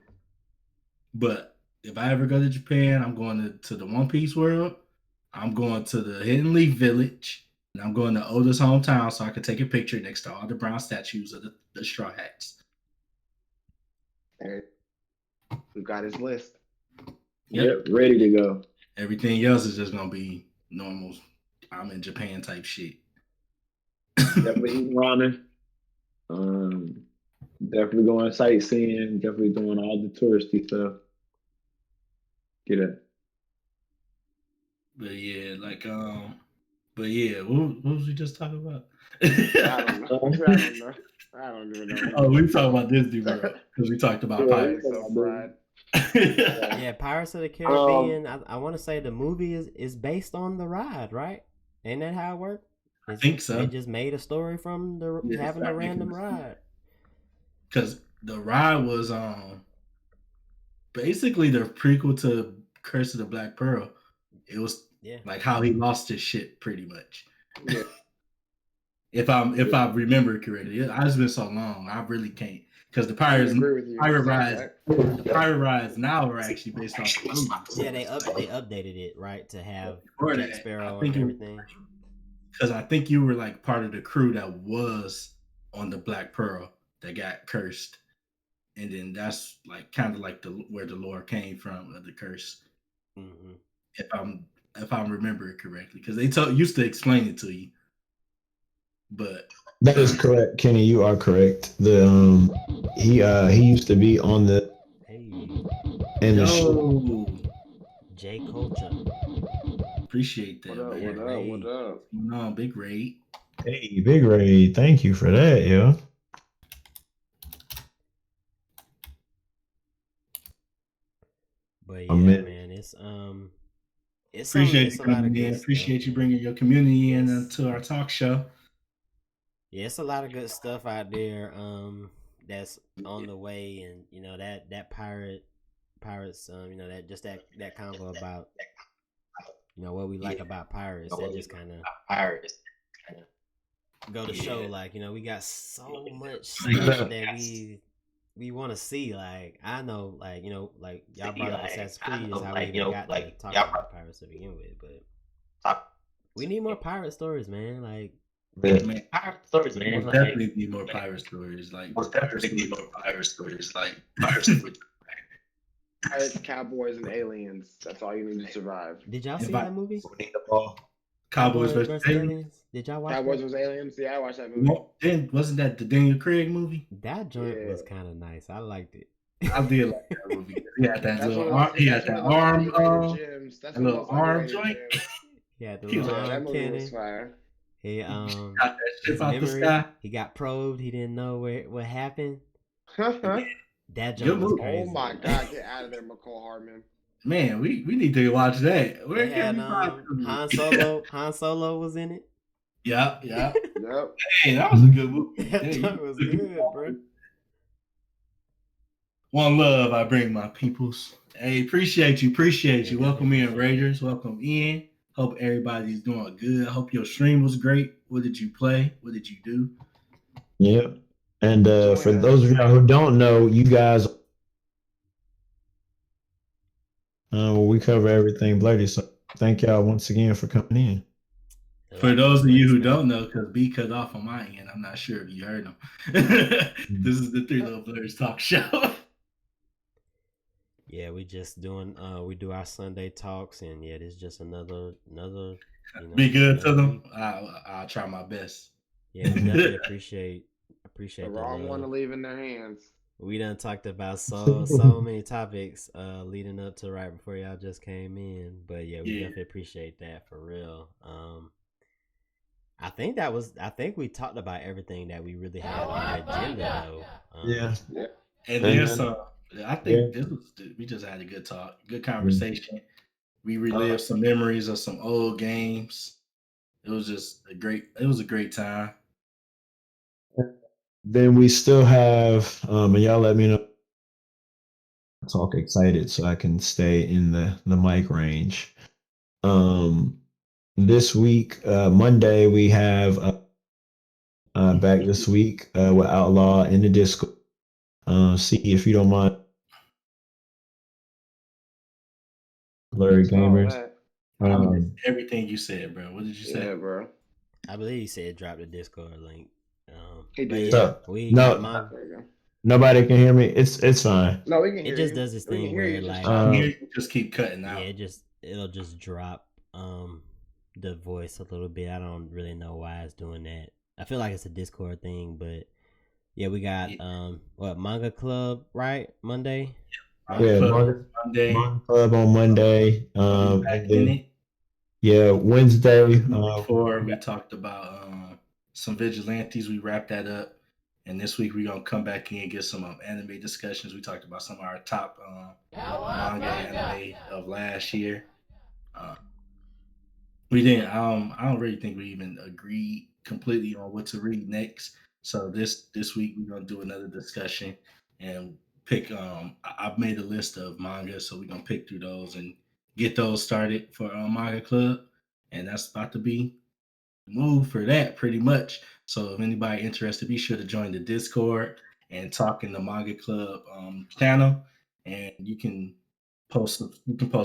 But if I ever go to Japan, I'm going to the One Piece World. I'm going to the Hidden Leaf Village, and I'm going to Oda's hometown so I can take a picture next to all the brown statues of the Straw Hats. And we've got his list. Yep, ready to go. Everything else is just gonna be normal. I'm in Japan type shit. Definitely eating ramen. Definitely going sightseeing. Definitely doing all the touristy stuff. Get it. But yeah, what was we just talking about? I don't know. I don't know. I don't even know. Oh, we talking about Disney World because we talked about Yeah, pirates. So fried. Yeah, Pirates of the Caribbean. I want to say the movie is based on the ride, right? Ain't that how it worked? I think so. They just made a story from having a random ride. Because the ride was basically the prequel to Curse of the Black Pearl. It was like how he lost his shit, pretty much. Yeah. If I remember correctly, it's been so long, I really can't. Because the pirate rides now are actually based off the movies. Yeah, they updated it, right, to have Jack Sparrow I think and everything. Because I think you were like part of the crew that was on the Black Pearl that got cursed, and then that's like kind of like where the lore came from of the curse. Mm-hmm. If I'm remembering correctly, because they used to explain it to you. But that is correct, Kenny. You are correct. He used to be on the J Culture. Appreciate that. What up? No, Big Raid. Hey, Big Raid. Thank you for that, yo. But yeah, man, it's appreciate you coming in. Appreciate you bringing your community in to our talk show. Yeah, it's a lot of good stuff out there. That's on the way, and you know that pirates. You know that convo about what we like about pirates. That just kind of go to show, like we got so much stuff that we want to see. Like I know, like like y'all brought up Assassin's Creed is how we even got to talk about pirates to begin with, but we need more pirate stories, man. Like. Man, pirate stories, man. Definitely need more pirate stories. Like Pirates, cowboys, and aliens. That's all you need to survive. Did y'all see that movie? Cowboys vs. Aliens. Did y'all watch Cowboys vs. Aliens? Yeah, I watched that movie. Wasn't that the Daniel Craig movie? That joint was kind of nice. I liked it. I did like that movie. He had that little arm. He had that arm. That little arm joint. Yeah, the little arm that movie cannon. was fire. He got that shit out the sky. He got probed. He didn't know what happened. That joint was crazy. Oh my god! Get out of there, McCall Hardman. Man, we need to watch that. Where can we find Han Solo? Han Solo was in it. Yep. Yep. Hey, that was a good movie. That was good, bro. One love, I bring my peoples. Hey, appreciate you. Welcome in, Raiders. Welcome in. Hope everybody's doing good. I hope your stream was great. What did you play? What did you do? Yeah. And for those of y'all who don't know, you guys, we cover everything Blerdy. So thank y'all once again for coming in. For those of you who don't know, because B cut off on my end, I'm not sure if you heard him. This is the 3LittleBlerds talk show. Yeah, we just doing we do our Sunday talks, and yeah, this is just another be good to them. I'll try my best. Yeah, we definitely appreciate the wrong one to leave in their hands. We done talked about so many topics leading up to right before y'all just came in, but yeah, we definitely appreciate that for real. I think we talked about everything that we really had on the agenda though. Yeah. And then I think we just had a good talk, good conversation. We relived some memories of some old games. It was just a great time. Then we still have, and y'all let me know. Talk excited so I can stay in the mic range. This week, Monday, we have back this week with Outlaw in the Discord. See if you don't mind, Blurry Gamers. I missed everything you said, bro. What did you say? Yeah, bro. I believe he said drop the Discord link. He But did. yeah, So, we no, got manga. There you go. nobody can hear me. It's fine. No, we can hear It just you. does this We can thing hear where you. Just like stop. Here you just keep cutting out. yeah, it'll just drop the voice a little bit. I don't really know why it's doing that. I feel like it's a Discord thing, but yeah, we got what manga club right Monday. Yeah, Monday. Manga Club on Monday. Back And in then, it. yeah, Wednesday. Before we talked about some vigilantes, we wrapped that up. And this week we're gonna come back in and get some anime discussions. We talked about some of our top manga anime of last year. We didn't. I don't really think we even agreed completely on what to read next. So this week we're gonna do another discussion and pick. I've made a list of manga, so we're gonna pick through those and get those started for manga club, and that's about to be move for that pretty much. So if anybody interested, be sure to join the Discord and talk in the Manga Club channel, and you can post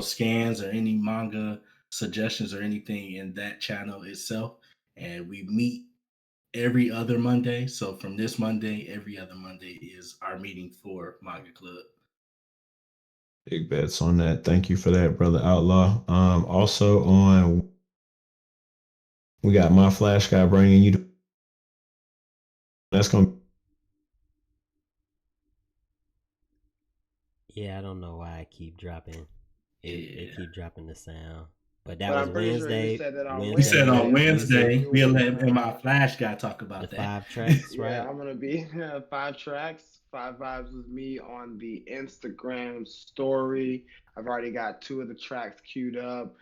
scans or any manga suggestions or anything in that channel itself. And we meet every other Monday. So from this Monday, every other Monday is our meeting for Manga Club. Big bets on that. Thank you for that, brother Outlaw. Also on, we got my Flash guy bringing you. That's gonna. Yeah, I don't know why I keep dropping. It keep dropping the sound. But that But was I'm pretty sure you Wednesday. said that on We said on Wednesday. Wednesday we'll let my Flash guy talk about the that. 5 tracks, Yeah, right? I'm gonna be 5 tracks, 5 vibes with me on the Instagram story. I've already got 2 of the tracks queued up.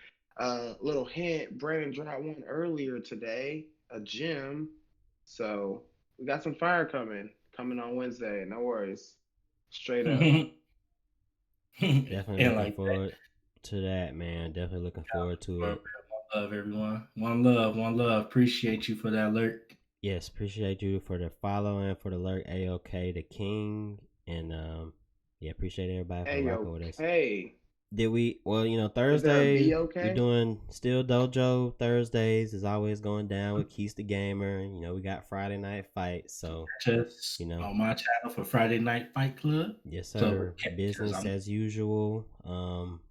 Little hint: Brandon dropped one earlier today, a gym. So we got some fire coming on Wednesday. No worries, straight up. Definitely And looking like forward to that, man. Definitely looking forward to it. one love, everyone. One love, one love. Appreciate you for that alert. Yes, appreciate you for the follow and for the alert. A-OK, the king, and yeah, appreciate everybody for rocking with us. Okay. Did we? Well, you know, Is there a Thursday B okay? we doing still dojo Thursdays is always going down with Keys the Gamer. You know, we got Friday night fights, so Just you know, on my channel for Friday Night Fight Club. yes So sir, business as usual.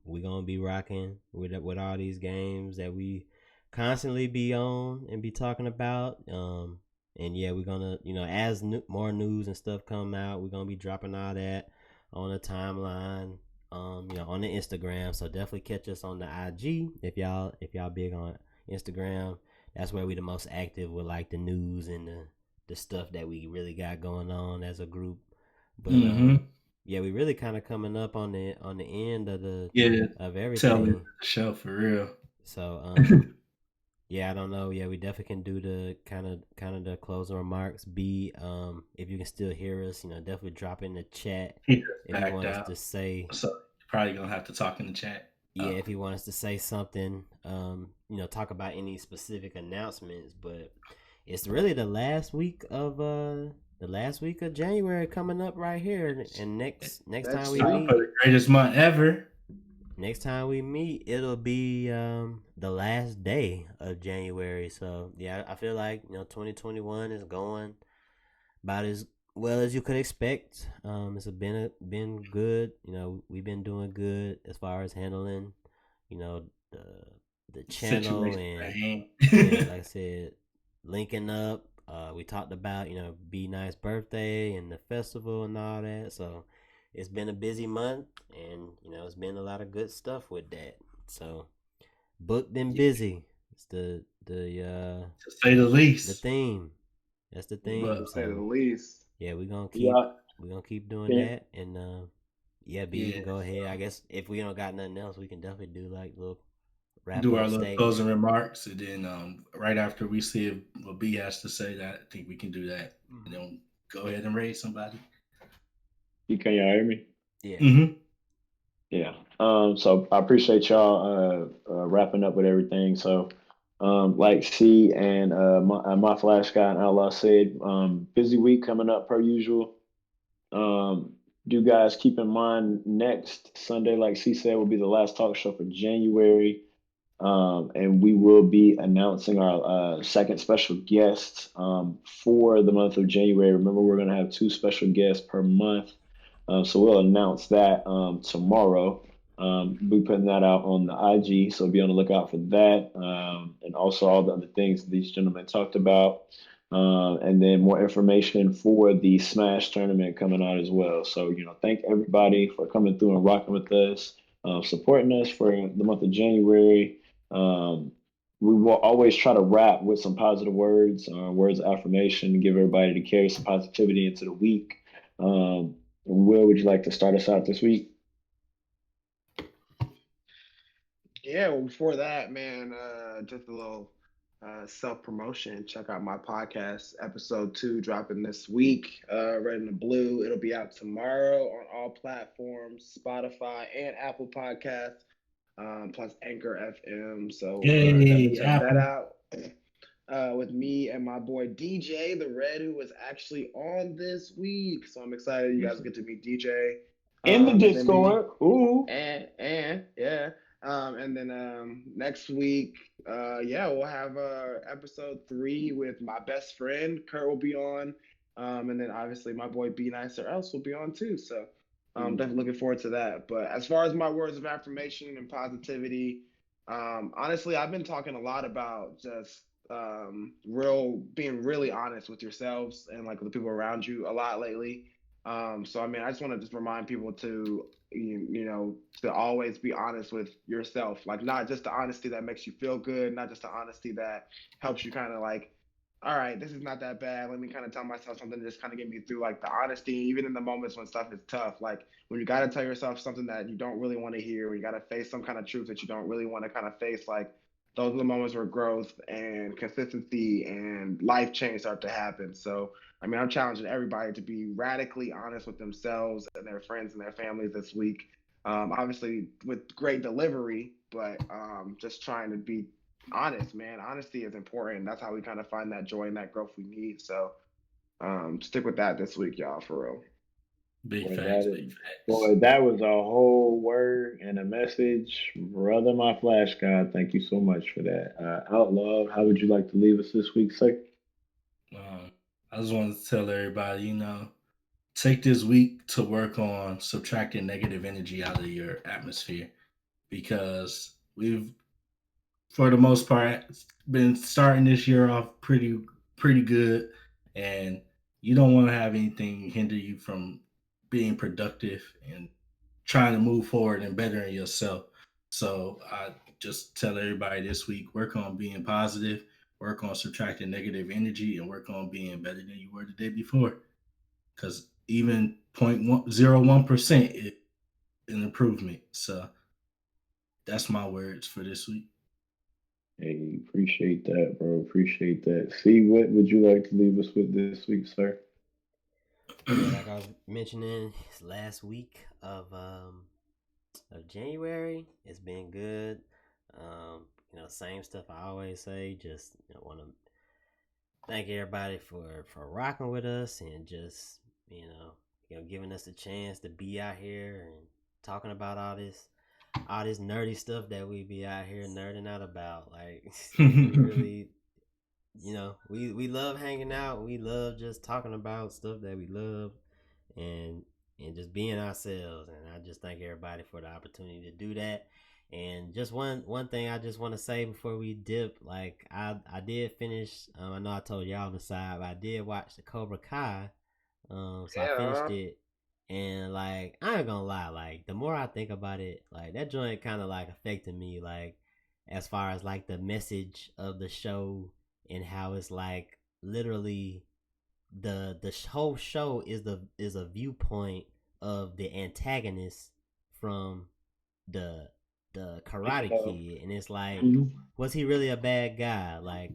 We gonna be rocking with all these games that we constantly be on and be talking about. And yeah, we're gonna, you know, as more news and stuff come out, we're gonna be dropping all that on the timeline. You know, on the Instagram. So definitely catch us on the IG if y'all big on Instagram. That's where we the most active with like the news and the stuff that we really got going on as a group. But yeah, we really kind of coming up on the end of of everything. Tell the show for real. So yeah, I don't know. Yeah, we definitely can do the kind of the closing remarks. If you can still hear us, you know, definitely drop in the chat if you want us to say. So you're probably gonna have to talk in the chat. Yeah, if you want us to say something, you know, talk about any specific announcements. But it's really the last week of January coming up right here, and next time we meet, the greatest month ever. Next time we meet, it'll be the last day of January. So yeah, I feel like 2021 is going about as well as you could expect. It's been good. You know, we've been doing good as far as handling, the channel and yeah, like I said, linking up. We talked about Be Nice birthday and the festival and all that. So it's been a busy month, and it's been a lot of good stuff with that. So booked and busy. It's the to say the least. The theme. That's the theme. To say the least. Yeah, we're gonna keep doing that, and you can go ahead. I guess if we don't got nothing else, we can definitely do like little wrap do up our little statement. closing remarks, and then right after we see what B has to say, that I think we can do that, and then go ahead and raid somebody. Can y'all hear me? Yeah. Mm-hmm. Yeah. So I appreciate y'all wrapping up with everything. So like C and my Flash guy and Outlaw said, busy week coming up per usual. Do guys keep in mind next Sunday, like C said, will be the last talk show for January. And we will be announcing our second special guest for the month of January. Remember, we're going to have 2 special guests per month. So we'll announce that tomorrow. We'll be putting that out on the IG, so be on the lookout for that. And also all the other things these gentlemen talked about. And then more information for the Smash tournament coming out as well. So, thank everybody for coming through and rocking with us, supporting us for the month of January. We will always try to wrap with some positive words, words of affirmation, give everybody to carry some positivity into the week. Will, would you like to start us out this week? Yeah, well, before that, man, just a little self promotion. Check out my podcast, episode 2, dropping this week. Red and the Blue. It'll be out tomorrow on all platforms, Spotify and Apple Podcasts, plus Anchor FM. So definitely Yay, check that Apple. out. With me and my boy DJ, the Red, who was actually on this week. So I'm excited you guys get to meet DJ. In the And then Discord. Ooh. and yeah. And then next week, yeah, we'll have episode 3 with my best friend. Kurt will be on. And then obviously my boy Be Nice or Else will be on too. So I'm definitely looking forward to that. But as far as my words of affirmation and positivity, honestly, I've been talking a lot about just being really honest with yourselves and like with the people around you a lot lately. So I mean, I just want to just remind people to to always be honest with yourself, like not just the honesty that makes you feel good, not just the honesty that helps you kind of like, all right, this is not that bad, let me kind of tell myself something to just kind of get me through, like the honesty even in the moments when stuff is tough, like when you got to tell yourself something that you don't really want to hear, when you got to face some kind of truth that you don't really want to kind of face, like those are the moments where growth and consistency and life change start to happen. So I mean, I'm challenging everybody to be radically honest with themselves and their friends and their families this week. Obviously, with great delivery, but just trying to be honest, man. Honesty is important. That's how we kind of find that joy and that growth we need. So stick with that this week, y'all, for real. Big Boy, facts, that big is, facts. boy, that was a whole word and a message. Brother, my Flash God, thank you so much for that. Outlaw, how would you like to leave us this week, sir? I just wanted to tell everybody, take this week to work on subtracting negative energy out of your atmosphere because we've, for the most part, been starting this year off pretty good, and you don't want to have anything hinder you from being productive and trying to move forward and bettering yourself. So I just tell everybody this week, work on being positive, work on subtracting negative energy, and work on being better than you were the day before. Because even 0.01% is an improvement. So that's my words for this week. Hey, appreciate that, bro. Appreciate that. See, what would you like to leave us with this week, sir? Yeah, like I was mentioning last week of January, it's been good. Same stuff I always say. Just want to thank everybody for rocking with us and just giving us a chance to be out here and talking about all this nerdy stuff that we be out here nerding out about. Like we really, we love hanging out. We love just talking about stuff that we love and just being ourselves. And I just thank everybody for the opportunity to do that. And just one thing I just want to say before we dip, like I did finish. I know I told y'all on the side, but I did watch the Cobra Kai. So I finished it, and like I ain't gonna lie, like the more I think about it, like that joint kind of like affected me, like as far as like the message of the show and how it's like literally the whole show is a viewpoint of the antagonist from the Karate Kid, and it's like, was he really a bad guy? Like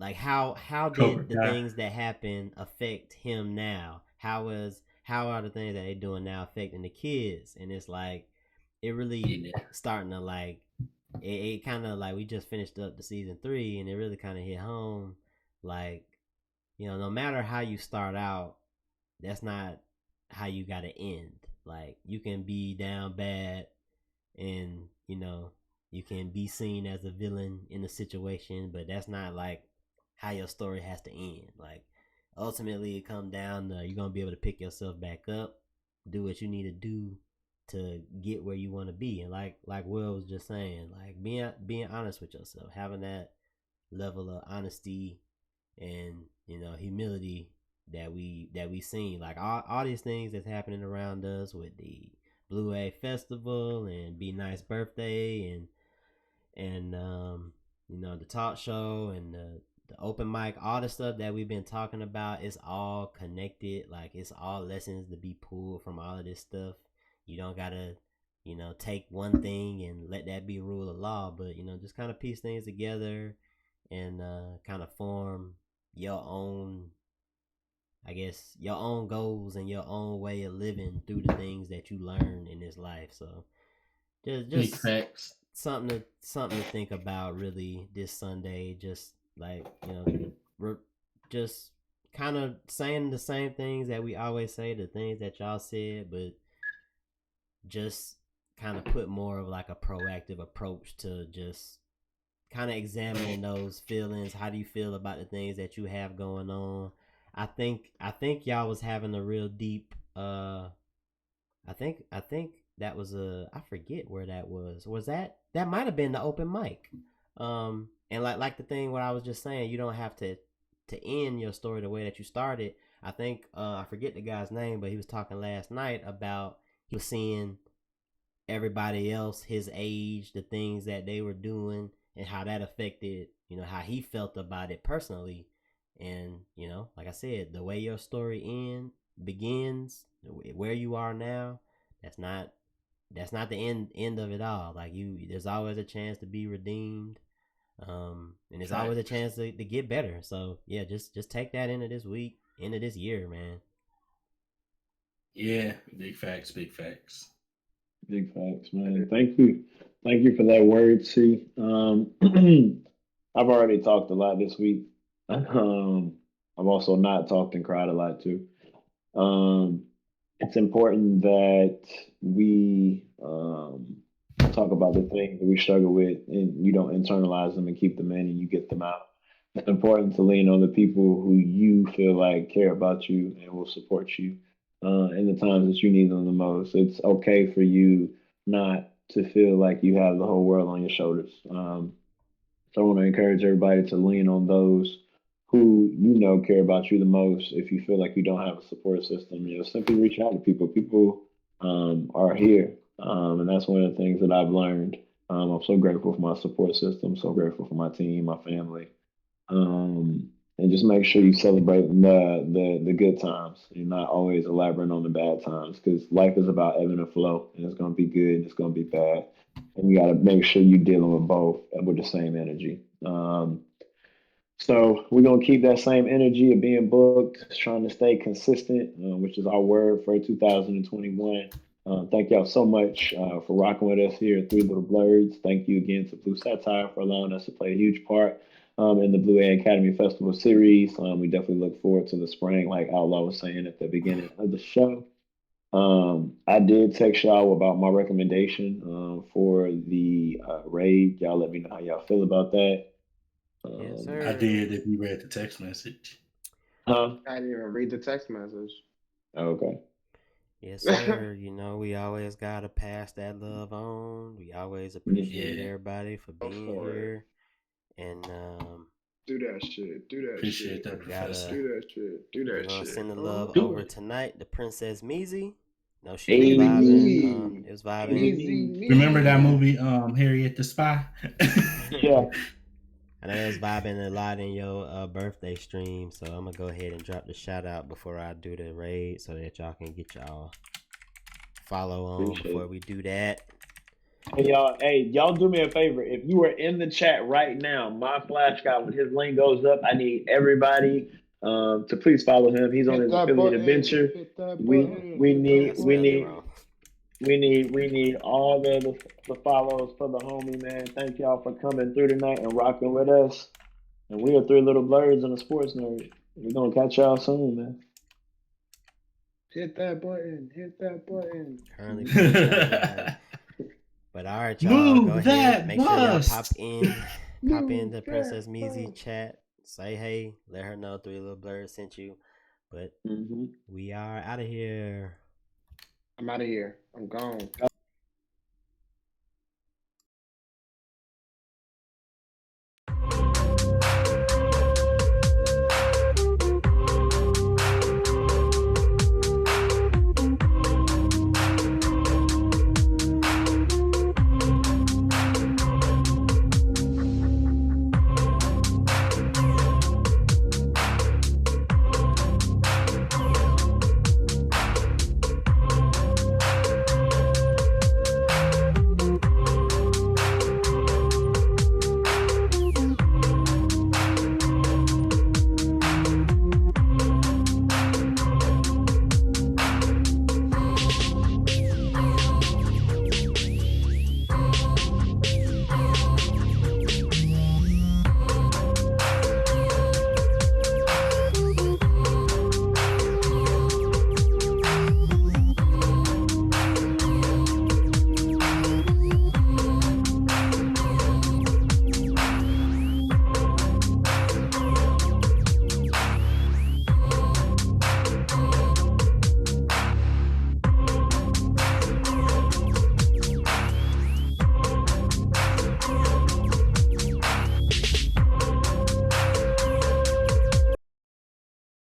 like how did the things that happen affect him now? How are the things that they doing now affecting the kids? And it's like it really starting to like it kind of like we just finished up the season 3 and it really kind of hit home like, you know, no matter how you start out, that's not how you got to end. Like you can be down bad and, you know, you can be seen as a villain in a situation, but that's not like how your story has to end. Like ultimately it come down to you're going to be able to pick yourself back up, do what you need to do to get where you want to be. And like Will was just saying, like being honest with yourself, having that level of honesty and, you know, humility that we seen, like all these things that's happening around us with the Blue A Festival and Be Nice Birthday and you know, the talk show and the open mic, all the stuff that we've been talking about is all connected. Like it's all lessons to be pulled from all of this stuff. You don't gotta, you know, take one thing and let that be a rule of law, but you know, just kind of piece things together and kind of form your own, I guess, your own goals and your own way of living through the things that you learn in this life. So just facts. Something to think about really this Sunday. Just like, you know, we're just kind of saying the same things that we always say, the things that y'all said, but just kind of put more of like a proactive approach to just kind of examining those feelings. How do you feel about the things that you have going on? I think y'all was having a real deep I think that was I forget where that was. Was that might have been the open mic. And like the thing what I was just saying, you don't have to end your story the way that you started. I think I forget the guy's name, but he was talking last night about he was seeing everybody else his age, the things that they were doing and how that affected, you know, how he felt about it personally. And, you know, like I said, the way your story begins, where you are now, that's not the end of it all. Like there's always a chance to be redeemed. And there's always a chance to get better. So yeah, just take that into this week, into this year, man. Yeah, big facts, big facts. Big facts, man. Thank you for that word, C. I've already talked a lot this week. I've also not talked and cried a lot too. It's important that we talk about the things that we struggle with and you don't internalize them and keep them in and you get them out. It's important to lean on the people who you feel like care about you and will support you in the times that you need them the most. It's okay for you not to feel like you have the whole world on your shoulders. So I want to encourage everybody to lean on those who you know care about you the most. If you feel like you don't have a support system, you know, simply reach out to people. People are here, and that's one of the things that I've learned. I'm so grateful for my support system. So grateful for my team, my family, and just make sure you celebrate the good times. You're not always elaborating on the bad times because life is about ebb and flow, and it's going to be good and it's going to be bad, and you got to make sure you're dealing with both with the same energy. So we're gonna keep that same energy of being booked, trying to stay consistent, which is our word for 2021. Thank y'all so much for rocking with us here at 3LittleBlerds. Thank you again to Blue Satire for allowing us to play a huge part in the Blue A Academy Festival series. We definitely look forward to the spring, like Outlaw was saying at the beginning of the show. I did text y'all about my recommendation for the raid. Y'all let me know how y'all feel about that. Yes, sir. I did if you read the text message. Huh? I didn't even read the text message. Okay. Yes, sir. You know, we always gotta pass that love on. We always appreciate everybody for being here. And do that shit. Do that appreciate shit. that, Do Professor. that shit. Do that we're gonna shit. send the love Do over it. tonight. The Princess Measy. No, she was vibing. It was vibing. Easy Remember that me. movie, Harriet the Spy? Yeah. I know it was vibing a lot in your birthday stream, so I'm gonna go ahead and drop the shout out before I do the raid, so that y'all can get y'all follow on before we do that. Hey, y'all do me a favor. If you are in the chat right now, my flash guy, when his link goes up, I need everybody to please follow him. He's on Hit his that affiliate button. adventure. Hit that We button. we Hit need that I we spelled it need button. wrong. we need all the follows for the homie, man. Thank y'all for coming through tonight and rocking with us. And we are 3LittleBlerds and the Sports Nerd. We're gonna catch y'all soon, man. Hit that button. Hit that button. Currently putting that in. But all right, y'all, go Move ahead. that Make sure y'all bus. pop in the Move Princess that Measy button. chat. Say hey, let her know 3LittleBlerds sent you. But we are out of here. I'm out of here. I'm gone.